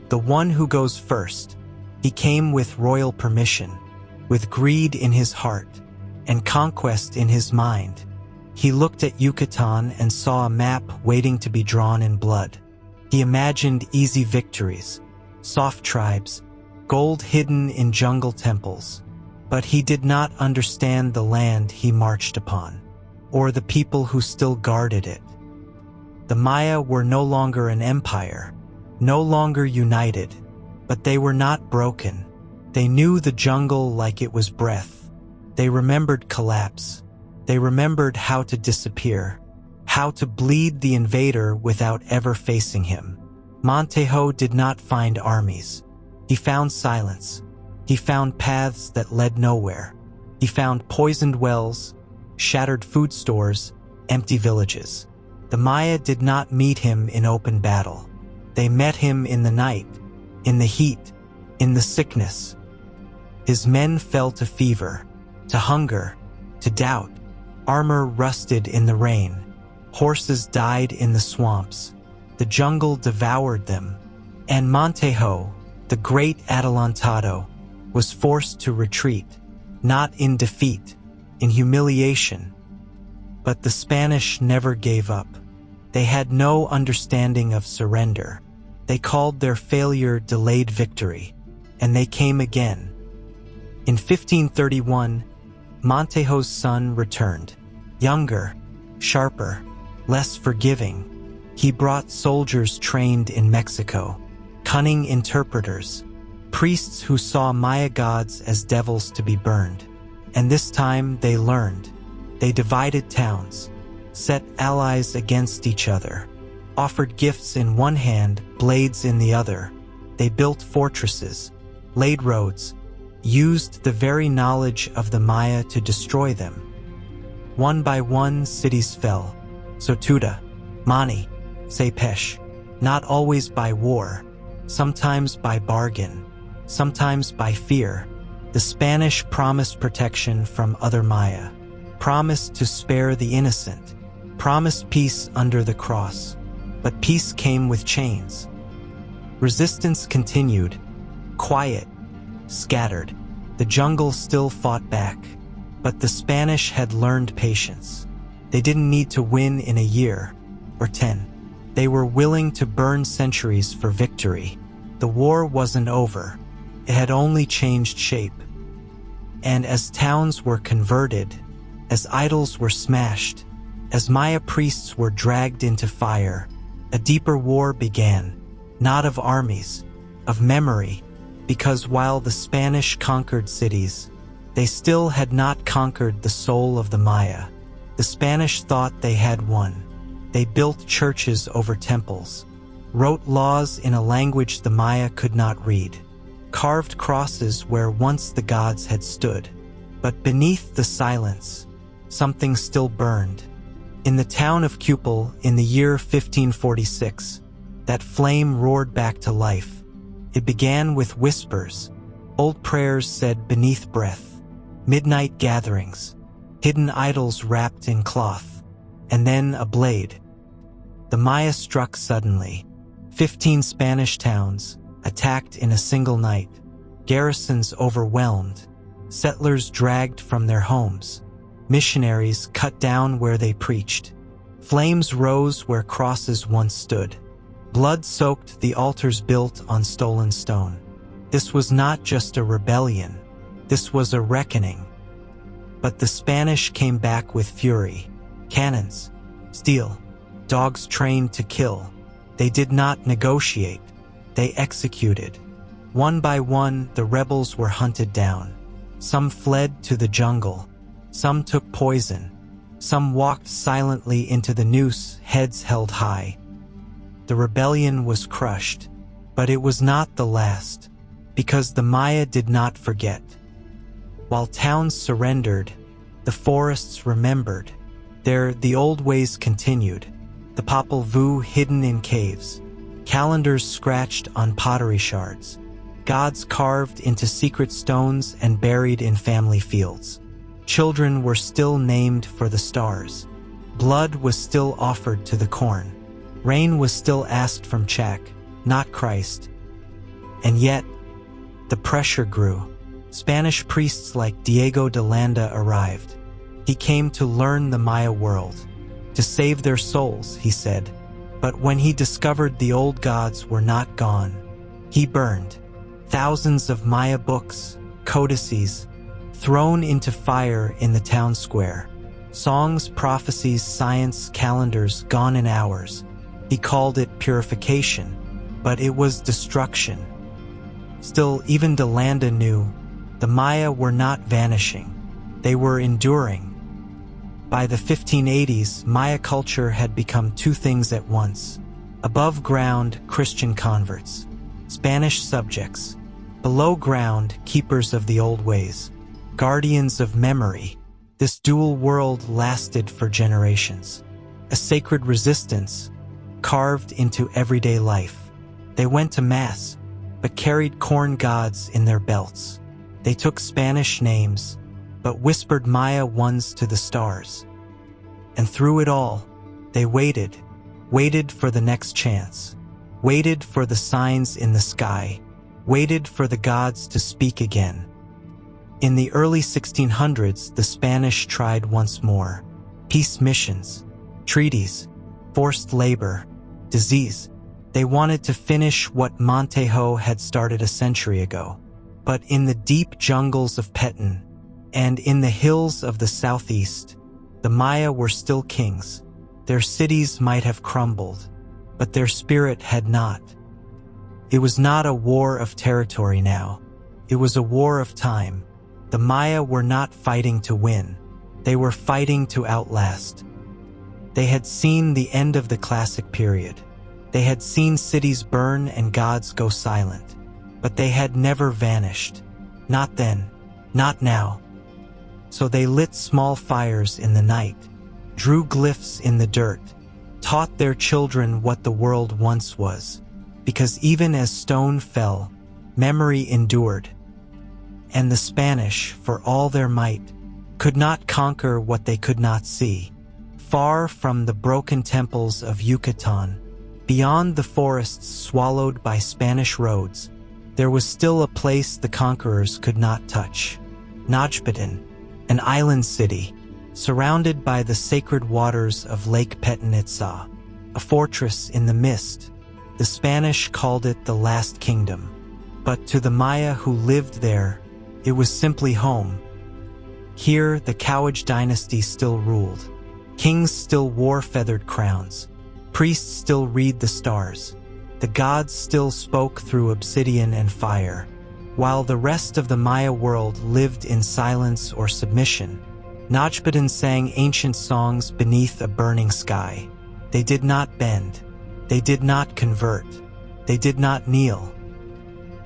the one who goes first. He came with royal permission, with greed in his heart and conquest in his mind. He looked at Yucatan and saw a map waiting to be drawn in blood. He imagined easy victories, soft tribes, gold hidden in jungle temples. But he did not understand the land he marched upon, or the people who still guarded it. The Maya were no longer an empire, no longer united, but they were not broken. They knew the jungle like it was breath. They remembered collapse. They remembered how to disappear, how to bleed the invader without ever facing him. Montejo did not find armies. He found silence. He found paths that led nowhere. He found poisoned wells, shattered food stores, empty villages. The Maya did not meet him in open battle. They met him in the night, in the heat, in the sickness. His men fell to fever, to hunger, to doubt. Armor rusted in the rain. Horses died in the swamps. The jungle devoured them. And Montejo, the great Adelantado, was forced to retreat, not in defeat, in humiliation. But the Spanish never gave up. They had no understanding of surrender. They called their failure delayed victory, and they came again. In 1531, Montejo's son returned, younger, sharper, less forgiving. He brought soldiers trained in Mexico, cunning interpreters, priests who saw Maya gods as devils to be burned. And this time they learned. They divided towns, set allies against each other, offered gifts in one hand, blades in the other. They built fortresses, laid roads, used the very knowledge of the Maya to destroy them. One by one, cities fell. Sotuda, Mani, Sepesh, not always by war, sometimes by bargain, sometimes by fear. The Spanish promised protection from other Maya, promised to spare the innocent, promised peace under the cross. But peace came with chains. Resistance continued, quiet, scattered. The jungle still fought back, but the Spanish had learned patience. They didn't need to win in a year or 10. They were willing to burn centuries for victory. The war wasn't over. It had only changed shape. And as towns were converted, as idols were smashed, as Maya priests were dragged into fire, a deeper war began, not of armies, of memory, because while the Spanish conquered cities, they still had not conquered the soul of the Maya. The Spanish thought they had won. They built churches over temples, wrote laws in a language the Maya could not read, carved crosses where once the gods had stood. But beneath the silence, something still burned. In the town of Cupel, in the year 1546, that flame roared back to life. It began with whispers, Old prayers said beneath breath, midnight gatherings, hidden idols wrapped in cloth, and then a blade. The Maya struck suddenly. 15 Spanish towns, attacked in a single night, garrisons overwhelmed, settlers dragged from their homes, missionaries cut down where they preached. Flames rose where crosses once stood. Blood soaked the altars built on stolen stone. This was not just a rebellion. This was a reckoning. But the Spanish came back with fury. Cannons, steel, dogs trained to kill. They did not negotiate. They executed. One by one, the rebels were hunted down. Some fled to the jungle. Some took poison. Some walked silently into the noose, heads held high. The rebellion was crushed, but it was not the last, because the Maya did not forget. While towns surrendered, the forests remembered. There, the old ways continued. The Popol Vuh hidden in caves, calendars scratched on pottery shards, gods carved into secret stones and buried in family fields. Children were still named for the stars. Blood was still offered to the corn. Rain was still asked from Chak, not Christ. And yet, the pressure grew. Spanish priests like Diego de Landa arrived. He came to learn the Maya world, to save their souls, he said. But when he discovered the old gods were not gone, he burned. Thousands of Maya books, codices, thrown into fire in the town square. Songs, prophecies, science, calendars gone in hours. He called it purification, but it was destruction. Still, even de Landa knew the Maya were not vanishing. They were enduring. By the 1580s, Maya culture had become two things at once. Above ground, Christian converts, Spanish subjects. Below ground, keepers of the old ways, guardians of memory. This dual world lasted for generations. A sacred resistance, carved into everyday life. They went to mass, but carried corn gods in their belts. They took Spanish names, but whispered Maya ones to the stars. And through it all, they waited for the next chance, waited for the signs in the sky, waited for the gods to speak again. In the early 1600s, the Spanish tried once more. Peace missions, treaties, forced labor, disease. They wanted to finish what Montejo had started a century ago. But in the deep jungles of Petén and in the hills of the southeast, the Maya were still kings. Their cities might have crumbled, but their spirit had not. It was not a war of territory now. It was a war of time. The Maya were not fighting to win. They were fighting to outlast. They had seen the end of the classic period. They had seen cities burn and gods go silent. But they had never vanished. Not then. Not now. So they lit small fires in the night, drew glyphs in the dirt, taught their children what the world once was. Because even as stone fell, memory endured. And the Spanish, for all their might, could not conquer what they could not see. Far from the broken temples of Yucatan, beyond the forests swallowed by Spanish roads, there was still a place the conquerors could not touch. Najbatan, an island city, surrounded by the sacred waters of Lake Petén, a fortress in the mist. The Spanish called it the Last Kingdom. But to the Maya who lived there, it was simply home. Here, the Cowage dynasty still ruled. Kings still wore feathered crowns. Priests still read the stars. The gods still spoke through obsidian and fire. While the rest of the Maya world lived in silence or submission, Najbatan sang ancient songs beneath a burning sky. They did not bend. They did not convert. They did not kneel.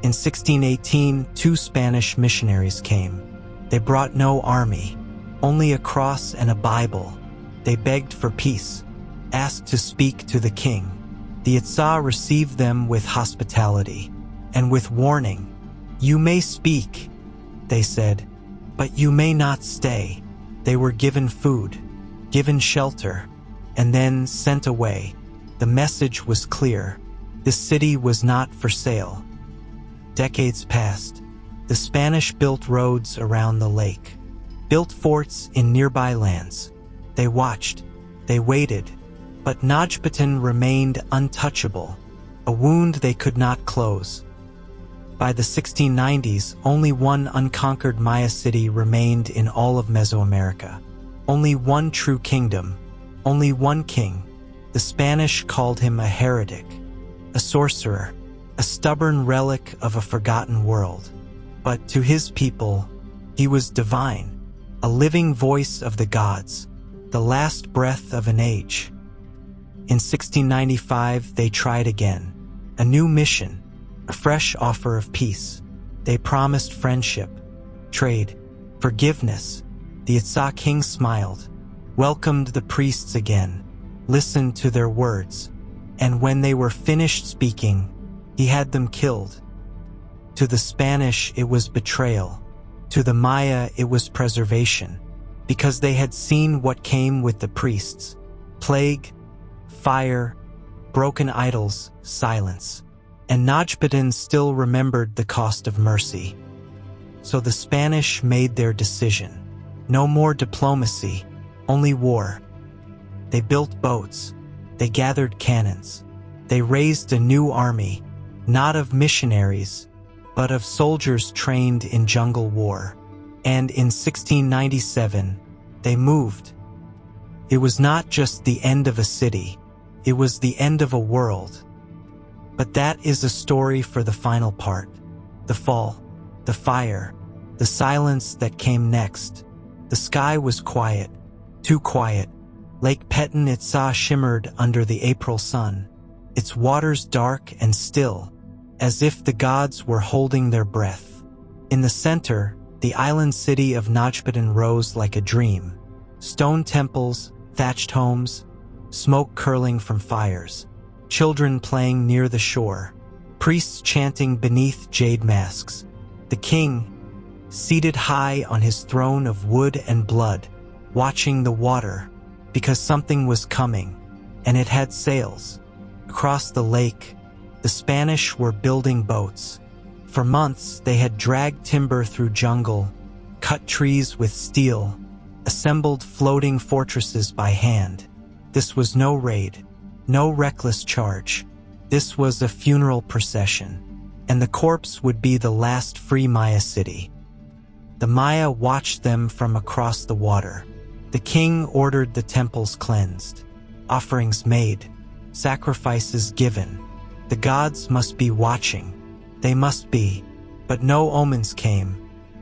In 1618, 2 Spanish missionaries came. They brought no army, only a cross and a Bible. They begged for peace, asked to speak to the king. The Itza received them with hospitality and with warning. "You may speak," they said, "but you may not stay." They were given food, given shelter, and then sent away. The message was clear. This city was not for sale. Decades passed. The Spanish built roads around the lake, built forts in nearby lands. They watched, they waited, but Najbatan remained untouchable, a wound they could not close. By the 1690s, only one unconquered Maya city remained in all of Mesoamerica. Only one true kingdom, only one king. The Spanish called him a heretic, a sorcerer, a stubborn relic of a forgotten world. But to his people, he was divine, a living voice of the gods, the last breath of an age. In 1695, they tried again, a new mission, a fresh offer of peace. They promised friendship, trade, forgiveness. The Itza king smiled, welcomed the priests again, listened to their words, and when they were finished speaking, he had them killed. To the Spanish, it was betrayal. To the Maya, it was preservation, because they had seen what came with the priests: plague, fire, broken idols, silence. And Najbatan still remembered the cost of mercy. So the Spanish made their decision. No more diplomacy, only war. They built boats. They gathered cannons. They raised a new army, not of missionaries, but of soldiers trained in jungle war. And in 1697, they moved. It was not just the end of a city. It was the end of a world. But that is a story for the final part. The fall, the fire, the silence that came next. The sky was quiet, too quiet. Lake Petan Itza shimmered under the April sun, its waters dark and still, as if the gods were holding their breath. In the center, the island city of Najbatan rose like a dream. Stone temples, thatched homes, smoke curling from fires. Children playing near the shore, priests chanting beneath jade masks. The king, seated high on his throne of wood and blood, watching the water, because something was coming, and it had sails. Across the lake, the Spanish were building boats. For months, they had dragged timber through jungle, cut trees with steel, assembled floating fortresses by hand. This was no raid. No reckless charge. This was a funeral procession, and the corpse would be the last free Maya city. The Maya watched them from across the water. The king ordered the temples cleansed, offerings made, sacrifices given. The gods must be watching. They must be. But no omens came,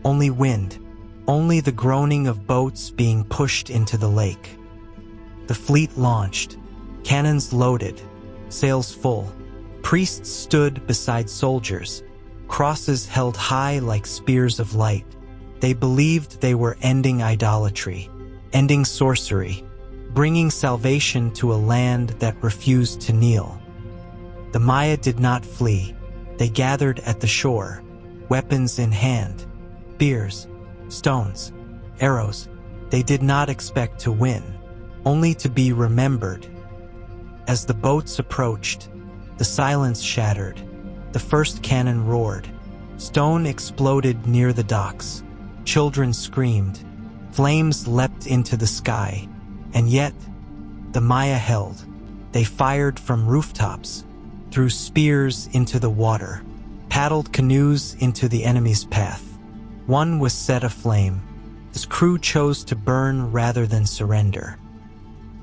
only wind, only the groaning of boats being pushed into the lake. The fleet launched. Cannons loaded, sails full. Priests stood beside soldiers, crosses held high like spears of light. They believed they were ending idolatry, ending sorcery, bringing salvation to a land that refused to kneel. The Maya did not flee. They gathered at the shore, weapons in hand, spears, stones, arrows. They did not expect to win, only to be remembered. As the boats approached, the silence shattered. The first cannon roared. Stone exploded near the docks. Children screamed. Flames leapt into the sky. And yet, the Maya held. They fired from rooftops, threw spears into the water, paddled canoes into the enemy's path. One was set aflame. His crew chose to burn rather than surrender.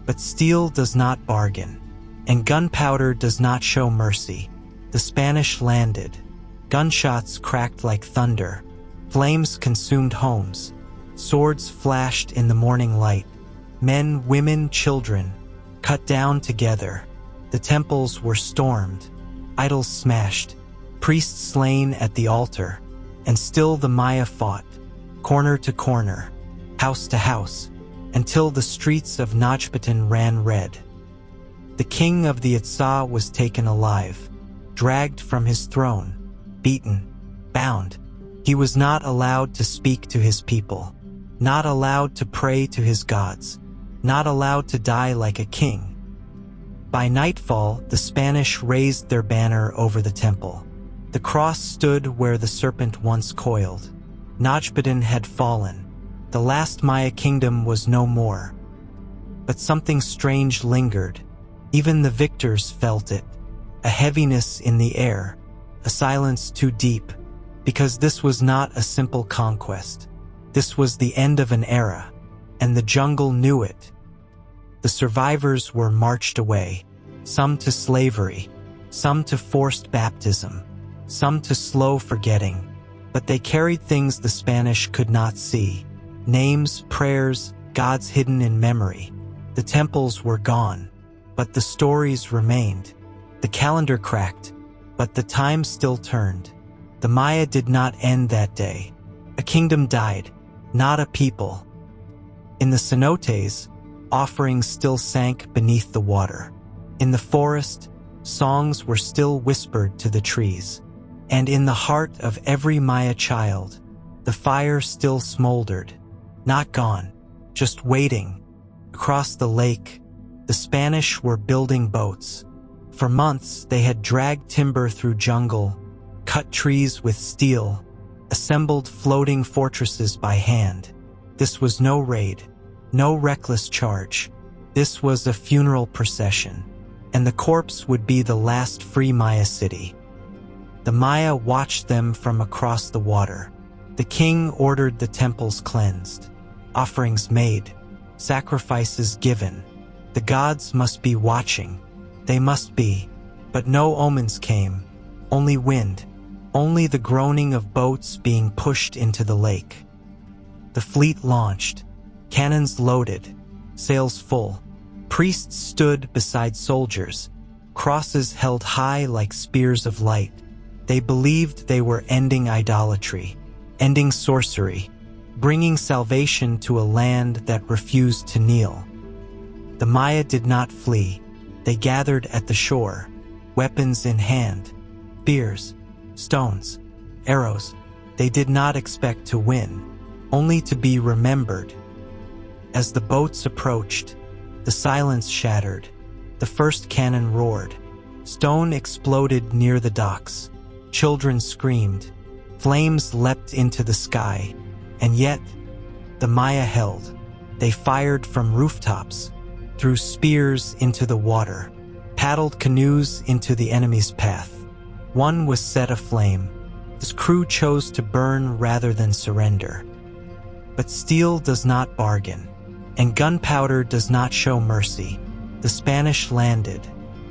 But steel does not bargain, and gunpowder does not show mercy. The Spanish landed. Gunshots cracked like thunder. Flames consumed homes. Swords flashed in the morning light. Men, women, children, cut down together. The temples were stormed, idols smashed, priests slain at the altar, and still the Maya fought, corner to corner, house to house, until the streets of Najbatan ran red. The king of the Itza was taken alive, dragged from his throne, beaten, bound, He was not allowed to speak to his people, not allowed to pray to his gods, not allowed to die like a king. By nightfall, the Spanish raised their banner over the temple. The cross stood where the serpent once coiled. Najbudin had fallen. The last Maya kingdom was no more. But something strange lingered. Even the victors felt it. A heaviness in the air, a silence too deep, because this was not a simple conquest. This was the end of an era, and the jungle knew it. The survivors were marched away, some to slavery, some to forced baptism, some to slow forgetting, but they carried things the Spanish could not see. Names, prayers, gods hidden in memory. The temples were gone, but the stories remained. The calendar cracked, but the time still turned. The Maya did not end that day. A kingdom died, not a people. In the cenotes, offerings still sank beneath the water. In the forest, songs were still whispered to the trees. And in the heart of every Maya child, the fire still smoldered. Not gone, just waiting. Across the lake, the Spanish were building boats. For months, they had dragged timber through jungle, cut trees with steel, assembled floating fortresses by hand. This was no raid, no reckless charge. This was a funeral procession, and the corpse would be the last free Maya city. The Maya watched them from across the water. The king ordered the temples cleansed, offerings made, sacrifices given. The gods must be watching. They must be. But no omens came, only wind, only the groaning of boats being pushed into the lake. The fleet launched, cannons loaded, sails full. Priests stood beside soldiers, crosses held high like spears of light. They believed they were ending idolatry, ending sorcery, bringing salvation to a land that refused to kneel. The Maya did not flee. They gathered at the shore, weapons in hand, spears, stones, arrows. They did not expect to win, only to be remembered. As the boats approached, the silence shattered. The first cannon roared. Stone exploded near the docks. Children screamed. Flames leapt into the sky. And yet, the Maya held. They fired from rooftops, threw spears into the water, paddled canoes into the enemy's path. One was set aflame. His crew chose to burn rather than surrender. But steel does not bargain, and gunpowder does not show mercy. The Spanish landed.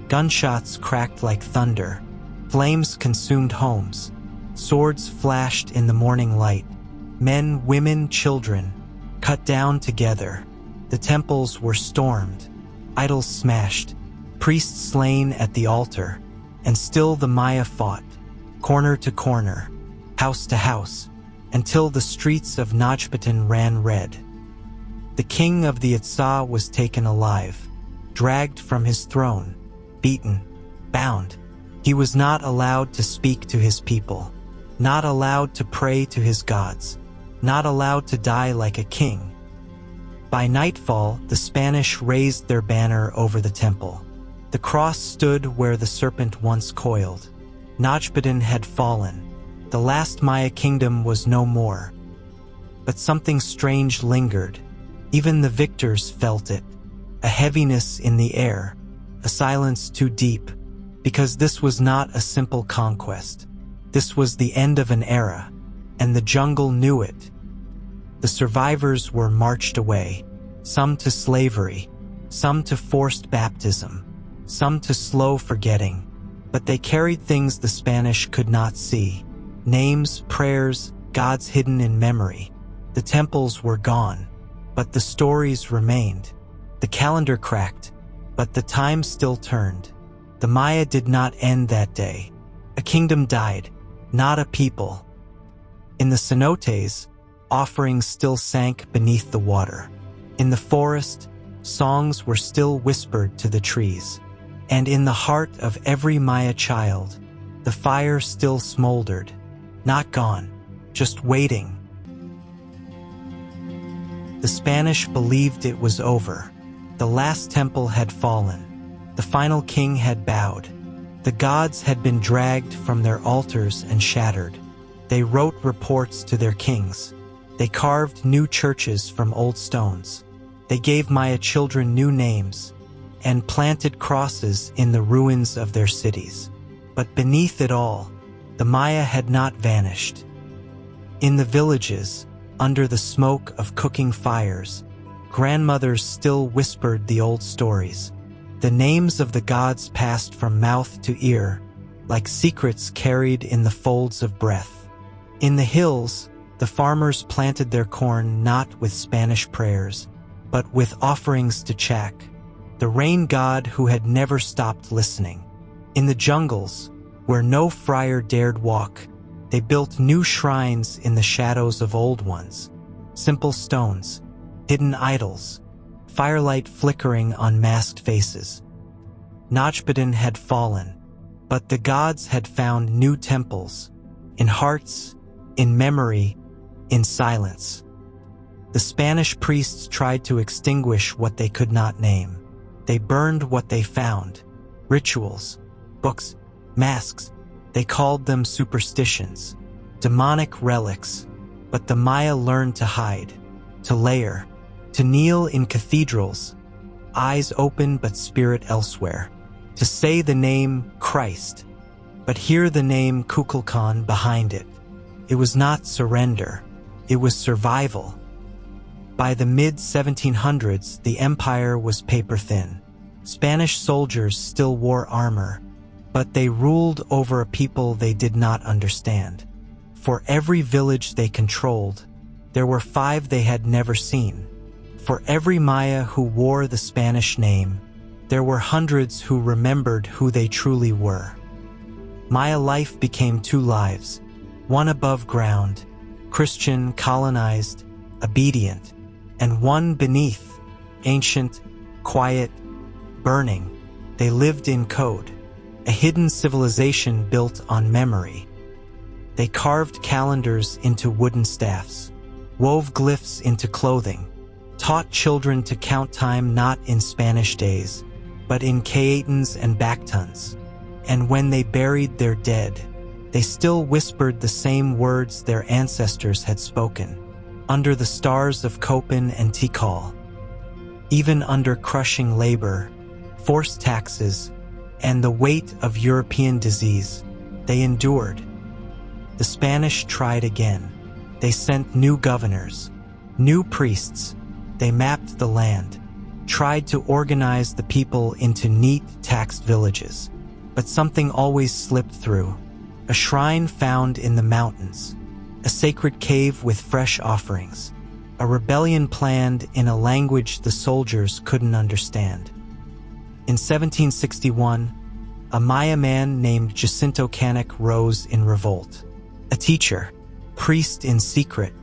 Gunshots cracked like thunder. Flames consumed homes. Swords flashed in the morning light. Men, women, children, cut down together. The temples were stormed, idols smashed, priests slain at the altar, and still the Maya fought, corner to corner, house to house, until the streets of Najbudin ran red. The king of the Itza was taken alive, dragged from his throne, beaten, bound. He was not allowed to speak to his people, not allowed to pray to his gods, not allowed to die like a king. By nightfall, the Spanish raised their banner over the temple. The cross stood where the serpent once coiled. Najbudin had fallen. The last Maya kingdom was no more. But something strange lingered. Even the victors felt it. A heaviness in the air, a silence too deep, because this was not a simple conquest. This was the end of an era, and the jungle knew it. The survivors were marched away, some to slavery, some to forced baptism, some to slow forgetting, but they carried things the Spanish could not see. Names, prayers, gods hidden in memory. The temples were gone, but the stories remained. The calendar cracked, but the time still turned. The Maya did not end that day. A kingdom died, not a people. In the cenotes, offerings still sank beneath the water. In the forest, songs were still whispered to the trees. And in the heart of every Maya child, the fire still smoldered. Not gone, just waiting. The Spanish believed it was over. The last temple had fallen. The final king had bowed. The gods had been dragged from their altars and shattered. They wrote reports to their kings. They carved new churches from old stones. They gave Maya children new names and planted crosses in the ruins of their cities. But beneath it all, the Maya had not vanished. In the villages, under the smoke of cooking fires, grandmothers still whispered the old stories. The names of the gods passed from mouth to ear, like secrets carried in the folds of breath. In the hills, the farmers planted their corn not with Spanish prayers, but with offerings to Chak, the rain god who had never stopped listening. In the jungles, where no friar dared walk, they built new shrines in the shadows of old ones. Simple stones, hidden idols, firelight flickering on masked faces. Najbudin had fallen, but the gods had found new temples, in hearts, in memory, in silence. The Spanish priests tried to extinguish what they could not name. They burned what they found, rituals, books, masks. They called them superstitions, demonic relics, but the Maya learned to hide, to layer, to kneel in cathedrals, eyes open but spirit elsewhere, to say the name Christ, but hear the name Kukulkan behind it. It was not surrender, it was survival. By the mid-1700s, the empire was paper-thin. Spanish soldiers still wore armor, but they ruled over a people they did not understand. For every village they controlled, there were 5 they had never seen. For every Maya who wore the Spanish name, there were hundreds who remembered who they truly were. Maya life became 2 lives, one above ground, Christian, colonized, obedient, and one beneath, ancient, quiet, burning. They lived in code, a hidden civilization built on memory. They carved calendars into wooden staffs, wove glyphs into clothing, taught children to count time not in Spanish days, but in Kayatans and Bactons. And when they buried their dead, they still whispered the same words their ancestors had spoken, under the stars of Köpen and Tikal. Even under crushing labor, forced taxes, and the weight of European disease, they endured. The Spanish tried again. They sent new governors, new priests. They mapped the land, tried to organize the people into neat, taxed villages. But something always slipped through. A shrine found in the mountains, a sacred cave with fresh offerings, a rebellion planned in a language the soldiers couldn't understand. In 1761, a Maya man named Jacinto Canic rose in revolt. A teacher, priest in secret,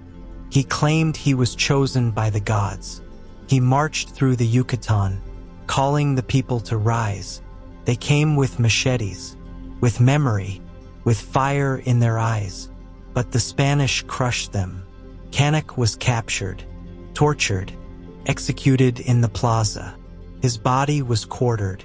he claimed he was chosen by the gods. He marched through the Yucatan, calling the people to rise. They came with machetes, with memory, with fire in their eyes. But the Spanish crushed them. Canic was captured, tortured, executed in the plaza. His body was quartered,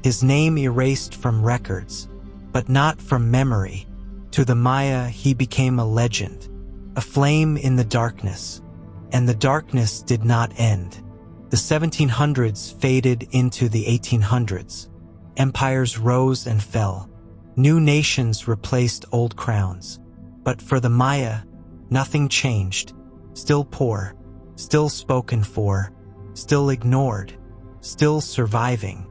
his name erased from records, but not from memory. To the Maya, he became a legend, a flame in the darkness. And the darkness did not end. The 1700s faded into the 1800s. Empires rose and fell. New nations replaced old crowns. But for the Maya, nothing changed. Still poor, still spoken for, still ignored, still surviving.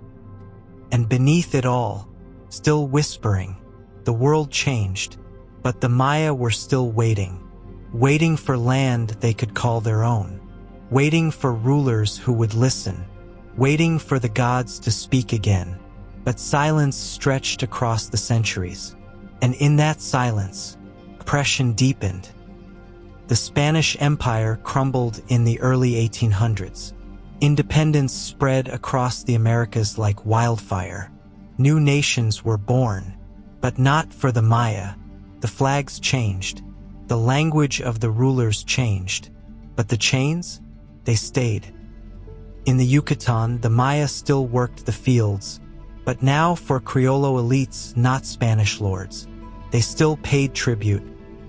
And beneath it all, still whispering, the world changed, but the Maya were still waiting for land they could call their own, waiting for rulers who would listen, waiting for the gods to speak again. But silence stretched across the centuries, and in that silence, oppression deepened. The Spanish Empire crumbled in the early 1800s. Independence spread across the Americas like wildfire. New nations were born, but not for the Maya. The flags changed. The language of the rulers changed, but the chains, they stayed. In the Yucatan, the Maya still worked the fields, but now for Criollo elites, not Spanish lords. They still paid tribute,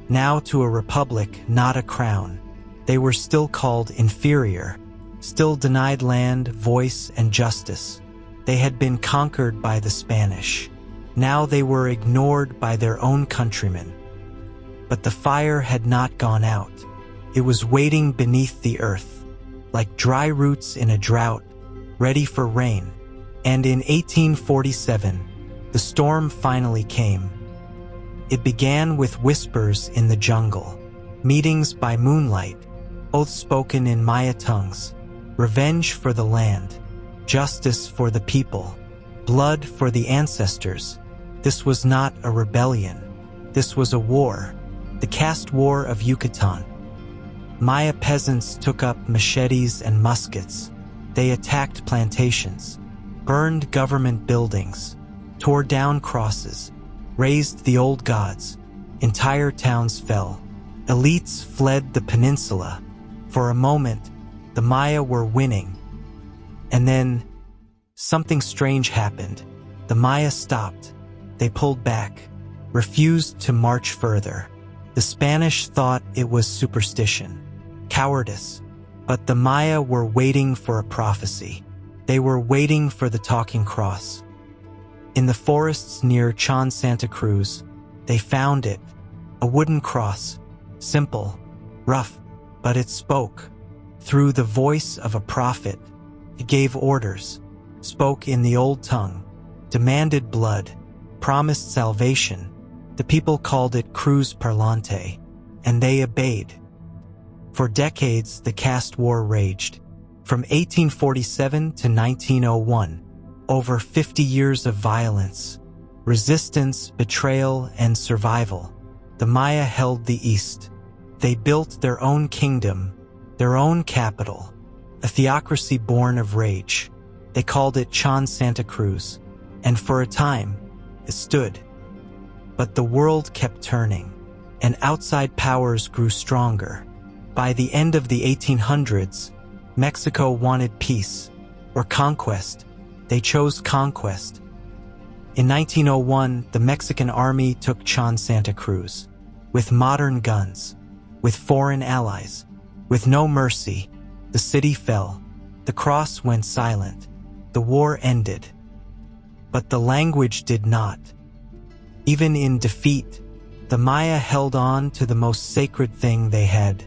now to a republic, not a crown. They were still called inferior, still denied land, voice, and justice. They had been conquered by the Spanish. Now they were ignored by their own countrymen. But the fire had not gone out. It was waiting beneath the earth, like dry roots in a drought, ready for rain. And in 1847, the storm finally came. It began with whispers in the jungle, meetings by moonlight, oaths spoken in Maya tongues, revenge for the land, justice for the people, blood for the ancestors. This was not a rebellion. This was a war, the caste war of Yucatan. Maya peasants took up machetes and muskets. They attacked plantations, burned government buildings, tore down crosses, raised the old gods. Entire towns fell. Elites fled the peninsula. For a moment, the Maya were winning. And then, something strange happened. The Maya stopped. They pulled back, refused to march further. The Spanish thought it was superstition, cowardice. But the Maya were waiting for a prophecy. They were waiting for the talking cross. In the forests near Chan Santa Cruz, they found it, a wooden cross, simple, rough, but it spoke. Through the voice of a prophet, it gave orders, spoke in the old tongue, demanded blood, promised salvation. The people called it Cruz Parlante, and they obeyed. For decades, the caste war raged. From 1847 to 1901, over 50 years of violence, resistance, betrayal, and survival. The Maya held the East. They built their own kingdom, their own capital, a theocracy born of rage. They called it Chan Santa Cruz, and for a time, it stood. But the world kept turning, and outside powers grew stronger. By the end of the 1800s, Mexico wanted peace, or conquest. They chose conquest. In 1901, the Mexican army took Chan Santa Cruz, with modern guns, with foreign allies, with no mercy. The city fell. The cross went silent. The war ended. But the language did not. Even in defeat, the Maya held on to the most sacred thing they had,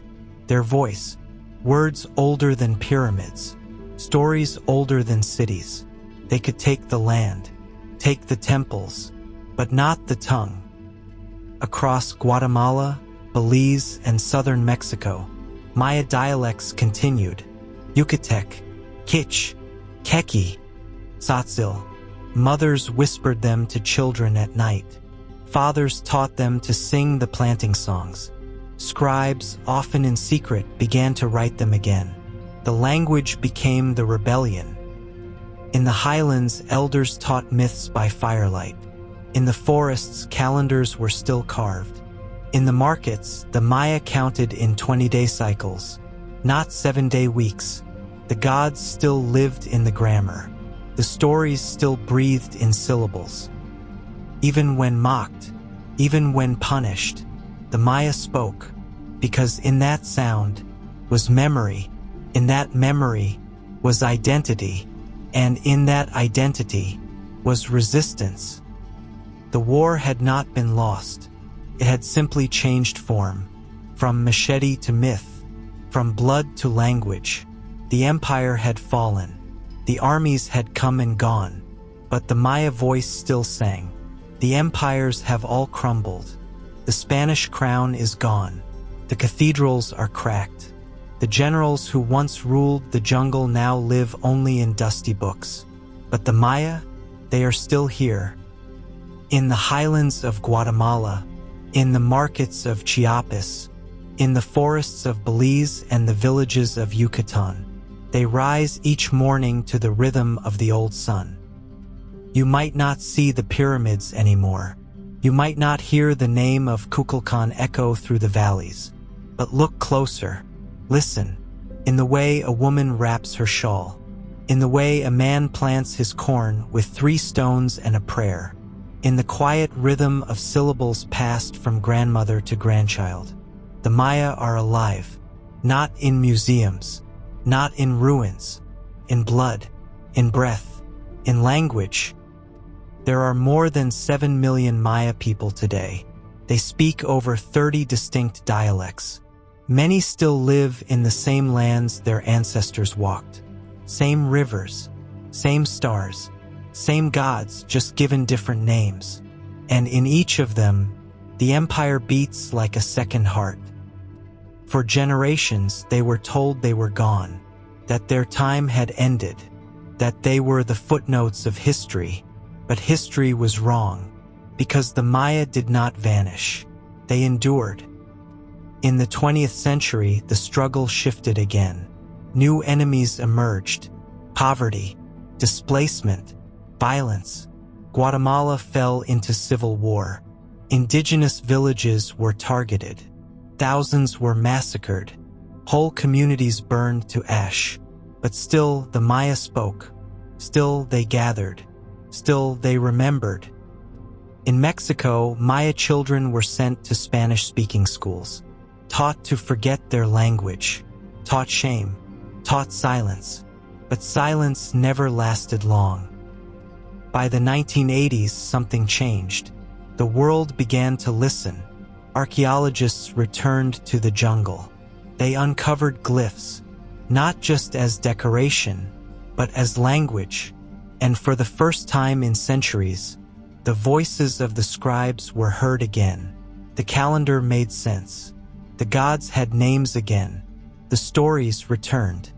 their voice. Words older than pyramids, stories older than cities. They could take the land, take the temples, but not the tongue. Across Guatemala, Belize, and southern Mexico, Maya dialects continued. Yucatec, Kich, Keki, Tzotzil. Mothers whispered them to children at night. Fathers taught them to sing the planting songs. Scribes, often in secret, began to write them again. The language became the rebellion. In the highlands, elders taught myths by firelight. In the forests, calendars were still carved. In the markets, the Maya counted in 20-day cycles, not 7-day weeks. The gods still lived in the grammar. The stories still breathed in syllables. Even when mocked, even when punished, the Maya spoke, because in that sound was memory, in that memory was identity, and in that identity was resistance. The war had not been lost. It had simply changed form, from machete to myth, from blood to language. The empire had fallen. The armies had come and gone, but the Maya voice still sang. The empires have all crumbled. The Spanish crown is gone. The cathedrals are cracked. The generals who once ruled the jungle now live only in dusty books. But the Maya, they are still here. In the highlands of Guatemala, in the markets of Chiapas, in the forests of Belize and the villages of Yucatan, they rise each morning to the rhythm of the old sun. You might not see the pyramids anymore. You might not hear the name of Kukulkan echo through the valleys, but look closer. Listen, in the way a woman wraps her shawl, in the way a man plants his corn with 3 stones and a prayer, in the quiet rhythm of syllables passed from grandmother to grandchild. The Maya are alive, not in museums, not in ruins, in blood, in breath, in language. There are more than 7 million Maya people today. They speak over 30 distinct dialects. Many still live in the same lands their ancestors walked. Same rivers, same stars, same gods, just given different names. And in each of them, the empire beats like a second heart. For generations, they were told they were gone, that their time had ended, that they were the footnotes of history. But history was wrong, because the Maya did not vanish. They endured. In the 20th century, the struggle shifted again. New enemies emerged: poverty, displacement, violence. Guatemala fell into civil war. Indigenous villages were targeted. Thousands were massacred. Whole communities burned to ash. But still, the Maya spoke. Still, they gathered. Still, they remembered. In Mexico, Maya children were sent to Spanish-speaking schools, taught to forget their language, taught shame, taught silence. But silence never lasted long. By the 1980s, something changed. The world began to listen. Archaeologists returned to the jungle. They uncovered glyphs, not just as decoration, but as language. And for the first time in centuries, the voices of the scribes were heard again. The calendar made sense. The gods had names again. The stories returned.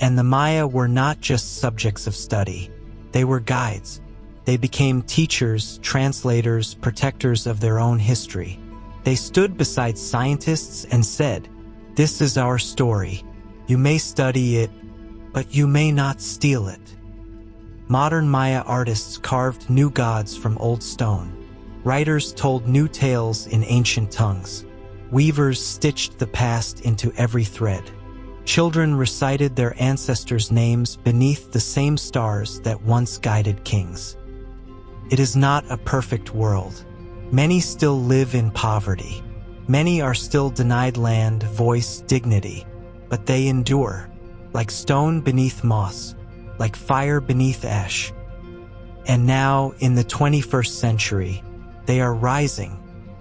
And the Maya were not just subjects of study. They were guides. They became teachers, translators, protectors of their own history. They stood beside scientists and said, "This is our story. You may study it, but you may not steal it." Modern Maya artists carved new gods from old stone. Writers told new tales in ancient tongues. Weavers stitched the past into every thread. Children recited their ancestors' names beneath the same stars that once guided kings. It is not a perfect world. Many still live in poverty. Many are still denied land, voice, dignity. But they endure, like stone beneath moss, like fire beneath ash. And now, in the 21st century, they are rising,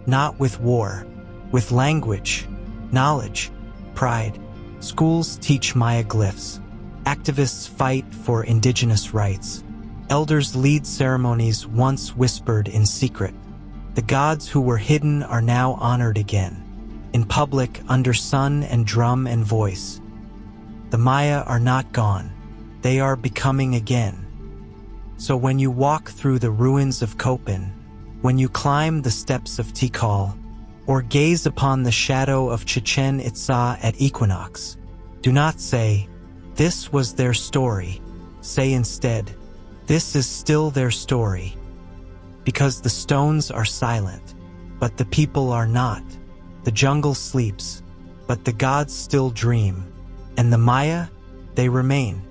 not with war, with language, knowledge, pride. Schools teach Maya glyphs. Activists fight for indigenous rights. Elders lead ceremonies once whispered in secret. The gods who were hidden are now honored again, in public, under sun and drum and voice. The Maya are not gone. They are becoming again. So when you walk through the ruins of Copan, when you climb the steps of Tikal, or gaze upon the shadow of Chichen Itza at equinox, do not say, "This was their story." Say instead, "This is still their story." Because the stones are silent, but the people are not. The jungle sleeps, but the gods still dream. And the Maya, they remain.